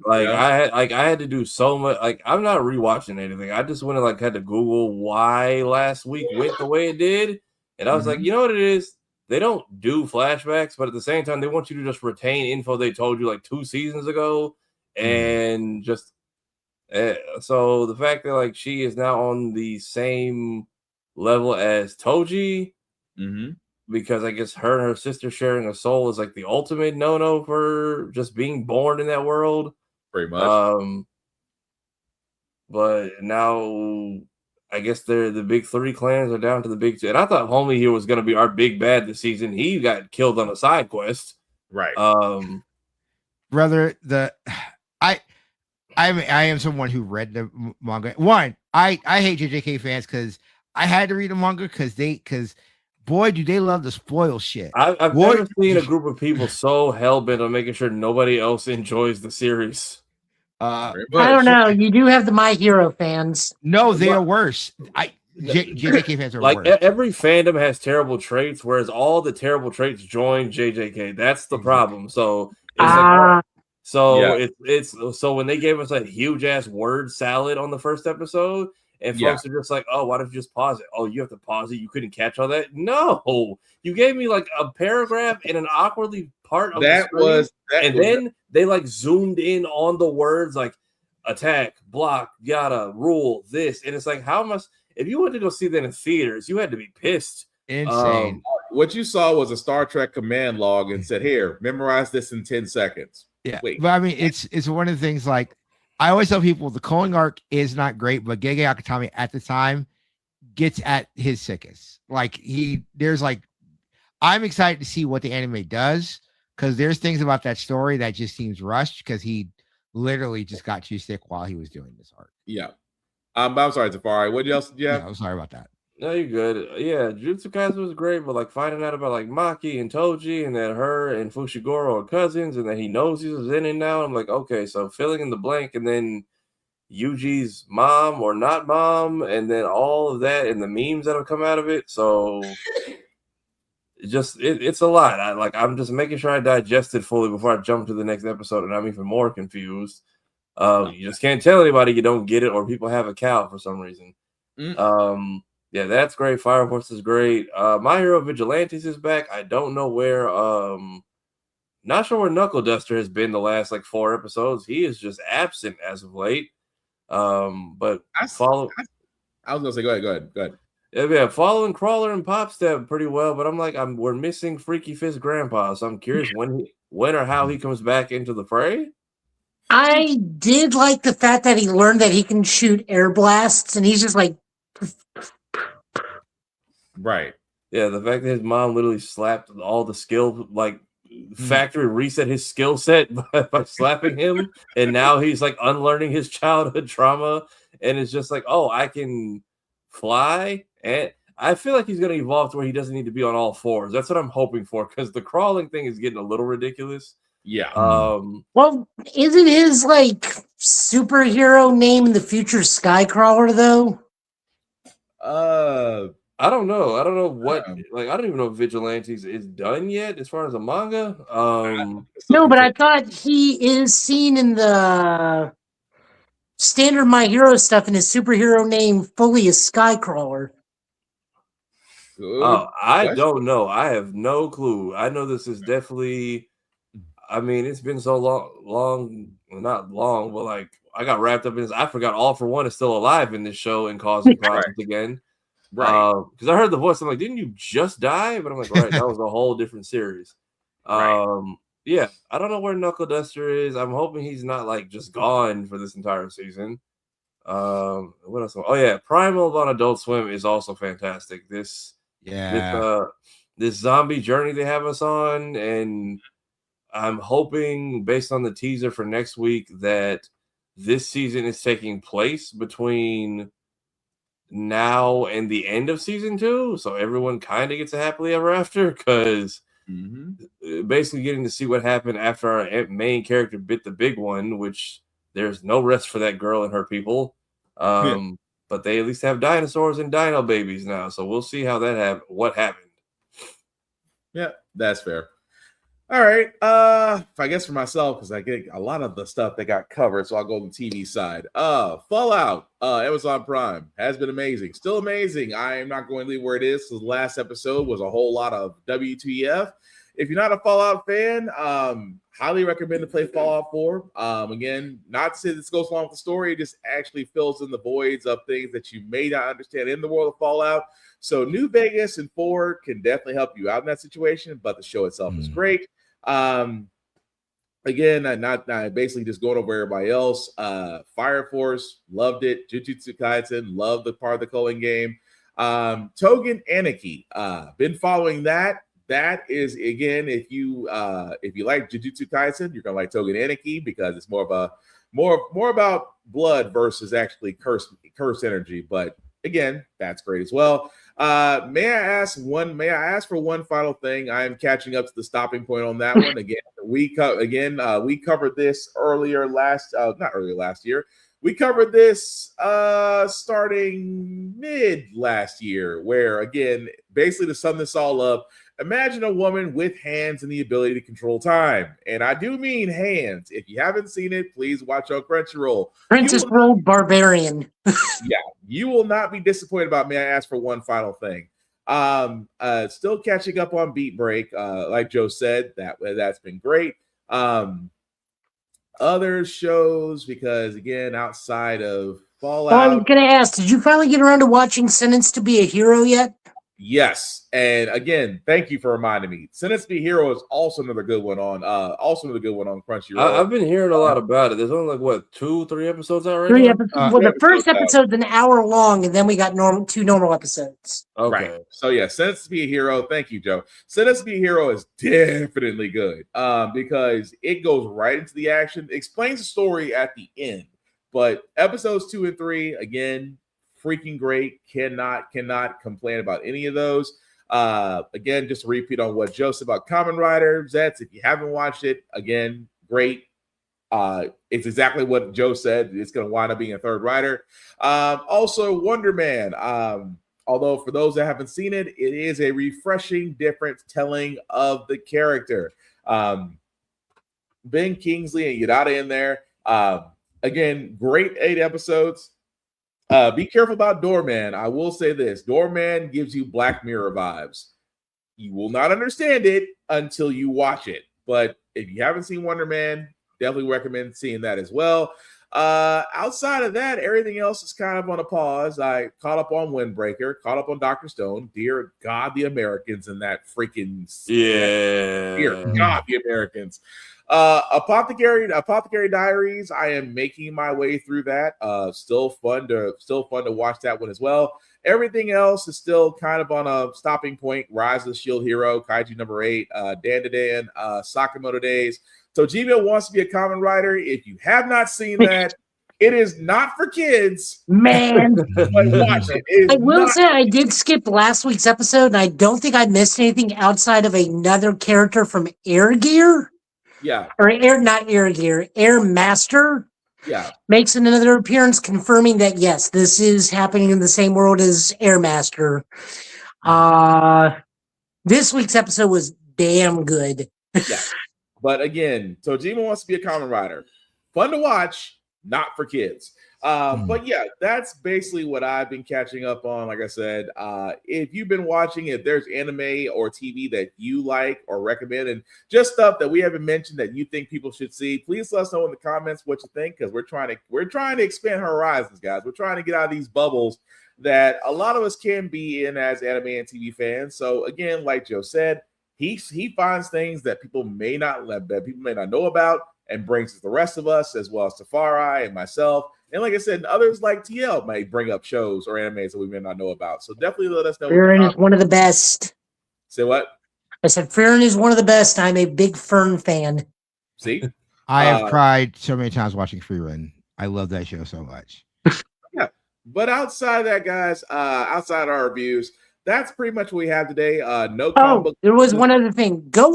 S4: Like I had to do so much. Like I'm not rewatching anything. I just went and like had to Google why last week went the way it did, and I was like, you know what it is? They don't do flashbacks, but at the same time, they want you to just retain info they told you like 2 seasons ago, and just so the fact that like she is now on the same level as Toji. Because I guess her and her sister sharing a soul is like the ultimate no-no for just being born in that world.
S1: Pretty much.
S4: But now I guess they're the big 3 clans are down to the big 2. And I thought Homie here was going to be our big bad this season. He got killed on a side quest.
S1: Right.
S2: Brother, I am someone who read the manga. One, I hate JJK fans because I had to read the manga because boy, do they love to spoil shit.
S4: I've never seen a group of people so hell-bent on making sure nobody else enjoys the series.
S3: I don't know. You do have the My Hero fans.
S2: No, they are worse. JJK fans are
S4: like
S2: worse.
S4: Every fandom has terrible traits, whereas all the terrible traits join JJK. That's the problem. So it's so when they gave us a huge ass word salad on the first episode. And folks are just like, oh, why don't you just pause it? Oh, you have to pause it. You couldn't catch all that. No, you gave me like a paragraph in an awkwardly part of the screen, then they like zoomed in on the words like attack, block, yada, rule, this, and it's like, how much? If you wanted to go see that in theaters, you had to be pissed.
S2: Insane.
S1: What you saw was a Star Trek command log and said, "Here, memorize this in 10 seconds."
S2: Yeah, but I mean, it's one of the things like. I always tell people the Culling arc is not great, but Gege Akutami at the time gets at his sickest. Like I'm excited to see what the anime does because there's things about that story that just seems rushed because he literally just got too sick while he was doing this arc.
S1: Yeah. I'm sorry, Tafari. What else? Yeah,
S2: I'm sorry about that.
S4: No, you're good. Yeah, Jujutsu Kaisen was great, but like finding out about like Maki and Toji and that her and Fushiguro are cousins and that he knows he's Zenin now, I'm like, okay, so filling in the blank and then Yuji's mom or not mom, and then all of that and the memes that have come out of it. So it's a lot. I'm just making sure I digest it fully before I jump to the next episode, and I'm even more confused. You just can't tell anybody you don't get it, or people have a cow for some reason. Yeah, that's great. Fire Force is great. My Hero Vigilantes is back. I don't know where. Not sure where Knuckle Duster has been the last like 4 episodes. He is just absent as of late. But
S1: I was gonna say, go ahead.
S4: Yeah, following Crawler and Popstep pretty well, but I'm like, we're missing Freaky Fist Grandpa, so I'm curious when or how he comes back into the fray.
S3: I did like the fact that he learned that he can shoot air blasts, and he's just like.
S1: Right.
S4: Yeah, the fact that his mom literally slapped all the skill, like factory reset his skill set by slapping him, and now he's like unlearning his childhood trauma, and it's just like, oh, I can fly, and I feel like he's going to evolve to where he doesn't need to be on all 4s. That's what I'm hoping for, because the crawling thing is getting a little ridiculous.
S1: Yeah.
S3: Well, isn't his like superhero name in the future Skycrawler though?
S4: I don't know. I don't know what. Like, I don't even know if Vigilantes is done yet as far as a manga.
S3: No, but I thought he is seen in the standard My Hero stuff, and his superhero name fully is Skycrawler.
S4: Oh, I don't know. I have no clue. I know this is definitely. I mean, it's been so long, not long, but like I got wrapped up in this. I forgot All for One is still alive in this show and causing problems again.
S1: Right.
S4: Because I heard the voice. I'm like, didn't you just die? But I'm like, right, that was a whole different series. Yeah, I don't know where Knuckle Duster is. I'm hoping he's not like just gone for this entire season. What else? Oh yeah, Primal on Adult Swim is also fantastic. This zombie journey they have us on, and I'm hoping based on the teaser for next week that this season is taking place between now and the end of season 2, so everyone kind of gets a happily ever after, because basically getting to see what happened after our main character bit the big one, which there's no rest for that girl and her people. But they at least have dinosaurs and dino babies now, so we'll see how that what happened.
S1: Yeah, that's fair. All right. I guess for myself, because I get a lot of the stuff that got covered, so I'll go on the TV side. Fallout, Amazon Prime has been amazing. Still amazing. I am not going to leave where it is. So the last episode was a whole lot of WTF. If you're not a Fallout fan, highly recommend to play Fallout 4. Again, not to say this goes along with the story, it just actually fills in the voids of things that you may not understand in the world of Fallout. So New Vegas and 4 can definitely help you out in that situation, but the show itself is great. Again, not basically just going over everybody else. Fire Force, loved it. Jujutsu Kaisen, loved the part of the culling game. Togen Anarchy, been following that. That is, again, if you like Jujutsu Kaisen, you're gonna like Togen Anarchy because it's more about blood versus actually curse energy. But again, that's great as well. May I ask for one final thing? I am catching up to the stopping point on that one. Again, we covered this not earlier last year. We covered this starting mid last year, where again, basically to sum this all up, imagine a woman with hands and the ability to control time. And I do mean hands. If you haven't seen it, please watch on Crunchyroll.
S3: Princess Roll Barbarian.
S1: Yeah, you will not be disappointed about me. I ask for one final thing. Still catching up on Beat Break. Like Joe said, that's been great. Other shows, because again, outside of Fallout.
S3: Oh, I was going to ask, did you finally get around to watching Sentenced to Be a Hero yet?
S1: Yes, and again, thank you for reminding me. Sentenced to Be a Hero is also another good one on Crunchyroll.
S4: I've been hearing a lot about it. There's only like what 2-3 episodes out right now.
S3: 3 episodes. Well, the first episode's an hour long, and then we got 2 normal episodes.
S1: Okay. Right. So yeah, Sentenced to Be a Hero. Thank you, Joe. Sentenced to Be a Hero is definitely good because it goes right into the action, explains the story at the end. But episodes 2 and 3, again, freaking great. Cannot complain about any of those. Again, just to repeat on what Joe said about Kamen Rider Zets. If you haven't watched it, again, great. It's exactly what Joe said. It's going to wind up being a third rider. Also, Wonder Man. Although for those that haven't seen it, it is a refreshing, different telling of the character. Ben Kingsley and Yadada in there. Again, great 8 episodes. Be careful about Doorman. I will say this. Doorman gives you Black Mirror vibes. You will not understand it until you watch it. But if you haven't seen Wonder Man, definitely recommend seeing that as well. Outside of that, everything else is kind of on a pause. I caught up on Windbreaker, caught up on Dr. Stone. Dear God, the Americans in that freaking...
S4: Yeah.
S1: Dear God, the Americans. Apothecary Diaries. I am making my way through that. Still fun to watch that one as well. Everything else is still kind of on a stopping point. Rise of the Shield Hero, Kaiju number 8, Dan, Sakamoto Days. Tojima Wants to Be a Kamen Rider. If you have not seen that, it is not for kids.
S3: Man,
S1: but watch it.
S3: I will say I did skip last week's episode, and I don't think I missed anything outside of another character from Air Gear.
S1: Yeah.
S3: Or not Air Gear, Air Master.
S1: Yeah.
S3: Makes another appearance, confirming that yes, this is happening in the same world as Air Master. This week's episode was damn good.
S1: Yeah. But again, Tojima Wants to Be a Kamen Rider. Fun to watch, not for kids. But yeah, that's basically what I've been catching up on. Like I said, if you've been watching, if there's anime or TV that you like or recommend, and just stuff that we haven't mentioned that you think people should see, please let us know in the comments what you think, because we're trying to expand horizons, guys. We're trying to get out of these bubbles that a lot of us can be in as anime and TV fans. So again, like Joe said, he finds things that people may not know about, and brings to the rest of us, as well as Tafari and myself. And like I said, others like TL may bring up shows or animes that we may not know about. So definitely let us know.
S3: Fern is one of the best.
S1: Say what?
S3: I said Fern is one of the best. I'm a big Fern fan.
S1: See?
S2: I have cried so many times watching Freerun. I love that show so much.
S1: Yeah. But outside of that, guys, outside our reviews, that's pretty much what we have today. No comic book.
S3: There was one other thing. Go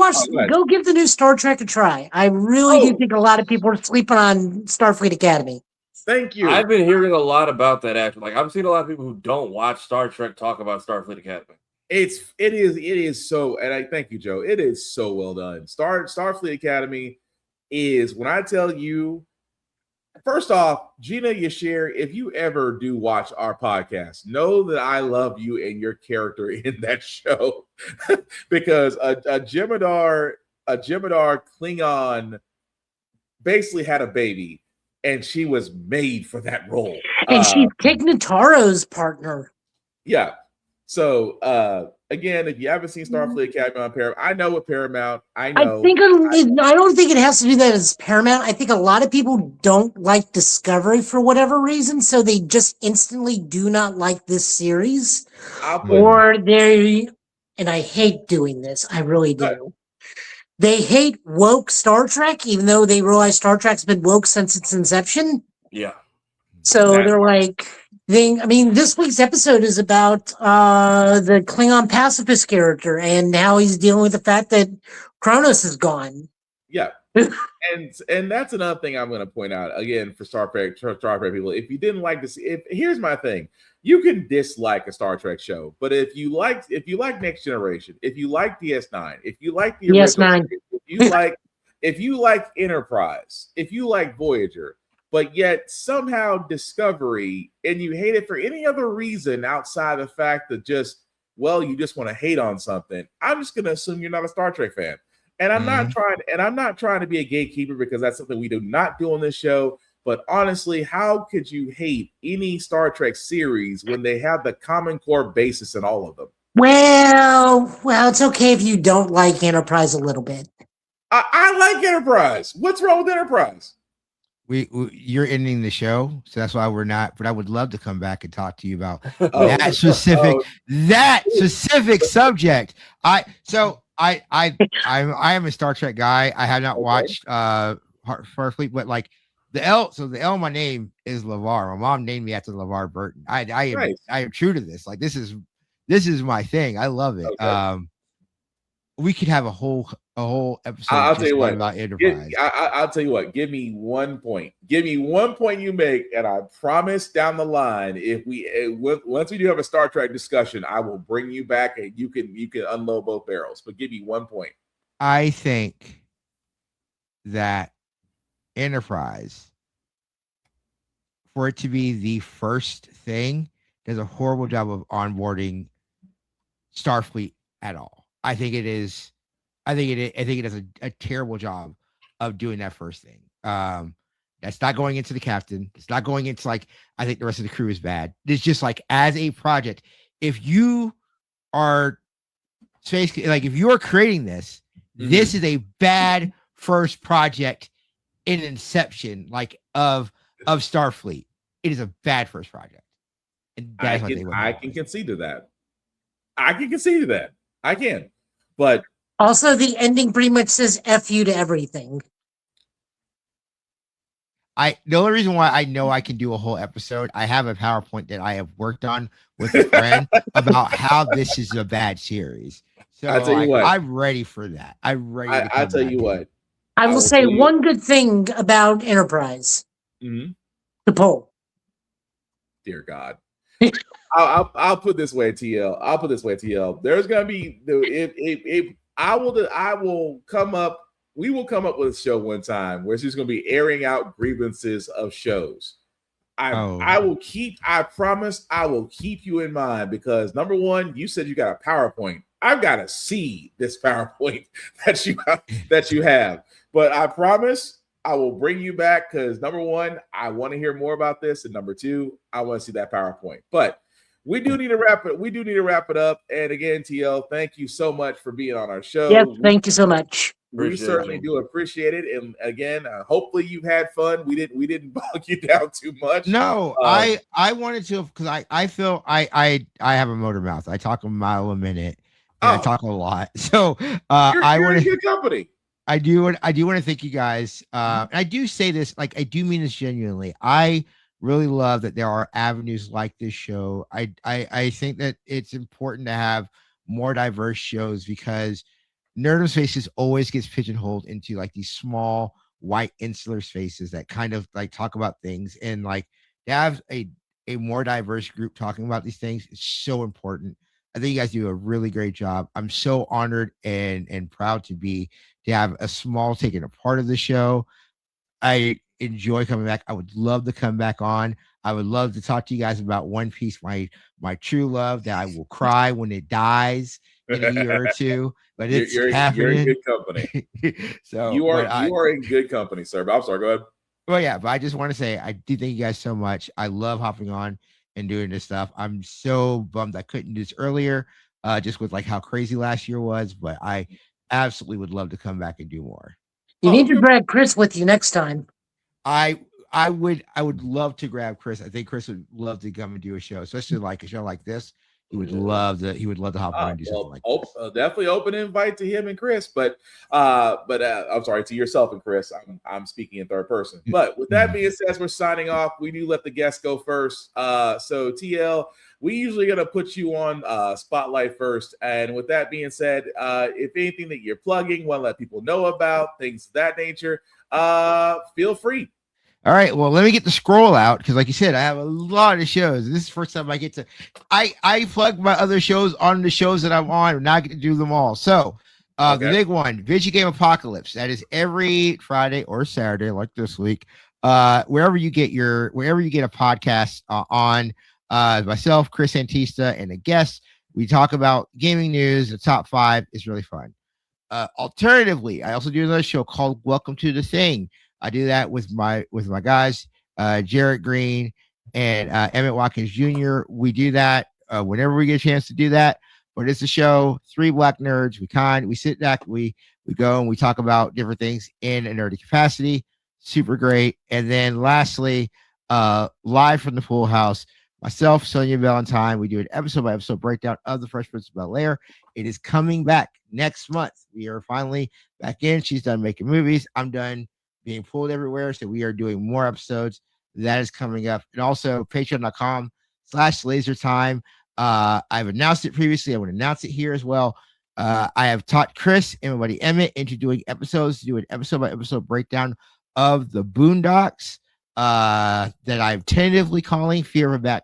S3: give the new Star Trek a try. I really do think a lot of people are sleeping on Starfleet Academy.
S1: Thank you.
S4: I've been hearing a lot about that actually. Like I've seen a lot of people who don't watch Star Trek talk about Starfleet Academy.
S1: It is so, and I thank you, Joe. It is so well done. Starfleet Academy is, when I tell you, first off, Gina Yashir, if you ever do watch our podcast, know that I love you and your character in that show. Because a Jemadar Klingon basically had a baby, and she was made for that role.
S3: And she's Tig Notaro's partner.
S1: Yeah. So again, if you haven't seen Starfleet Academy on Paramount, I know with Paramount, I know.
S3: I don't think it has to do that as Paramount. I think a lot of people don't like Discovery for whatever reason, so they just instantly do not like this series. And I hate doing this. I really do. They hate woke Star Trek, even though they realize Star Trek's been woke since its inception.
S4: Yeah.
S3: So they're like, this week's episode is about the Klingon pacifist character and how he's dealing with the fact that Kronos is gone.
S1: Yeah. and that's another thing I'm going to point out again for Star Trek people. If you didn't like this, here's my thing: you can dislike a Star Trek show, but if you like Next Generation, if you like DS9, if you like the
S3: DS9,
S1: if you like Enterprise, if you like Voyager, but yet somehow Discovery, and you hate it for any other reason outside the fact that you just want to hate on something, I'm just going to assume you're not a Star Trek fan. And I'm not trying to be a gatekeeper, because that's something we do not do on this show. But honestly, how could you hate any Star Trek series when they have the common core basis in all of them?
S3: Well, it's okay if you don't like Enterprise a little bit.
S1: I like Enterprise. What's wrong with Enterprise?
S2: You're ending the show, so that's why we're not. But I would love to come back and talk to you about that specific subject. I am a Star Trek guy. I have not watched Starfleet, but like the L. So the L in my name is LeVar. My mom named me after LeVar Burton. I am true to this. Like this is my thing. I love it. Okay. We could have a whole episode.
S1: I'll tell you what
S2: about Enterprise.
S1: I'll tell you what. Give me 1 point. Give me 1 point you make, and I promise down the line, once we do have a Star Trek discussion, I will bring you back, and you can unload both barrels. But give me 1 point.
S2: I think that Enterprise, for it to be the first thing, does a horrible job of onboarding Starfleet at all. I think it does a terrible job of doing that first thing. That's not going into the captain. It's not going into I think the rest of the crew is bad. It's just as a project. If you are if you are creating this, this is a bad first project in inception, of Starfleet. It is a bad first project. And that's
S1: I can concede to that. I can. But
S3: also the ending pretty much says F you to everything.
S2: The only reason why I know I can do a whole episode, I have a PowerPoint that I have worked on with a friend about how this is a bad series. So
S1: I'll tell you what,
S2: I'm ready for that. I'm ready.
S1: I'll tell you what.
S3: I will say one good thing about Enterprise.
S1: Mm-hmm.
S3: The poll.
S1: Dear God. I'll put this way, TL. There's gonna be if I will come up we will come up with a show one time where she's going to be airing out grievances of shows. I promise I will keep you in mind, because number one, you said you got a PowerPoint. I've got to see this PowerPoint that you have. But I promise I will bring you back, because number one, I want to hear more about this, and number two, I want to see that PowerPoint. But we do need to wrap it. We do need to wrap it up. And again, TL, thank you so much for being on our show.
S3: Yes, thank you so much.
S1: We certainly do appreciate it. And again, hopefully you've had fun. We didn't bog you down too much.
S2: No, I wanted to, because I feel I have a motor mouth. I talk a mile a minute, and I talk a lot. So
S1: you're in good company.
S2: I do want to thank you guys. And I do say this, like, I do mean this genuinely. I really love that there are avenues like this show. I think that it's important to have more diverse shows, because Nerd of Spaces always gets pigeonholed into like these small white insular spaces that kind of like talk about things, and like to have a more diverse group talking about these things is so important. I think you guys do a really great job. I'm so honored and proud to have a small taken a part of the show. I enjoy coming back. I would love to come back on. I would love to talk to you guys about One Piece, my true love that I will cry when it dies in a year or two. But it's happening.
S1: You're in good company.
S2: So
S1: you are in good company, sir. But I'm sorry. Go ahead.
S2: Well, yeah, but I just want to say I do thank you guys so much. I love hopping on and doing this stuff. I'm so bummed I couldn't do this earlier, just with like how crazy last year was. But I absolutely would love to come back and do more.
S3: You need to drag Chris with you next time.
S2: I would love to grab Chris. I think Chris would love to come and do a show, especially like a show like this. He would love to hop on and do something like this.
S1: Definitely open invite to him and Chris, but I'm sorry, to yourself and Chris. I'm speaking in third person. But with that being said, as we're signing off, we do let the guests go first. So TL, we usually gonna put you on spotlight first. And with that being said, if anything that you're plugging, want to let people know about, things of that nature, feel free.
S2: All right. Well, let me get the scroll out, because like you said, I have a lot of shows. This is the first time I get to I plug my other shows on the shows that I'm on, and now I get to do them all. So the big one, Video Game Apocalypse. That is every Friday or Saturday, like this week. Wherever you get a podcast on myself, Chris Antista, and a guest. We talk about gaming news. The top 5 is really fun. Alternatively, I also do another show called Welcome to the Thing. I do that with my guys, Jarrett Green and Emmett Watkins Jr. We do that whenever we get a chance to do that. But it's a show, 3 black nerds. We sit back, we go and we talk about different things in a nerdy capacity. Super great. And then lastly, live from the Pool House, myself, Sonia Valentine. We do an episode by episode breakdown of the Fresh Prince of Bel-Air. It is coming back next month. We are finally back in. She's done making movies. I'm done being pulled everywhere. So we are doing more episodes. That is coming up. And also patreon.com/lasertime. I've announced it previously. I would announce it here as well. I have taught Chris and my buddy Emmett into doing episodes, to do an episode by episode breakdown of the Boondocks that I'm tentatively calling Fear of a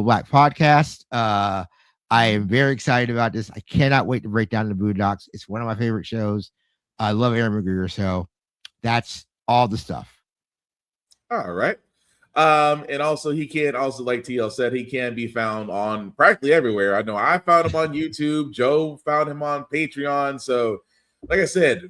S2: Black Podcast. I am very excited about this. I cannot wait to break down the Boondocks. It's one of my favorite shows. I love Aaron McGregor. So that's all the stuff.
S1: All right. And also he can also, like TL said, he can be found on practically everywhere. I know I found him on YouTube. Joe found him on Patreon. So like I said,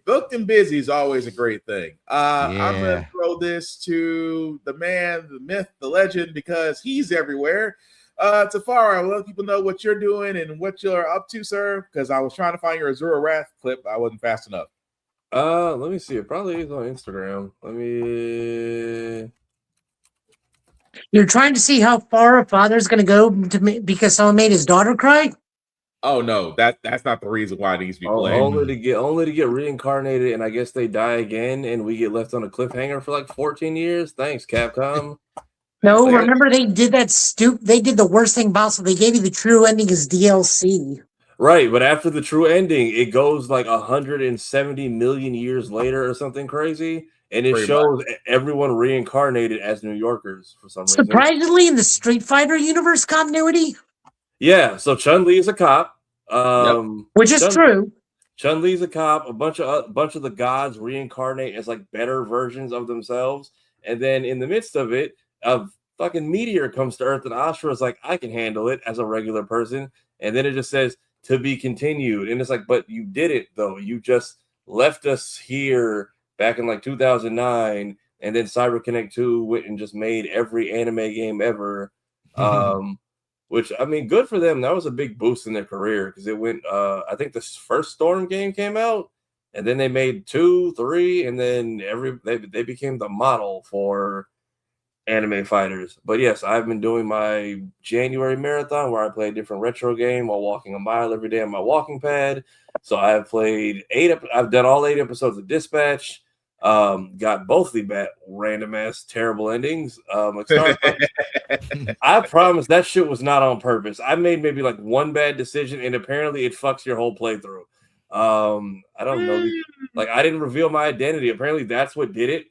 S1: booked and busy is always a great thing. I'm gonna throw this to the man, the myth, the legend, because he's everywhere. Tafara, I want people know what you're doing and what you're up to, sir, because I was trying to find your Azura Wrath clip. I wasn't fast enough.
S4: Let me see. It probably is on Instagram.
S3: You're trying to see how far a father's going to go because someone made his daughter cry?
S1: Oh no, that's not the reason why it needs to be played.
S4: Only to get reincarnated, and I guess they die again, and we get left on a cliffhanger for like 14 years. Thanks, Capcom.
S3: No, remember they did that they did the worst thing possible. They gave you the true ending as DLC.
S4: Right, but after the true ending, it goes like 170 million years later or something crazy, and it shows everyone reincarnated as New Yorkers for some reason.
S3: Surprisingly, in the Street Fighter universe continuity.
S4: Yeah, so Chun-Li is a cop.
S3: Which is true.
S4: Chun-Li's a cop. A bunch of the gods reincarnate as like better versions of themselves, and then in the midst of it, a fucking meteor comes to Earth, and Ashura is like, I can handle it as a regular person, and then it just says to be continued, and it's like, but you did it though. You just left us here back in like 2009, and then CyberConnect 2 went and just made every anime game ever. Which, I mean, good for them. That was a big boost in their career because it went, I think the first Storm game came out, and then they made 2, 3, and then they became the model for anime fighters. But yes, I've been doing my January marathon where I play a different retro game while walking a mile every day on my walking pad. So I've played I've done all 8 episodes of Dispatch. Got both the random ass terrible endings. I promise that shit was not on purpose. I made maybe like one bad decision, and apparently it fucks your whole playthrough. I don't know. Like, I didn't reveal my identity. Apparently that's what did it.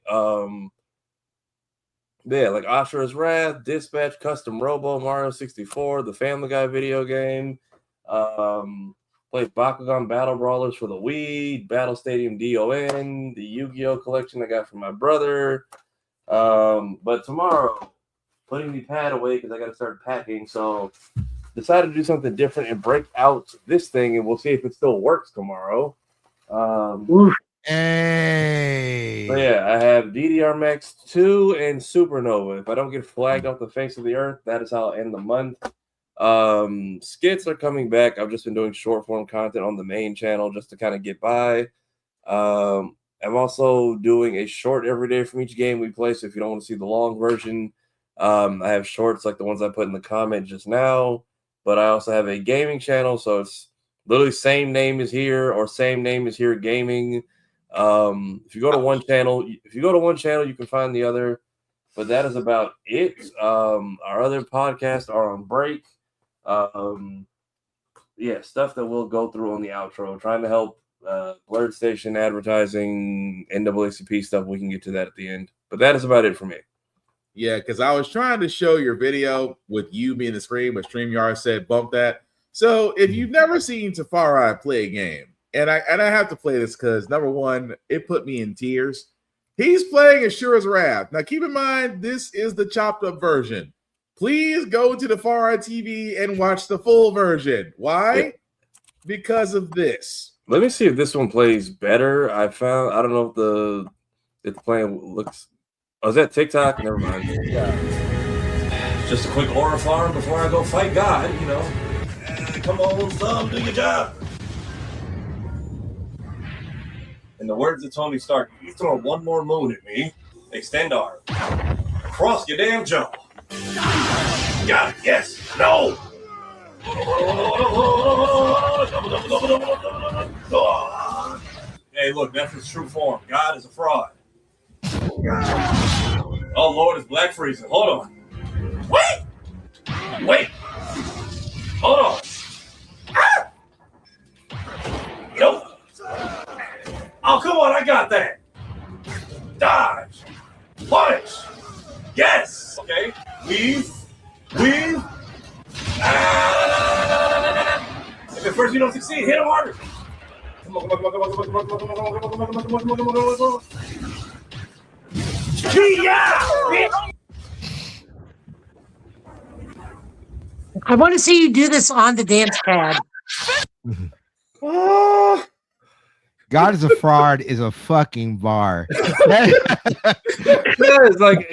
S4: Yeah, like Ashura's Wrath, Dispatch, Custom Robo, Mario 64, the Family Guy video game. Played Bakugan Battle Brawlers for the Wii, Battle Stadium DON, the Yu-Gi-Oh collection I got from my brother. But tomorrow, putting the pad away because I got to start packing. So decided to do something different and break out this thing, and we'll see if it still works tomorrow.
S2: Hey.
S4: So yeah, I have DDR Max 2 and Supernova. If I don't get flagged off the face of the earth, that is how I'll end the month. Skits are coming back. I've just been doing short form content on the main channel just to kind of get by. I'm also doing a short every day from each game we play. So if you don't want to see the long version, I have shorts like the ones I put in the comment just now. But I also have a gaming channel, so it's literally same name is here or same name is here gaming. If you go to one channel, you can find the other. But that is about it. Our other podcasts are on break. Yeah, stuff that we'll go through on the outro. Trying to help Blurred Station advertising, NAACP stuff. We can get to that at the end. But that is about it for me.
S1: Yeah, because I was trying to show your video with you being the screen, but StreamYard said bump that. So if you've never seen Tafari play a game, and I have to play this because number one, it put me in tears. He's playing Ashura's Wrath. Now keep in mind, this is the chopped up version. Please go to the Tafari TV and watch the full version. Why? Because of this.
S4: Let me see if this one plays better. I don't know if the playing looks. Oh, is that TikTok? Never mind. Yeah. Just a quick aura farm before I go fight God, you know. Come on, son, do your job. In the words of Tony Stark, you throw one more moon at me, extend arm. Cross your damn jaw. Got it, yes, no. Hey, look, that's his true form. God is a fraud. Oh, Lord, it's Black Freezer. Hold on. Wait. Hold on. Ah! Nope. Oh, come on, I got that. Dodge. Punch. Yes. Okay. Weave. Ah! If at first you don't succeed, hit him harder. Come on.
S3: I want to see you do this on the dance pad.
S2: God is a fraud is a fucking bar.
S4: It's like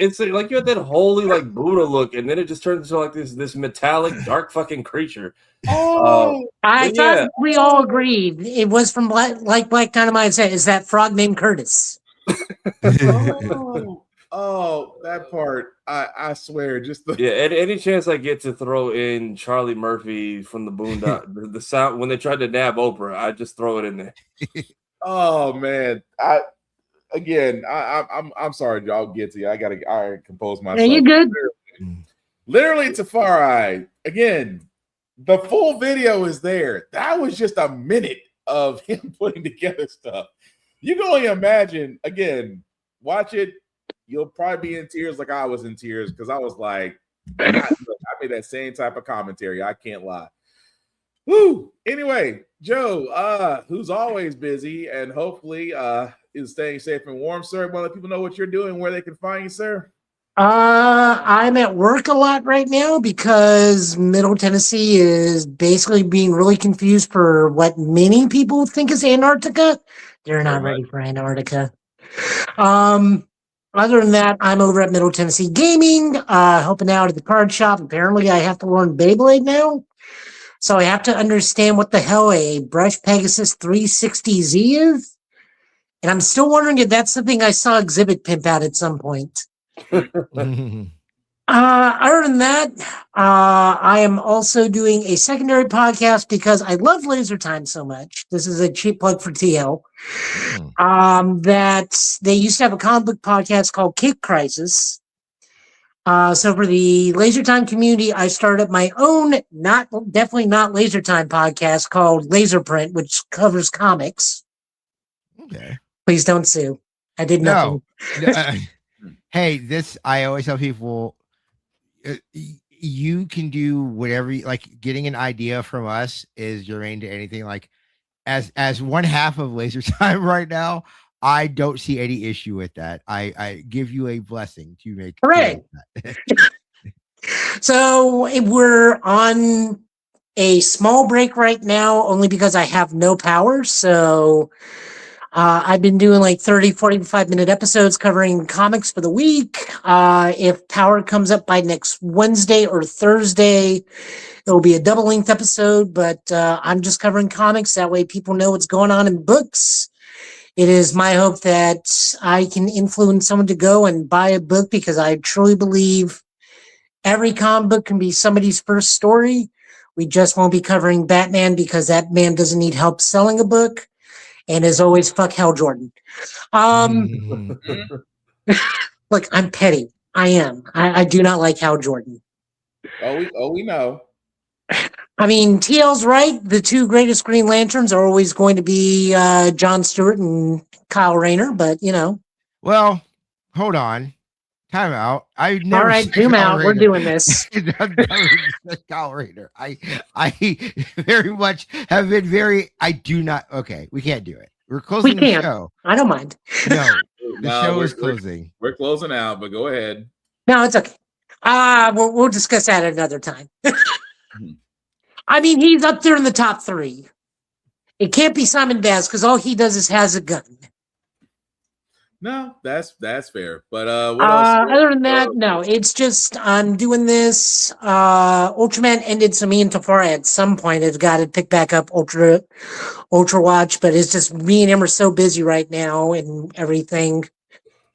S4: you had that holy like Buddha look, and then it just turns into like this metallic dark fucking creature.
S3: I thought we all agreed it was from Black Dynamite said, is that frog named Curtis?
S1: Oh, that part. I swear, just the
S4: any chance I get to throw in Charlie Murphy from the Boondock, the sound when they tried to nab Oprah, I just throw it in there.
S1: Oh man, I'm sorry, y'all. Get to you. I gotta compose myself.
S3: Are you good?
S1: Literally, Tafari again. The full video is there. That was just a minute of him putting together stuff. You can only imagine. Again, watch it. You'll probably be in tears like I was in tears because I was like, I made that same type of commentary. I can't lie. Woo! Anyway, Joe, who's always busy and hopefully is staying safe and warm, sir. Want to let people know what you're doing, where they can find you, sir?
S3: I'm at work a lot right now because Middle Tennessee is basically being really confused for what many people think is Antarctica. They're not ready for Antarctica. Other than that, I'm over at Middle Tennessee Gaming, helping out at the card shop. Apparently, I have to learn Beyblade now. So I have to understand what the hell a Brush Pegasus 360Z is. And I'm still wondering if that's something I saw Exhibit Pimp out at some point. Other than that, I am also doing a secondary podcast because I love Laser Time so much. This is a cheap plug for TL. That they used to have a comic book podcast called Cape Crisis. So for the Laser Time community, I started my own, definitely not Laser Time podcast called Laser Print, which covers comics.
S2: Okay.
S3: Please don't sue. I did nothing.
S2: Hey, I always tell people, you can do whatever, like getting an idea from us is germane to anything. Like as one half of Laser Time right now, I don't see any issue with that. I give you a blessing to make.
S3: Hooray! So we're on a small break right now, only because I have no power. So I've been doing like 30, 45-minute episodes covering comics for the week. If power comes up by next Wednesday or Thursday, it will be a double-length episode, but I'm just covering comics. That way people know what's going on in books. It is my hope that I can influence someone to go and buy a book because I truly believe every comic book can be somebody's first story. We just won't be covering Batman because that man doesn't need help selling a book. And as always, fuck Hal Jordan. Look, I'm petty. I am. I do not like Hal Jordan.
S1: We know.
S3: I mean, TL's right. The two greatest Green Lanterns are always going to be John Stewart and Kyle Rayner, but you know.
S2: Well, hold on. Time out. I never.
S3: All right, zoom out. We're doing this.
S2: Kyle Rayner. I very much have been very. I do not. Okay, we can't do it. We're closing the show.
S3: I don't mind.
S2: No, the show is closing.
S1: We're closing out, but go ahead.
S3: No, it's okay. We'll discuss that another time. I mean, he's up there in the top 3. It can't be Simon Baz because all he does is has a gun.
S1: No, that's fair. But what else?
S3: Other than that, no. It's just I'm doing this. Ultraman ended, so me and Tafari at some point have got to pick back up Ultra Watch. But it's just me and him are so busy right now and everything.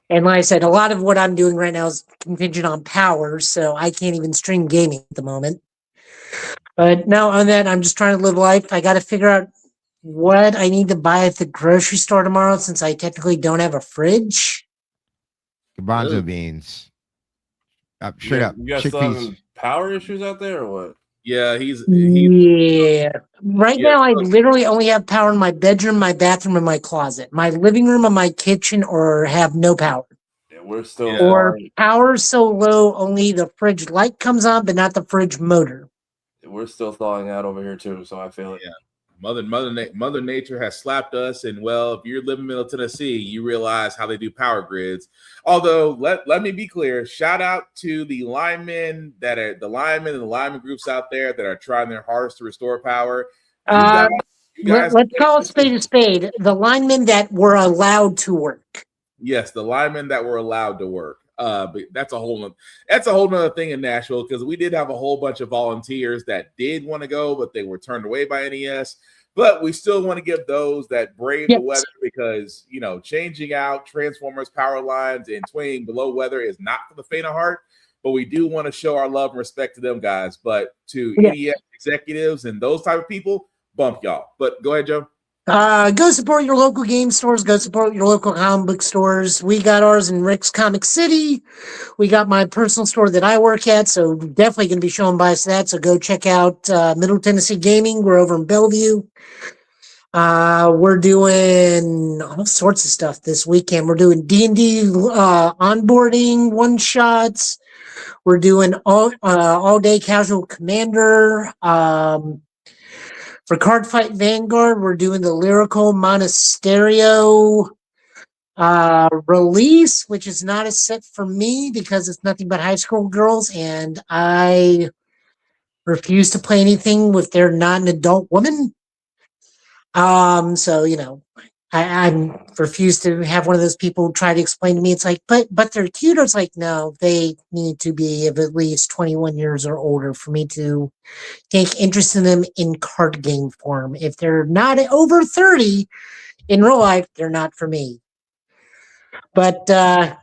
S3: And like I said, a lot of what I'm doing right now is contingent on power, so I can't even stream gaming at the moment. But no, on that, I'm just trying to live life. I got to figure out what I need to buy at the grocery store tomorrow since I technically don't have a fridge.
S2: Garbanzo beans. Straight up.
S4: You got some power issues out there or what?
S1: Yeah, he's
S3: Right now, I literally only have power in my bedroom, my bathroom, and my closet. My living room and my kitchen or have no power.
S4: Yeah, we're still
S3: or power so low only the fridge light comes on, but not the fridge motor.
S4: We're still thawing out over here too, so I feel it.
S1: Yeah. Mother Nature has slapped us, and well, if you're living in Middle Tennessee, you realize how they do power grids. Although, let me be clear, shout out to the linemen and the lineman groups out there that are trying their hardest to restore power.
S3: Let's call it spade a spade. The linemen that were allowed to work.
S1: Yes, the linemen that were allowed to work. But that's a whole nother thing in Nashville because we did have a whole bunch of volunteers that did want to go, but they were turned away by NES. But we still want to give those that brave the weather because changing out transformers, power lines, and swinging below weather is not for the faint of heart. But we do want to show our love and respect to them guys. But to NES executives and those type of people, bump y'all. But go ahead, Joe.
S3: Go support your local game stores. Go support your local comic book stores. We got ours in Rick's Comic City. We got my personal store that I work at, so definitely going to be showing bias to that. So go check out Middle Tennessee Gaming. We're over in Bellevue. We're doing all sorts of stuff this weekend. We're doing D&D onboarding one-shots. We're doing all-day casual commander. For Card Fight Vanguard, we're doing the Lyrical Monasterio release, which is not a set for me because it's nothing but high school girls, and I refuse to play anything with they're not an adult woman. So I refuse to have one of those people try to explain to me. It's like, but they're cute. It's like, no, they need to be of at least 21 years or older for me to take interest in them in card game form. If they're not over 30 in real life, they're not for me. But yeah,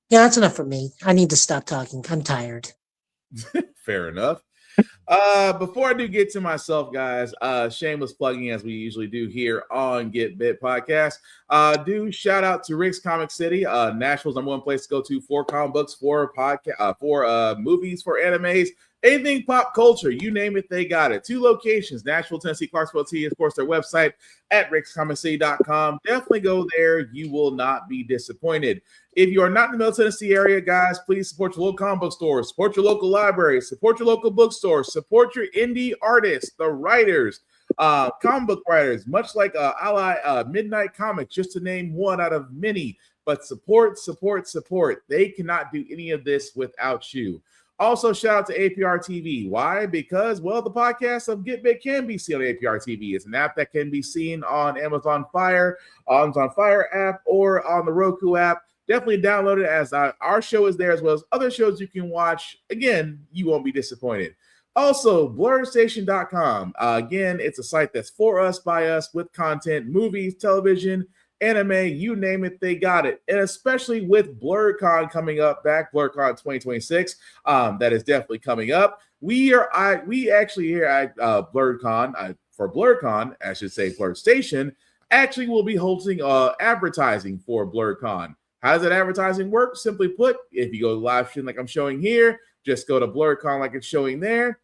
S3: that's enough for me. I need to stop talking. I'm tired.
S1: Fair enough. Before I do get to myself, guys, shameless plugging as we usually do here on Get Bit Podcast. Do shout out to Rick's Comic City, Nashville's #1 place to go to for comic books, for podcast, for movies, for animes, anything pop culture, you name it, they got it. 2 locations, Nashville, Tennessee, Clarksville, T, of course, their website at rickscomiccity.com. Definitely go there. You will not be disappointed. If you are not in the Middle Tennessee area, guys, please support your local comic book stores, support your local libraries, support your local bookstores, support your indie artists, the writers, comic book writers, much like Midnight Comics, just to name one out of many. But support. They cannot do any of this without you. Also, shout out to APR TV. Why? Because, well, the podcast of Get Bit can be seen on APR TV. It's an app that can be seen on Amazon Fire app, or on the Roku app. Definitely download it, as our show is there, as well as other shows you can watch. Again, you won't be disappointed. Also, blurredstation.com. Again, it's a site that's for us, by us, with content, movies, television, anime, you name it, they got it. And especially with BlurredCon coming up, BlurredCon 2026, that is definitely coming up. We actually here at BlurredCon, for BlurredCon, I should say Blurred Station, actually will be hosting advertising for BlurredCon. How does that advertising work? Simply put, if you go to live stream like I'm showing here, just go to BlurredCon like it's showing there.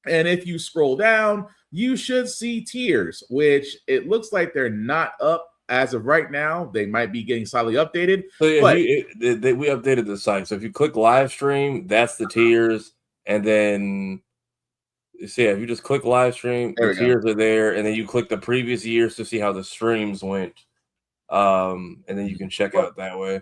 S1: And if you scroll down, you should see tiers, which it looks like they're not up as of right now. They might be getting slightly updated.
S4: So we updated the site. So if you click live stream, that's the tiers. And then if you just click live stream, the tiers are there. And then you click the previous years to see how the streams went. And then you can check out that way.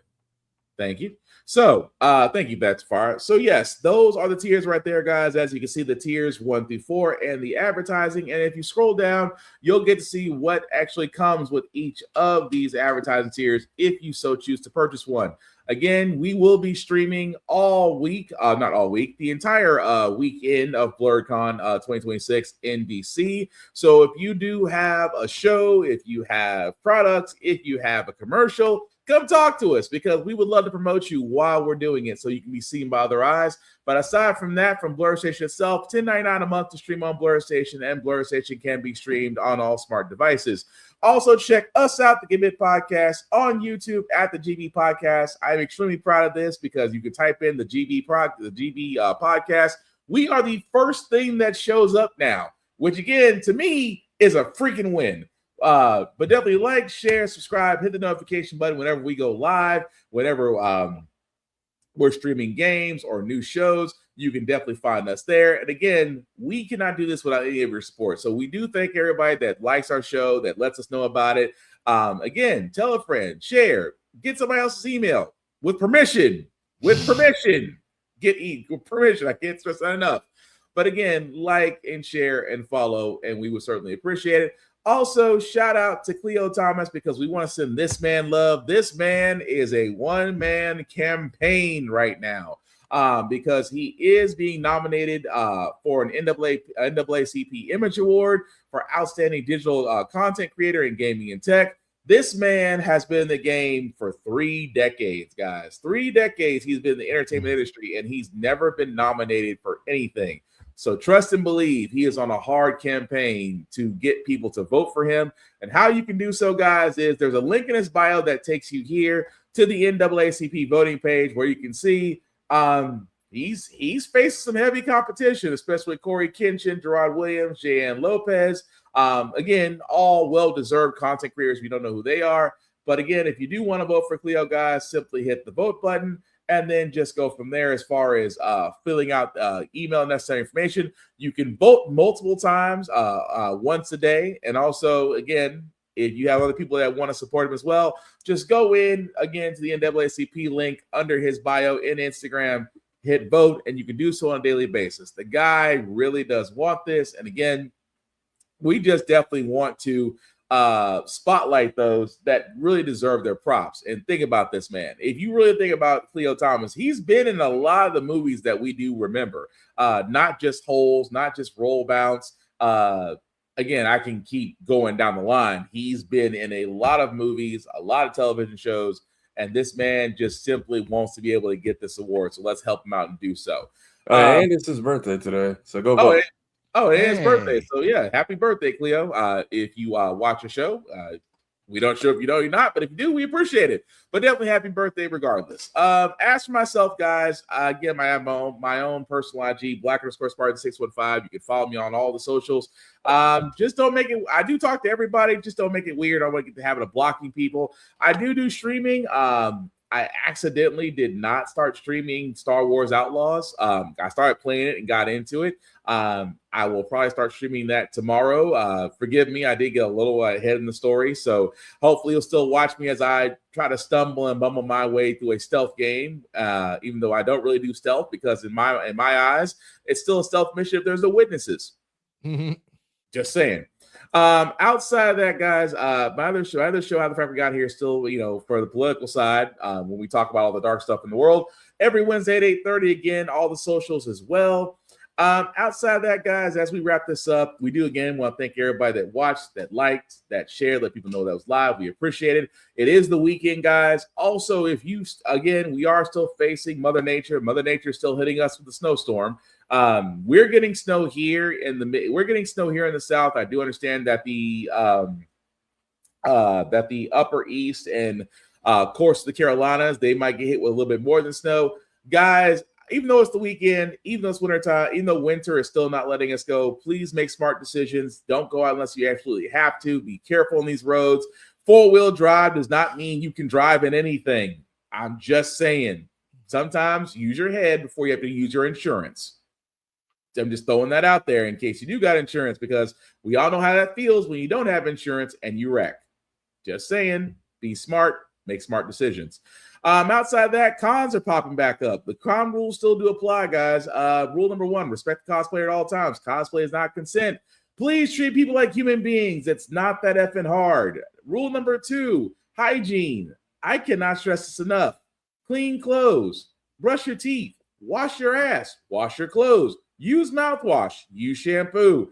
S1: Thank you. So, thank you, Betfar. So, yes, those are the tiers right there, guys. As you can see, the tiers 1 through 4 and the advertising. And if you scroll down, you'll get to see what actually comes with each of these advertising tiers if you so choose to purchase one. Again, we will be streaming all week, not all week, the entire weekend of BlurredCon 2026 in DC. So if you do have a show, if you have products, if you have a commercial, come talk to us, because we would love to promote you while we're doing it so you can be seen by other eyes. But aside from that, from Blurred Station itself, $10.99 a month to stream on Blurred Station, and Blurred Station can be streamed on all smart devices. Also, check us out, the Get Bit Podcast, on YouTube at the GB Podcast. I'm extremely proud of this because you can type in the GB Podcast. We are the first thing that shows up now, which again, to me, is a freaking win. But definitely like, share, subscribe, hit the notification button whenever we go live, whenever we're streaming games or new shows. You can definitely find us there. And again, we cannot do this without any of your support. So we do thank everybody that likes our show, that lets us know about it. Again, tell a friend, share, get somebody else's email with permission. With permission. With permission. I can't stress that enough. But again, like and share and follow, and we would certainly appreciate it. Also, shout out to Cleo Thomas, because we want to send this man love. This man is a one-man campaign right now, because he is being nominated for an NAACP Image Award for Outstanding Digital Content Creator in Gaming and Tech. This man has been in the game for 3 decades, guys. 3 decades he's been in the entertainment industry, and he's never been nominated for anything. So trust and believe he is on a hard campaign to get people to vote for him. And how you can do so, guys, is there's a link in his bio that takes you here to the NAACP voting page, where you can see he's facing some heavy competition, especially Corey Kinchin, Gerard Williams, Jeanne Lopez. Again, all well-deserved content creators. We don't know who they are. But again, if you do want to vote for Cleo, guys, simply hit the vote button. and then just go from there. As far as filling out email necessary information, you can vote multiple times, once a day. And also, again, if you have other people that want to support him as well, just go in again to the NAACP link under his bio in Instagram, hit vote, and you can do so on a daily basis. The guy really does want this. And again, we just definitely want to spotlight those that really deserve their props. And think about this, man. If you really think about Cleo Thomas, he's been in a lot of the movies that we do remember, not just Holes, not just Roll Bounce. Again, I can keep going down the line. He's been in a lot of movies, a lot of television shows, and this man just simply wants to be able to get this award. So let's help him out and do so.
S4: And it's his birthday today, so go vote.
S1: It is his birthday. So yeah, happy birthday, Cleo. If you watch a show, we don't sure if you know you're not, but if you do, we appreciate it. But definitely happy birthday regardless. As for myself, guys, again, I have my own personal IG, Black_Spartan615. You can follow me on all the socials. Just don't make it. I do talk to everybody. Just don't make it weird. I want to get the habit of blocking people. I do streaming. I accidentally did not start streaming Star Wars Outlaws. I started playing it and got into it. I will probably start streaming that tomorrow. Forgive me, I did get a little ahead in the story, so hopefully you'll still watch me as I try to stumble and bumble my way through a stealth game. Even though I don't really do stealth, because in my eyes, it's still a stealth mission if there's no witnesses. Just saying. Outside of that, guys, my other show, How the Frack We Got Here, is still, for the political side, when we talk about all the dark stuff in the world, every Wednesday at 8:30, again, all the socials as well. Outside of that, guys, as we wrap this up, we do again want to thank everybody that watched, that liked, that shared, let people know that was live. We appreciate it. It is the weekend, guys. Also, if you, again, we are still facing Mother Nature. Mother Nature is still hitting us with the snowstorm. We're getting snow here in the South. I do understand that the Upper East and course the Carolinas, they might get hit with a little bit more than snow. Guys, even though it's the weekend, even though it's winter time, even though winter is still not letting us go, please make smart decisions. Don't go out unless you absolutely have to. Be careful on these roads. 4-wheel drive does not mean you can drive in anything. I'm just saying. Sometimes use your head before you have to use your insurance. I'm just throwing that out there in case you do got insurance, because we all know how that feels when you don't have insurance and you wreck. Just saying, be smart, make smart decisions. Outside of that, cons are popping back up. The con rules still do apply, guys. Rule number 1, respect the cosplayer at all times. Cosplay is not consent. Please treat people like human beings. It's not that effing hard. Rule number 2, hygiene. I cannot stress this enough. Clean clothes, brush your teeth, wash your ass, wash your clothes, use mouthwash, use shampoo.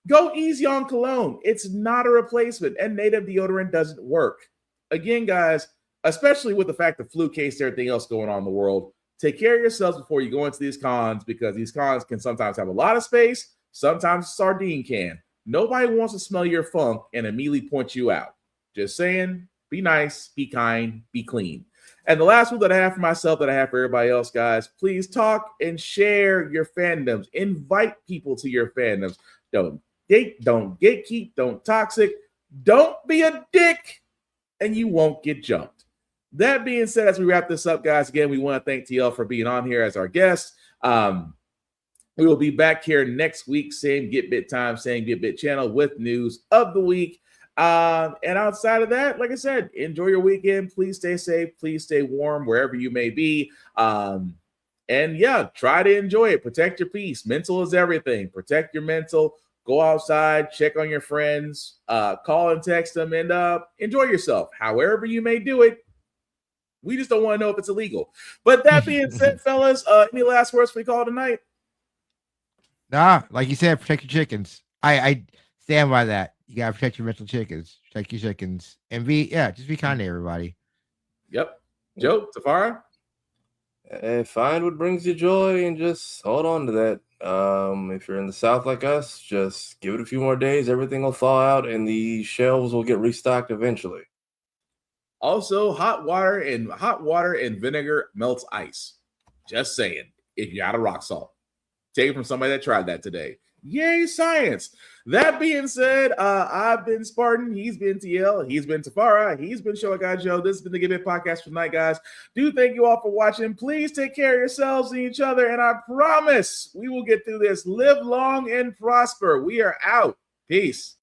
S1: Go easy on cologne. It's not a replacement, and native deodorant doesn't work. Again, guys, especially with the fact of flu case and everything else going on in the world, take care of yourselves before you go into these cons, because these cons can sometimes have a lot of space, sometimes a sardine can. Nobody wants to smell your funk and immediately point you out. Just saying, be nice, be kind, be clean. And the last one that I have for myself, that I have for everybody else, guys, please talk and share your fandoms. Invite people to your fandoms. Don't gatekeep, don't toxic, don't be a dick, and you won't get jumped. That being said, as we wrap this up, guys, again, we want to thank TL for being on here as our guest. We will be back here next week, same Get Bit time, same Get Bit channel, with news of the week. And outside of that, like I said, enjoy your weekend. Please stay safe. Please stay warm wherever you may be. And yeah, try to enjoy it. Protect your peace. Mental is everything. Protect your mental. Go outside, check on your friends, call and text them, and enjoy yourself. However you may do it. We just don't want to know if it's illegal. But that being said, fellas, any last words for we call tonight?
S2: Nah, like you said, protect your chickens. I stand by that. You gotta protect your mental chickens. Protect your chickens. And just be kind to everybody.
S1: Yep. Joe, Tafara?
S4: Find what brings you joy and just hold on to that. If you're in the South like us, just give it a few more days. Everything will thaw out and the shelves will get restocked eventually.
S1: Also, hot water and vinegar melts ice. Just saying, if you're out of rock salt. Take it from somebody that tried that today. Yay, science. That being said, I've been Spartan. He's been TL. He's been Tafara. He's been Showa Guy Joe. This has been the Give It Podcast for tonight, guys. Do thank you all for watching. Please take care of yourselves and each other. And I promise we will get through this. Live long and prosper. We are out. Peace.